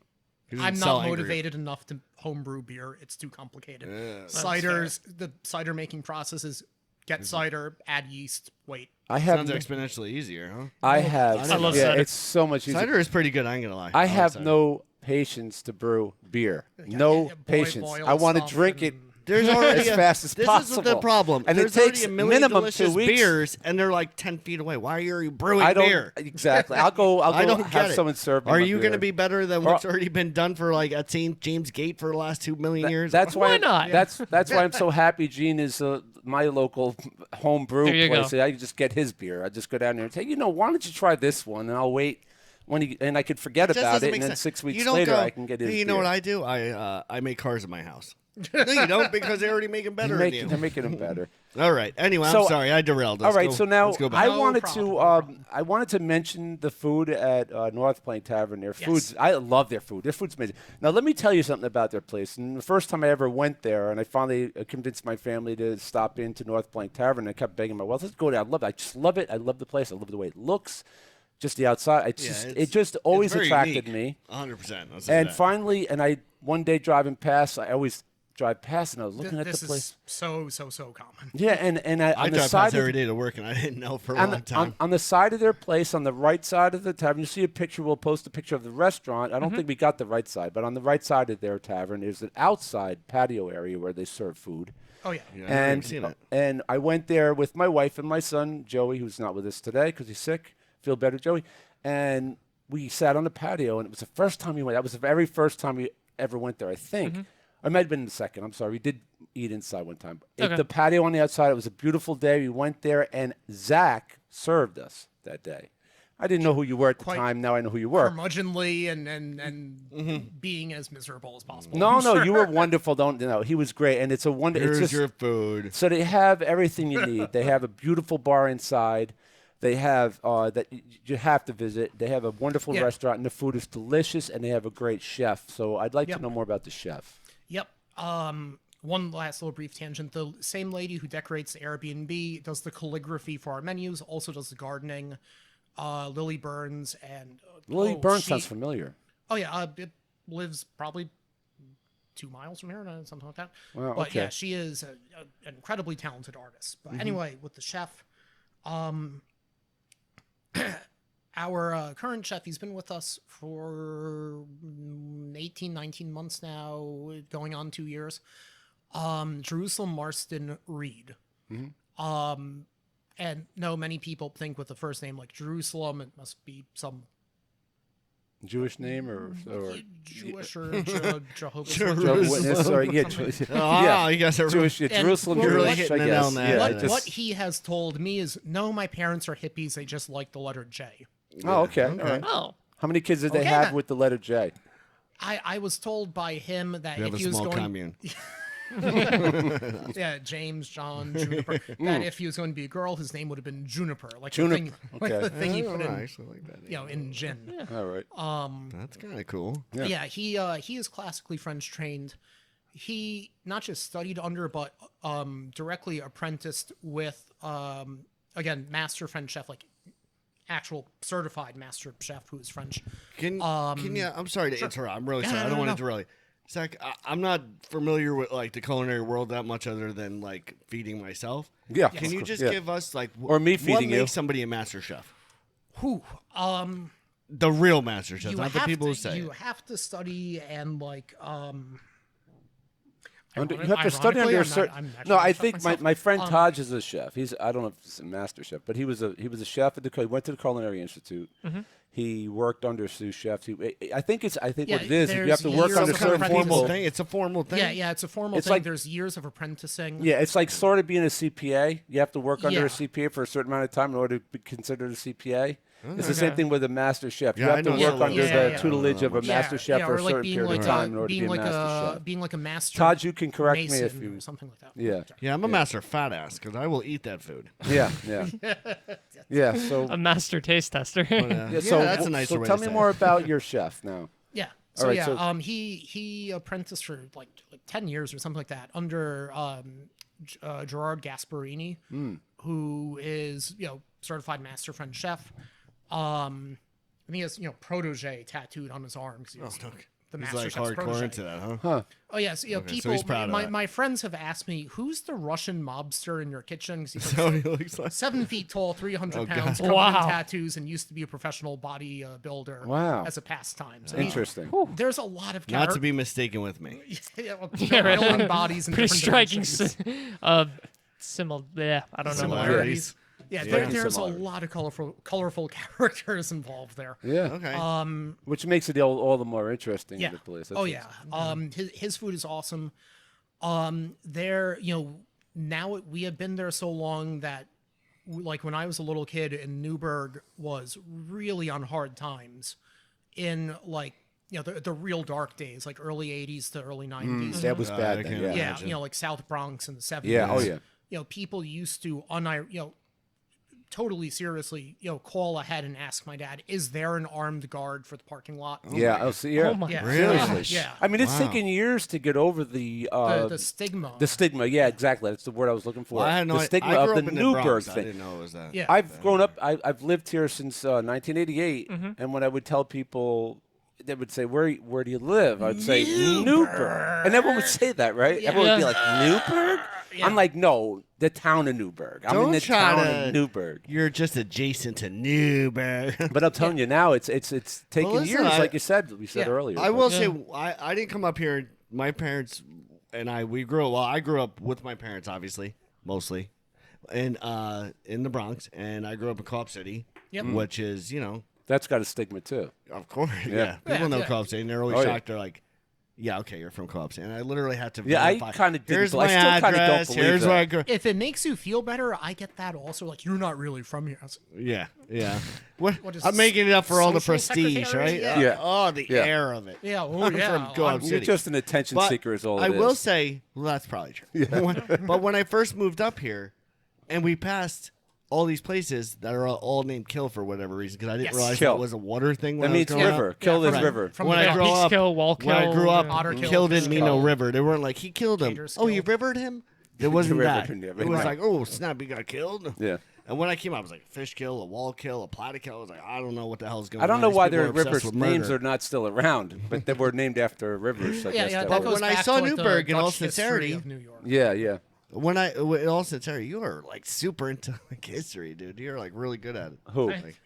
Speaker 4: doesn't
Speaker 3: I'm
Speaker 4: sell
Speaker 3: not
Speaker 4: Angry
Speaker 3: motivated enough to homebrew beer. It's too complicated.
Speaker 4: That's
Speaker 3: Ciders, the cider making process is get cider, add yeast, wait.
Speaker 1: I have.
Speaker 4: Sounds exponentially easier, huh?
Speaker 1: I have.
Speaker 4: I
Speaker 2: love
Speaker 1: yeah,
Speaker 2: cider.
Speaker 1: it's so much easier.
Speaker 4: Cider is pretty good. I ain't gonna lie.
Speaker 1: I
Speaker 4: like
Speaker 1: have
Speaker 4: cider.
Speaker 1: no patience to brew beer. No
Speaker 3: yeah,
Speaker 1: patience.
Speaker 3: boil
Speaker 1: I want to
Speaker 3: stuff
Speaker 1: drink it
Speaker 3: and-
Speaker 4: There's already
Speaker 1: as
Speaker 4: a-
Speaker 1: fast as
Speaker 4: this
Speaker 1: possible.
Speaker 4: is the problem.
Speaker 1: And
Speaker 4: There's
Speaker 1: it takes
Speaker 4: already a million
Speaker 1: minimum 2
Speaker 4: delicious
Speaker 1: weeks.
Speaker 4: beers, and they're like 10 feet away. Why are you brewing
Speaker 1: I don't
Speaker 4: beer?
Speaker 1: exactly. I'll go.
Speaker 4: I don't
Speaker 1: have
Speaker 4: get it.
Speaker 1: someone serve me.
Speaker 4: Are
Speaker 1: my
Speaker 4: you
Speaker 1: beer.
Speaker 4: going to be better than
Speaker 1: Or-
Speaker 4: what's already been done for like at St. James Gate for the last 2 million years?
Speaker 1: That's
Speaker 2: Why
Speaker 1: why.
Speaker 2: not?
Speaker 1: That's why I'm so happy. Gene is my local home brew
Speaker 2: There you
Speaker 1: place.
Speaker 2: go.
Speaker 1: I just get his beer. I just go down there and say, why don't you try this one? And I'll wait and I could forget
Speaker 4: Just
Speaker 1: about
Speaker 4: doesn't
Speaker 1: it,
Speaker 4: make
Speaker 1: and then
Speaker 4: sense.
Speaker 1: 6 weeks
Speaker 4: You don't
Speaker 1: later
Speaker 4: go,
Speaker 1: I can get his
Speaker 4: hey, you
Speaker 1: beer.
Speaker 4: know what I do? I make cars in my house. No, you don't, because they already make them better than you.
Speaker 1: They're making them better.
Speaker 4: All right. Anyway,
Speaker 1: So-
Speaker 4: I'm sorry. I derailed.
Speaker 1: All
Speaker 4: Let's
Speaker 1: right,
Speaker 4: go-
Speaker 1: so now
Speaker 4: let's go back.
Speaker 1: I
Speaker 3: No
Speaker 1: wanted
Speaker 3: problem,
Speaker 1: to
Speaker 3: no problem.
Speaker 1: I wanted to mention the food at North Plank Tavern. Their food's I love their food. Their food's amazing. Now let me tell you something about their place. And the first time I ever went there, and I finally convinced my family to stop into North Plank Tavern. I kept begging my wife, let's go there. I just love it. I love the place. I love the way it looks. Just the outside. It just always
Speaker 4: very
Speaker 1: attracted
Speaker 4: unique.
Speaker 1: me.
Speaker 4: 100%.
Speaker 1: And finally, I one day driving past, I always drive past, and I was looking at
Speaker 3: This
Speaker 1: the place.
Speaker 3: is so common.
Speaker 1: Yeah, and
Speaker 4: I
Speaker 1: on the
Speaker 4: drive
Speaker 1: side
Speaker 4: past
Speaker 1: of
Speaker 4: every day to work, and I didn't know for a
Speaker 1: on,
Speaker 4: long time.
Speaker 1: on the side of their place, on the right side of the tavern, you see a picture. We'll post a picture of the restaurant. I don't think we got the right side, but on the right side of their tavern is an outside patio area where they serve food.
Speaker 3: Oh yeah.
Speaker 4: Yeah, I've never
Speaker 1: And
Speaker 4: seen it.
Speaker 1: and I went there with my wife and my son Joey, who's not with us today because he's sick. Feel better, Joey. And we sat on the patio, and it was the first time we went. That was the very first time we ever went there, I think. Or it might have been the second. I'm sorry. We did eat inside one time.
Speaker 2: Okay.
Speaker 1: The patio on the outside, it was a beautiful day. We went there, and Zach served us that day. I didn't know who you were at the
Speaker 3: Quite
Speaker 1: time. Now I know who you were.
Speaker 3: curmudgeonly and being as miserable as possible.
Speaker 1: No,
Speaker 3: I'm
Speaker 1: no,
Speaker 3: sure.
Speaker 1: you were wonderful. Don't no, he was great, and it's a wonder.
Speaker 4: Here's
Speaker 1: It's just,
Speaker 4: your food.
Speaker 1: so they have everything you need. They have a beautiful bar inside. They have that you have to visit. They have a wonderful
Speaker 3: Yeah.
Speaker 1: restaurant, and the food is delicious, and they have a great chef. So I'd like
Speaker 3: Yep.
Speaker 1: to know more about the chef.
Speaker 3: Yep. One last little brief tangent. The same lady who decorates the Airbnb does the calligraphy for our menus, also does the gardening. Lily Burns and
Speaker 1: Lily Burns
Speaker 3: she-
Speaker 1: sounds familiar.
Speaker 3: Oh yeah, it lives probably 2 miles from here, something like that.
Speaker 1: Wow,
Speaker 3: but
Speaker 1: okay.
Speaker 3: yeah, she is an incredibly talented artist. But anyway, with the chef, our current chef, he's been with us for 18, 19 months now, going on 2 years. Jerusalem Marston Reed. And no, many people think with the first name like Jerusalem, it must be some
Speaker 1: Jewish name or
Speaker 3: Jewish or Jehovah's
Speaker 1: Jehovah's
Speaker 3: Witness.
Speaker 1: Witness, or yeah,
Speaker 4: You guys are
Speaker 1: Jewish, yeah,
Speaker 3: And
Speaker 1: Jerusalem
Speaker 3: we're really
Speaker 1: Jewish,
Speaker 4: hitting
Speaker 1: I
Speaker 4: the nail
Speaker 1: guess.
Speaker 4: on the
Speaker 1: Yeah,
Speaker 4: head.
Speaker 3: What,
Speaker 1: just-
Speaker 3: what he has told me is, no, my parents are hippies. They just like the letter J.
Speaker 1: Oh, okay. All right.
Speaker 2: Oh,
Speaker 1: How many kids did they
Speaker 3: Okay,
Speaker 1: have
Speaker 3: then.
Speaker 1: with the letter J?
Speaker 3: I was told by him that
Speaker 4: You have
Speaker 3: if
Speaker 4: a
Speaker 3: he was
Speaker 4: small
Speaker 3: going,
Speaker 4: commune.
Speaker 3: yeah, James, John, Juniper, that if he was going to be a girl, his name would have been Juniper, like
Speaker 1: Juniper,
Speaker 3: the thing, like
Speaker 1: okay.
Speaker 3: the thing he
Speaker 4: Oh,
Speaker 3: put
Speaker 4: I
Speaker 3: in,
Speaker 4: actually like that.
Speaker 3: in gin.
Speaker 1: All right.
Speaker 4: That's kind of cool.
Speaker 3: Yeah, he is classically French trained. He not just studied under, but directly apprenticed with again, master French chef, like actual certified master chef who is French.
Speaker 4: Can you? I'm sorry to interrupt. I'm really
Speaker 3: Yeah,
Speaker 4: sorry. I
Speaker 3: no,
Speaker 4: don't want
Speaker 3: no,
Speaker 4: to interrupt you. Zach, I'm not familiar with like the culinary world that much, other than like feeding myself.
Speaker 1: Yeah.
Speaker 4: Can you just
Speaker 1: yeah.
Speaker 4: give us like
Speaker 1: Or me
Speaker 4: what
Speaker 1: feeding you.
Speaker 4: makes somebody a master chef?
Speaker 3: Who
Speaker 4: The real master chef,
Speaker 3: you
Speaker 4: not the
Speaker 3: have
Speaker 4: people
Speaker 3: to,
Speaker 4: who say
Speaker 3: you
Speaker 4: it.
Speaker 3: have to study and like
Speaker 1: You have to study
Speaker 3: ironically,
Speaker 1: under a
Speaker 3: I'm
Speaker 1: certain.
Speaker 3: not- I'm actually
Speaker 1: No,
Speaker 3: not
Speaker 1: I
Speaker 3: a chef
Speaker 1: think
Speaker 3: myself.
Speaker 1: my friend Taj is a chef. I don't know if he's a master chef, but he was a chef at he went to the Culinary Institute. He worked under sous chefs. I think
Speaker 3: Yeah,
Speaker 1: what it is, you have to
Speaker 3: there's
Speaker 1: work
Speaker 3: years
Speaker 1: under
Speaker 3: of
Speaker 1: certain
Speaker 3: apprentice-
Speaker 1: people.
Speaker 4: thing. It's a formal thing.
Speaker 3: Yeah, it's a formal
Speaker 1: It's
Speaker 3: thing.
Speaker 1: like-
Speaker 3: There's years of apprenticing.
Speaker 1: Yeah, it's like sort of being a CPA. You have to work under
Speaker 3: Yeah.
Speaker 1: a CPA for a certain amount of time in order to be considered a CPA. It's the same thing with a master chef. You
Speaker 4: Yeah, I
Speaker 1: have to
Speaker 4: know
Speaker 1: work
Speaker 4: somebody
Speaker 1: under
Speaker 3: like
Speaker 1: the
Speaker 3: that. Yeah.
Speaker 1: tutelage of a master chef
Speaker 3: yeah,
Speaker 1: for
Speaker 3: or
Speaker 1: a
Speaker 3: like
Speaker 1: certain
Speaker 3: being
Speaker 1: period
Speaker 3: like
Speaker 1: of time in order to
Speaker 3: being
Speaker 1: be a
Speaker 3: like
Speaker 1: master chef.
Speaker 3: being like a master.
Speaker 1: Todd, you can correct me
Speaker 3: Mason
Speaker 1: if you.
Speaker 3: or something like that.
Speaker 1: Yeah.
Speaker 4: Yeah, I'm a master fat ass because I will eat that food.
Speaker 1: Yeah, yeah, yeah. So
Speaker 2: a master taste tester.
Speaker 1: yeah, so
Speaker 4: that's a nicer
Speaker 1: so
Speaker 4: way
Speaker 1: tell
Speaker 4: to
Speaker 1: me
Speaker 4: say
Speaker 1: more
Speaker 4: it.
Speaker 1: about your chef now.
Speaker 3: Yeah. So
Speaker 1: right,
Speaker 3: yeah,
Speaker 1: so-
Speaker 3: he apprenticed for like 10 years or something like that under Gerard Gasparini, who is certified master French chef. And he has protege tattooed on his arm because he was the
Speaker 4: He's
Speaker 3: master
Speaker 4: like
Speaker 3: chef's
Speaker 4: hardcore
Speaker 3: protege.
Speaker 4: into that, huh?
Speaker 3: Oh yes,
Speaker 4: so
Speaker 3: people.
Speaker 4: he's proud of
Speaker 3: my,
Speaker 4: that.
Speaker 3: my friends have asked me, who's the Russian mobster in your kitchen? 'Cause he's
Speaker 4: That's
Speaker 3: like
Speaker 4: what he looks like.
Speaker 3: 7 feet tall, 300
Speaker 4: Oh,
Speaker 3: pounds,
Speaker 4: God.
Speaker 3: covered
Speaker 2: Wow.
Speaker 3: in tattoos, and used to be a professional body builder.
Speaker 1: Wow.
Speaker 3: As a pastime. So
Speaker 1: Interesting.
Speaker 3: there's a lot of
Speaker 4: Not to be mistaken with me.
Speaker 2: right.
Speaker 3: bodies in
Speaker 2: Pretty
Speaker 3: different
Speaker 2: striking.
Speaker 3: dimensions.
Speaker 2: Yeah, I don't know.
Speaker 4: Similarities.
Speaker 3: Yeah,
Speaker 1: Yeah.
Speaker 3: there's a
Speaker 1: Similarities.
Speaker 3: lot of colorful characters involved there.
Speaker 1: Yeah.
Speaker 4: Okay.
Speaker 1: Which makes it all the more interesting.
Speaker 3: Yeah.
Speaker 1: The place.
Speaker 3: Oh yeah. His food is awesome. There, now we have been there so long that, like when I was a little kid, and Newburgh was really on hard times, in like the real dark days, like early '80s to early '90s.
Speaker 1: That was
Speaker 4: I
Speaker 1: bad. Then,
Speaker 4: can't
Speaker 1: yeah.
Speaker 3: Yeah,
Speaker 4: imagine.
Speaker 3: like South Bronx in the '70s.
Speaker 1: Yeah. Oh yeah.
Speaker 3: People used to totally seriously, call ahead and ask my dad, "Is there an armed guard for the parking lot?"
Speaker 1: Yeah. Oh, see, yeah.
Speaker 2: Oh my
Speaker 3: Yeah,
Speaker 4: Really?
Speaker 3: Yeah,
Speaker 1: I mean, it's
Speaker 4: Wow.
Speaker 1: taken years to get over the
Speaker 3: the stigma.
Speaker 1: the stigma. Yeah, exactly. That's the word I was looking for.
Speaker 4: Well, I had no
Speaker 1: the
Speaker 4: I
Speaker 1: stigma
Speaker 4: grew
Speaker 1: of
Speaker 4: up
Speaker 1: the
Speaker 4: in the
Speaker 1: Newburgh
Speaker 4: Bronx. I
Speaker 1: thing.
Speaker 4: didn't know it was that.
Speaker 3: Yeah.
Speaker 1: I've grown up. I've lived here since 1988, and when I would tell people, they would say, "Where do you live?" I'd say Newburgh, and everyone would say that, right? Everyone would be like, "Newburgh." I'm like, "No, the town of Newburgh. I'm in
Speaker 4: Don't
Speaker 1: the
Speaker 4: try
Speaker 1: town
Speaker 4: to-
Speaker 1: of Newburgh."
Speaker 4: You're just adjacent to Newburgh.
Speaker 1: But I'm telling you now, it's taken
Speaker 4: listen,
Speaker 1: years,
Speaker 4: I-
Speaker 1: like you said. We said
Speaker 3: Yeah.
Speaker 1: earlier.
Speaker 4: I
Speaker 1: but-
Speaker 4: will say, I didn't come up here. My parents and I grew up. Well, I grew up with my parents, obviously, mostly, in the Bronx, and I grew up in Co-op City,
Speaker 3: Yep.
Speaker 4: which is
Speaker 1: That's got a stigma too.
Speaker 4: of course,
Speaker 1: Yeah.
Speaker 4: yeah. People know
Speaker 3: Yeah.
Speaker 4: Co-op City, and they're always
Speaker 1: Oh, yeah.
Speaker 4: shocked. They're like, Yeah, okay, you're from Co-ops, and I literally had to.
Speaker 1: Yeah, I
Speaker 4: verify.
Speaker 1: kind of did.
Speaker 4: Here's
Speaker 1: but
Speaker 4: my
Speaker 1: I still kind of don't
Speaker 4: address.
Speaker 1: believe
Speaker 4: Here's
Speaker 1: that.
Speaker 4: where I grew.
Speaker 3: If it makes you feel better, I get that also. Like, you're not really from here. I was like,
Speaker 4: Yeah. What
Speaker 3: is
Speaker 4: I'm making it up for all the
Speaker 3: social
Speaker 4: prestige,
Speaker 3: secretary?
Speaker 4: right?
Speaker 3: Yeah.
Speaker 4: Oh, the
Speaker 1: Yeah.
Speaker 4: air of it.
Speaker 3: yeah, oh,
Speaker 4: I'm
Speaker 3: yeah.
Speaker 4: from Co-op
Speaker 1: You're
Speaker 4: City.
Speaker 1: just an attention
Speaker 4: But
Speaker 1: seeker, is all
Speaker 4: I
Speaker 1: it is.
Speaker 4: will say, well, that's probably true. But when I first moved up here, and we passed all these places that are all named Kill for whatever reason, because I didn't
Speaker 3: Yes.
Speaker 4: realize
Speaker 1: Kill.
Speaker 4: that was a water thing.
Speaker 1: That
Speaker 4: When
Speaker 1: means
Speaker 4: I was growing
Speaker 1: river.
Speaker 4: Up.
Speaker 1: Kill is
Speaker 3: from-
Speaker 1: river.
Speaker 3: From
Speaker 4: When
Speaker 3: the
Speaker 4: I grew
Speaker 2: Peaks
Speaker 4: up,
Speaker 2: Kill, Wall
Speaker 4: when I
Speaker 2: Kill,
Speaker 4: grew up,
Speaker 3: Otter
Speaker 4: Kill,
Speaker 3: Kill,
Speaker 4: didn't mean
Speaker 3: Kill.
Speaker 4: no river. They weren't like he killed him.
Speaker 3: Gators
Speaker 4: Oh, you
Speaker 3: Kill.
Speaker 4: rivered him. It wasn't
Speaker 1: rivered
Speaker 4: that.
Speaker 1: him, yeah,
Speaker 4: It was
Speaker 1: right.
Speaker 4: like, oh snap, he got killed.
Speaker 1: Yeah.
Speaker 4: And when I came out, I was like, fish kill, a wall kill, a platter kill. I was like, I don't know what the hell's going on.
Speaker 1: I don't know
Speaker 4: These
Speaker 1: why
Speaker 4: people
Speaker 1: their
Speaker 4: are obsessed
Speaker 1: rivers'
Speaker 4: with
Speaker 1: names
Speaker 4: murder.
Speaker 1: are not still around, but they were named after rivers. I
Speaker 3: Yeah,
Speaker 1: guess
Speaker 3: yeah.
Speaker 1: that
Speaker 3: That
Speaker 1: were-
Speaker 3: goes
Speaker 4: when I
Speaker 3: back
Speaker 4: saw
Speaker 3: to, like,
Speaker 4: Newburgh
Speaker 3: the
Speaker 4: in all
Speaker 3: Dutch history
Speaker 4: sincerity-
Speaker 3: of New York.
Speaker 1: Yeah.
Speaker 4: When I, in all sincerity, you are like super into like history, dude. You're like really good at it.
Speaker 1: Who?
Speaker 4: Like,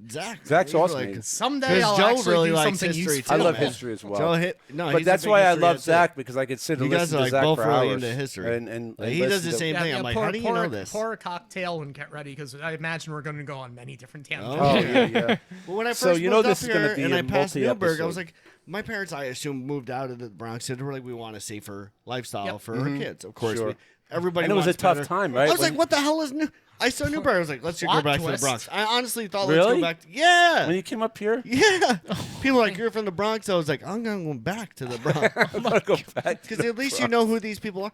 Speaker 4: Zach.
Speaker 1: Zach's
Speaker 4: You're,
Speaker 1: awesome.
Speaker 4: like,
Speaker 3: Someday
Speaker 4: 'Cause
Speaker 3: I'll
Speaker 4: Joe
Speaker 3: actually
Speaker 4: really
Speaker 3: do
Speaker 4: likes
Speaker 3: something
Speaker 4: history,
Speaker 3: useful.
Speaker 1: I love
Speaker 4: man.
Speaker 1: history as well.
Speaker 4: Joe hit. No,
Speaker 1: But
Speaker 4: he's a
Speaker 1: that's
Speaker 4: big
Speaker 1: why I
Speaker 4: history
Speaker 1: love
Speaker 4: head, too.
Speaker 1: Zach, because I could sit and
Speaker 4: You guys
Speaker 1: listen
Speaker 4: are
Speaker 1: to
Speaker 4: like
Speaker 1: Zach
Speaker 4: both
Speaker 1: for
Speaker 4: really
Speaker 1: hours.
Speaker 4: into history.
Speaker 1: And
Speaker 4: Like, he does
Speaker 1: listen
Speaker 4: the
Speaker 1: to-
Speaker 4: same thing. I'm like,
Speaker 3: pour,
Speaker 4: how do you
Speaker 3: pour
Speaker 4: know
Speaker 3: a,
Speaker 4: this?
Speaker 3: Pour a cocktail and get ready, because I imagine we're going to go on many different tangents.
Speaker 1: Oh yeah.
Speaker 4: Well, when I first
Speaker 1: So you know
Speaker 4: moved
Speaker 1: this
Speaker 4: up
Speaker 1: is gonna
Speaker 4: here
Speaker 1: be
Speaker 4: and
Speaker 1: a
Speaker 4: I passed Newburgh, I
Speaker 1: multi-episode.
Speaker 4: was like, my parents, I assume, moved out of the Bronx. So they were like, we want a safer lifestyle
Speaker 3: Yep.
Speaker 4: for our kids. Of course,
Speaker 1: Sure.
Speaker 4: everybody.
Speaker 1: And it was a
Speaker 4: wants
Speaker 1: tough
Speaker 4: better.
Speaker 1: time, right?
Speaker 4: I was
Speaker 1: When-
Speaker 4: like, what the hell is new? I saw Newburgh. I was like, let's just go
Speaker 3: Plot
Speaker 4: back to the
Speaker 3: twist.
Speaker 4: Bronx. I honestly thought, let's
Speaker 1: Really?
Speaker 4: go back. Yeah.
Speaker 1: When you came up here,
Speaker 4: Yeah. People are like, you're from the Bronx. I was like, I'm going to go back to the Bronx.
Speaker 1: I'm gonna go back
Speaker 4: Because at least you know who these people are.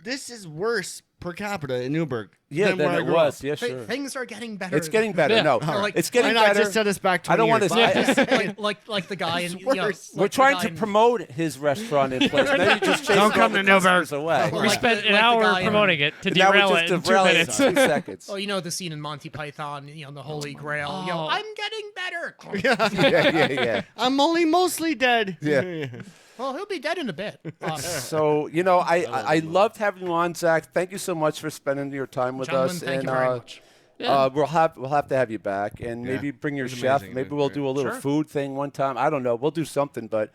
Speaker 4: This is worse per capita in Newburgh.
Speaker 1: Yeah,
Speaker 4: than
Speaker 1: than
Speaker 4: where I
Speaker 1: it
Speaker 4: grew
Speaker 1: was.
Speaker 4: up.
Speaker 1: Yeah, sure.
Speaker 3: Things are getting better.
Speaker 1: It's getting better.
Speaker 2: Yeah.
Speaker 1: No,
Speaker 3: Like-
Speaker 1: it's getting
Speaker 4: Why not
Speaker 1: better.
Speaker 4: just set us back 20
Speaker 1: I don't want
Speaker 4: years?
Speaker 1: to.
Speaker 3: like the guy in.
Speaker 4: It's
Speaker 3: You know,
Speaker 4: worse.
Speaker 3: like
Speaker 1: We're
Speaker 3: the
Speaker 1: trying
Speaker 3: guy
Speaker 1: to
Speaker 3: in-
Speaker 1: promote his restaurant in place. Now you just chasing
Speaker 4: Don't come
Speaker 1: all
Speaker 4: to
Speaker 1: the customers
Speaker 4: Newburgh.
Speaker 1: away.
Speaker 2: We
Speaker 3: Like
Speaker 2: spent
Speaker 3: the-
Speaker 2: an
Speaker 3: like the
Speaker 2: hour
Speaker 3: guy in-
Speaker 2: promoting it to
Speaker 1: Now
Speaker 2: derail
Speaker 1: we're
Speaker 2: it in
Speaker 1: just
Speaker 2: 2
Speaker 1: derailing
Speaker 2: minutes.
Speaker 1: 2 seconds.
Speaker 3: Oh, you know the scene in Monty Python, the Holy Grail. You know,
Speaker 2: Oh.
Speaker 3: I'm getting better.
Speaker 1: yeah.
Speaker 4: I'm only mostly dead.
Speaker 1: Yeah.
Speaker 3: Well, he'll be dead in a bit.
Speaker 1: So I loved having you on, Zach. Thank you so much for spending your time with
Speaker 3: Gentlemen,
Speaker 1: us.
Speaker 3: thank
Speaker 1: and
Speaker 3: you very much.
Speaker 1: we'll have to have you back, and maybe bring your chef.
Speaker 4: amazing.
Speaker 1: Maybe
Speaker 4: It was
Speaker 1: we'll
Speaker 4: great.
Speaker 1: do a little
Speaker 3: Sure.
Speaker 1: food thing one time. I don't know. We'll do something, but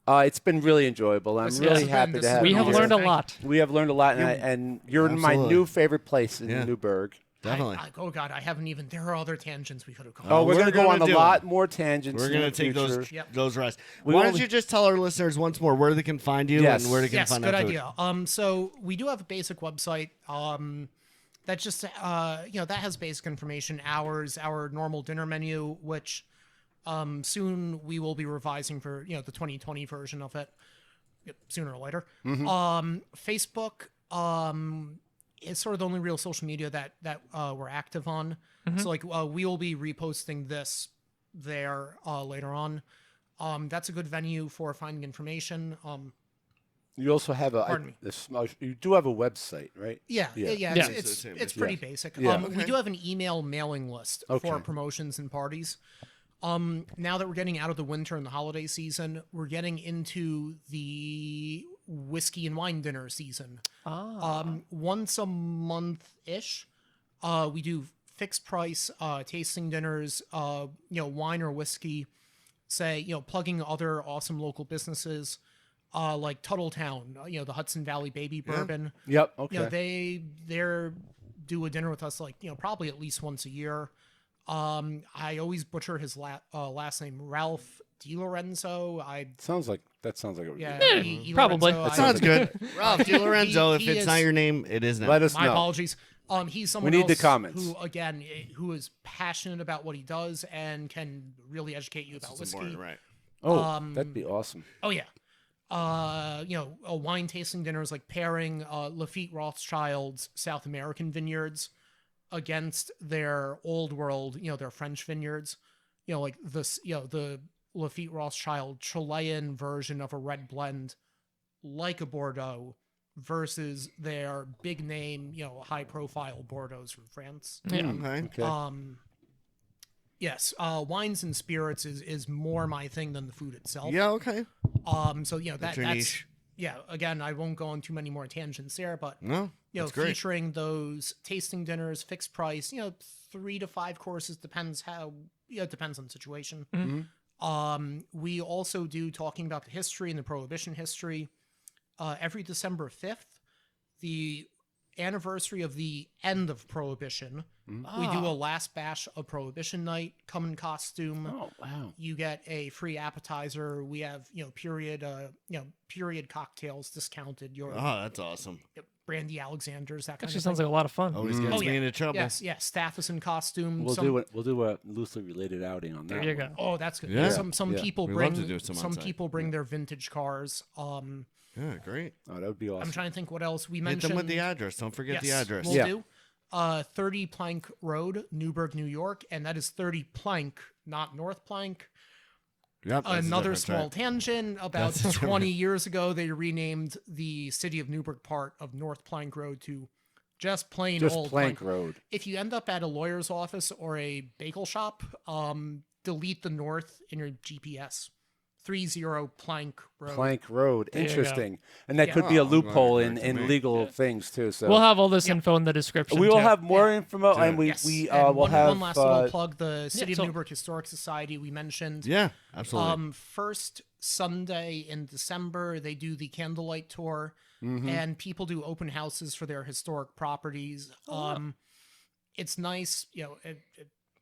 Speaker 1: it's been really enjoyable. I'm
Speaker 3: This
Speaker 1: really
Speaker 3: has been-
Speaker 1: happy
Speaker 3: this
Speaker 1: to
Speaker 3: has
Speaker 1: have
Speaker 2: We
Speaker 1: you
Speaker 2: have
Speaker 1: here.
Speaker 2: learned a
Speaker 3: Thank you.
Speaker 2: lot.
Speaker 1: We have learned a lot, and you're in my
Speaker 4: Absolutely.
Speaker 1: new favorite place in
Speaker 4: Yeah.
Speaker 1: Newburgh.
Speaker 4: Definitely.
Speaker 3: Oh God, I haven't even. There are other tangents we could have gone.
Speaker 1: Oh,
Speaker 3: on.
Speaker 1: we're
Speaker 4: we're
Speaker 1: gonna go
Speaker 4: gonna
Speaker 1: on a
Speaker 4: do
Speaker 1: lot
Speaker 4: it.
Speaker 1: more tangents.
Speaker 4: We're
Speaker 1: in
Speaker 4: gonna
Speaker 1: the
Speaker 4: take
Speaker 1: future.
Speaker 3: Yep.
Speaker 4: those rests.
Speaker 1: We
Speaker 4: Why
Speaker 1: only-
Speaker 4: don't you just tell our listeners once more where they can find you
Speaker 1: Yes.
Speaker 4: and where they can
Speaker 3: Yes,
Speaker 4: find
Speaker 3: good
Speaker 4: our food?
Speaker 3: idea. So we do have a basic website. That just that has basic information. Hours, our normal dinner menu, which soon we will be revising for the 2020 version of it. Yep, sooner or later. Facebook is sort of the only real social media that we're active on. So we will be reposting this there later on. That's a good venue for finding information.
Speaker 1: You also have
Speaker 3: Pardon me.
Speaker 1: you do have a website, right?
Speaker 3: Yeah.
Speaker 2: Yeah.
Speaker 3: It's pretty basic.
Speaker 1: Yeah.
Speaker 3: We do have an email mailing list for
Speaker 1: Okay.
Speaker 3: promotions and parties. Now that we're getting out of the winter and the holiday season, we're getting into the whiskey and wine dinner season. Once a month ish, we do fixed price tasting dinners. Wine or whiskey. Say plugging other awesome local businesses. Like Tuttletown, the Hudson Valley Baby Bourbon.
Speaker 1: Yep. Okay.
Speaker 3: They're do a dinner with us probably at least once a year. I always butcher his last name, Ralph DiLorenzo.
Speaker 1: sounds like it.
Speaker 3: Yeah,
Speaker 2: Probably.
Speaker 3: Lorenzo,
Speaker 2: That
Speaker 3: I-
Speaker 4: Sounds good. Ralph DiLorenzo, if
Speaker 3: he
Speaker 4: it's
Speaker 3: is-
Speaker 4: not your name, it is now.
Speaker 1: Let us
Speaker 3: My
Speaker 1: know.
Speaker 3: apologies. He's someone
Speaker 1: need the
Speaker 3: else
Speaker 1: comments.
Speaker 3: who is passionate about what he does and can really educate you about
Speaker 4: It's
Speaker 3: whiskey.
Speaker 4: important, right?
Speaker 1: Oh, that'd be awesome.
Speaker 3: Oh yeah. A wine tasting dinner is like pairing Lafitte Rothschild's South American vineyards against their old world, their French vineyards. Like this, the Lafitte Rothschild Chilean version of a red blend, like a Bordeaux, versus their big name, high profile Bordeaux's from France.
Speaker 2: Yeah.
Speaker 4: Okay.
Speaker 3: Yes, wines and spirits is more my thing than the food itself.
Speaker 4: Yeah, okay.
Speaker 3: So
Speaker 4: your
Speaker 3: that's
Speaker 4: niche.
Speaker 3: yeah. Again, I won't go on too many more tangents there, but
Speaker 4: No, that's great.
Speaker 3: featuring those tasting dinners, fixed price, 3 to 5 courses depends it depends on the situation. We also do talking about the history and the Prohibition history. Every December 5th, the anniversary of the end of Prohibition. We do a last bash of Prohibition night. Come in costume.
Speaker 1: Oh wow.
Speaker 3: You get a free appetizer. We have period cocktails discounted. Your
Speaker 4: Oh, that's awesome.
Speaker 3: Brandy Alexander's, that kind
Speaker 2: Actually
Speaker 3: of
Speaker 2: sounds
Speaker 3: thing.
Speaker 2: like a lot of fun.
Speaker 4: Always gets me into trouble.
Speaker 3: Yes, staff is in costume.
Speaker 1: We'll do a loosely related outing on that.
Speaker 2: There you
Speaker 1: one.
Speaker 2: go.
Speaker 3: Oh, that's good.
Speaker 4: Yeah.
Speaker 3: Some
Speaker 1: Yeah.
Speaker 3: people
Speaker 4: We'd
Speaker 3: bring
Speaker 4: love to do some outside.
Speaker 3: people bring their vintage cars.
Speaker 4: Yeah, great.
Speaker 1: Oh, that would be awesome.
Speaker 3: I'm trying to think what else we
Speaker 4: Hit
Speaker 3: mentioned.
Speaker 4: them with the address. Don't forget the
Speaker 3: Yes,
Speaker 4: address.
Speaker 3: We'll
Speaker 1: Yeah.
Speaker 3: do. 30 Plank Road, Newburgh, New York, and that is 30 Plank, not North Plank.
Speaker 4: Yep, that's
Speaker 3: Another
Speaker 4: different,
Speaker 3: small
Speaker 4: right?
Speaker 3: tangent. About 20 years ago, they renamed the city of Newburgh part of North Plank Road to just plain
Speaker 1: Just
Speaker 3: old
Speaker 1: Plank Road.
Speaker 3: If you end up at a lawyer's office or a bagel shop, delete the north in your GPS. 30 Plank Road.
Speaker 1: Plank Road.
Speaker 2: you go.
Speaker 1: Interesting. And that
Speaker 3: Yeah.
Speaker 1: could be a
Speaker 4: Oh,
Speaker 1: loophole
Speaker 4: glad
Speaker 1: in,
Speaker 4: it occurred to
Speaker 1: in
Speaker 4: me.
Speaker 1: legal things too. So
Speaker 2: We'll have all this info in the description.
Speaker 1: we will
Speaker 2: too.
Speaker 1: have more info, and we
Speaker 3: Yes.
Speaker 1: we
Speaker 3: And
Speaker 1: will have
Speaker 3: one last little plug. The City
Speaker 2: so-
Speaker 3: of Newburgh Historic Society we mentioned.
Speaker 4: Yeah, absolutely.
Speaker 3: First Sunday in December, they do the candlelight tour, and people do open houses for their historic properties. It's nice,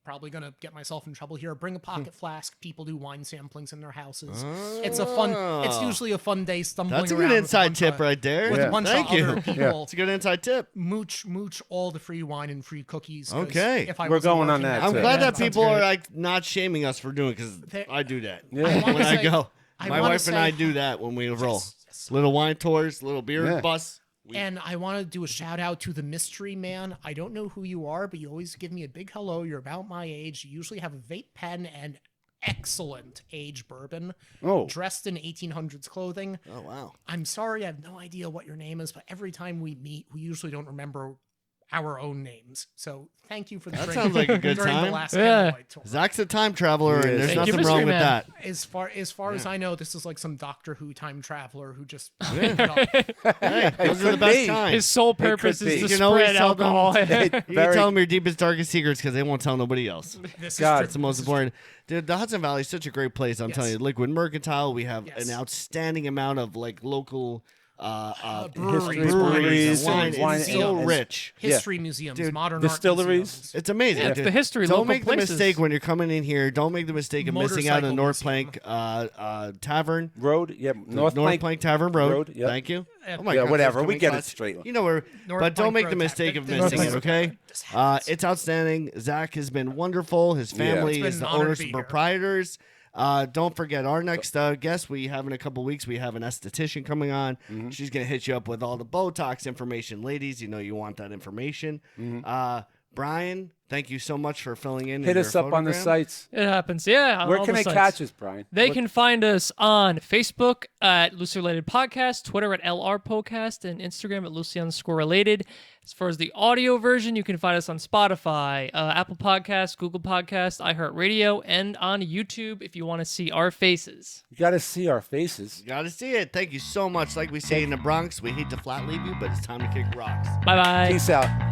Speaker 3: probably gonna get myself in trouble here. Bring a pocket flask. People do wine samplings in their houses. It's a fun. It's usually a fun day stumbling
Speaker 4: That's a
Speaker 3: around
Speaker 4: good
Speaker 3: with
Speaker 4: inside
Speaker 3: bunch
Speaker 4: tip
Speaker 3: of-
Speaker 4: right there.
Speaker 3: With a bunch
Speaker 4: Thank
Speaker 3: of
Speaker 4: you.
Speaker 3: other people.
Speaker 4: It's a good inside tip.
Speaker 3: Mooch all the free wine and free cookies. 'cause
Speaker 4: Okay.
Speaker 3: if I
Speaker 1: We're
Speaker 3: wasn't
Speaker 1: going on
Speaker 3: working
Speaker 1: that,
Speaker 4: I'm
Speaker 1: too.
Speaker 4: glad that
Speaker 3: sounds
Speaker 4: people
Speaker 3: great.
Speaker 4: are like not shaming us for doing it because
Speaker 3: There-
Speaker 4: I do that.
Speaker 1: Yeah.
Speaker 3: I wanna
Speaker 4: When I
Speaker 3: say-
Speaker 4: go,
Speaker 3: I
Speaker 4: my
Speaker 3: wanna
Speaker 4: wife and I
Speaker 3: say-
Speaker 4: do that when we roll.
Speaker 3: yes.
Speaker 4: Little wine tours, little beer
Speaker 1: Yeah.
Speaker 4: bus.
Speaker 3: And I want to do a shout out to the mystery man. I don't know who you are, but you always give me a big hello. You're about my age. You usually have a vape pen and excellent age bourbon.
Speaker 1: Oh.
Speaker 3: Dressed in 1800s clothing.
Speaker 4: Oh wow.
Speaker 3: I'm sorry, I have no idea what your name is, but every time we meet, we usually don't remember our own names. So thank you for the
Speaker 4: That
Speaker 3: drink
Speaker 4: sounds like a good
Speaker 3: during
Speaker 4: time.
Speaker 3: the last
Speaker 2: Yeah.
Speaker 3: candlelight tour.
Speaker 4: Zach's a time traveler,
Speaker 1: He
Speaker 4: and
Speaker 1: is.
Speaker 4: there's
Speaker 1: Thank
Speaker 2: you,
Speaker 4: nothing
Speaker 2: mystery
Speaker 4: wrong with
Speaker 2: man.
Speaker 4: that.
Speaker 3: As far as I know, this is like some Doctor Who time traveler who just
Speaker 4: Hey, those are the
Speaker 1: could
Speaker 4: best
Speaker 1: be.
Speaker 4: kinds.
Speaker 2: His sole
Speaker 1: could
Speaker 2: purpose
Speaker 1: be.
Speaker 2: is
Speaker 1: You
Speaker 2: to
Speaker 4: can always
Speaker 2: spread
Speaker 4: tell them-
Speaker 2: alcohol.
Speaker 4: You can
Speaker 1: Very-
Speaker 4: tell them your deepest, darkest secrets because they won't tell nobody else.
Speaker 3: this is
Speaker 1: God,
Speaker 3: true.
Speaker 4: That's the most important. Dude, the Hudson Valley is such a great place. I'm
Speaker 3: Yes.
Speaker 4: telling you, Liquid Mercantile. We have
Speaker 3: Yes.
Speaker 4: an outstanding amount of like local
Speaker 3: breweries,
Speaker 1: breweries,
Speaker 4: wine.
Speaker 1: wine-
Speaker 4: It's so
Speaker 1: and-
Speaker 4: rich.
Speaker 3: history museums,
Speaker 4: Dude,
Speaker 3: modern
Speaker 1: distilleries.
Speaker 3: art museums.
Speaker 4: It's amazing.
Speaker 2: Yeah, it's
Speaker 4: dude.
Speaker 2: the history,
Speaker 4: Don't
Speaker 2: local
Speaker 4: make the
Speaker 2: places.
Speaker 4: mistake when you're coming in here. Don't make the mistake of missing out on
Speaker 3: Motorcycle
Speaker 4: North
Speaker 3: museum.
Speaker 4: Plank Tavern.
Speaker 1: Road. Yeah. North Plank
Speaker 4: Tavern Road.
Speaker 1: Road, yep.
Speaker 4: Thank you.
Speaker 3: Yeah,
Speaker 4: Oh my
Speaker 1: yeah,
Speaker 4: God,
Speaker 1: whatever.
Speaker 4: can
Speaker 1: We get it
Speaker 4: class-
Speaker 1: straight.
Speaker 4: You know where,
Speaker 3: North
Speaker 4: but don't
Speaker 3: Plank
Speaker 4: make the
Speaker 3: Road
Speaker 4: mistake
Speaker 3: Tavern.
Speaker 4: of
Speaker 3: North
Speaker 4: missing it.
Speaker 3: Plank
Speaker 4: Okay,
Speaker 3: This happens.
Speaker 4: it's outstanding. Zach has been wonderful. His
Speaker 1: Yeah.
Speaker 4: family
Speaker 3: It's been
Speaker 4: is
Speaker 3: an
Speaker 4: the
Speaker 3: honor to
Speaker 4: owners
Speaker 3: be
Speaker 4: and
Speaker 3: here.
Speaker 4: proprietors. Don't forget our next guest we have in a couple weeks. We have an esthetician coming on.
Speaker 1: Mm-hmm.
Speaker 4: She's gonna hit you up with all the Botox information, ladies. You know you want that information. Brian, thank you so much for filling in.
Speaker 1: Hit
Speaker 4: your
Speaker 1: us up on the
Speaker 4: photogram.
Speaker 1: sites.
Speaker 2: It happens. Yeah. on
Speaker 1: Where
Speaker 2: all
Speaker 1: can
Speaker 2: the
Speaker 1: they
Speaker 2: sites.
Speaker 1: catch us, Brian?
Speaker 2: They
Speaker 1: What-
Speaker 2: can find us on Facebook at Loosely Related Podcast, Twitter at LR Podcast, and Instagram at Lucy_related. As far as the audio version, you can find us on Spotify, Apple Podcasts, Google Podcasts, iHeartRadio, and on YouTube if you want to see our faces.
Speaker 1: You got to see our faces.
Speaker 4: You gotta see it. Thank you so much. Like we say in the Bronx, we hate to flat leave you, but it's time to kick rocks.
Speaker 2: Bye bye.
Speaker 1: Peace out.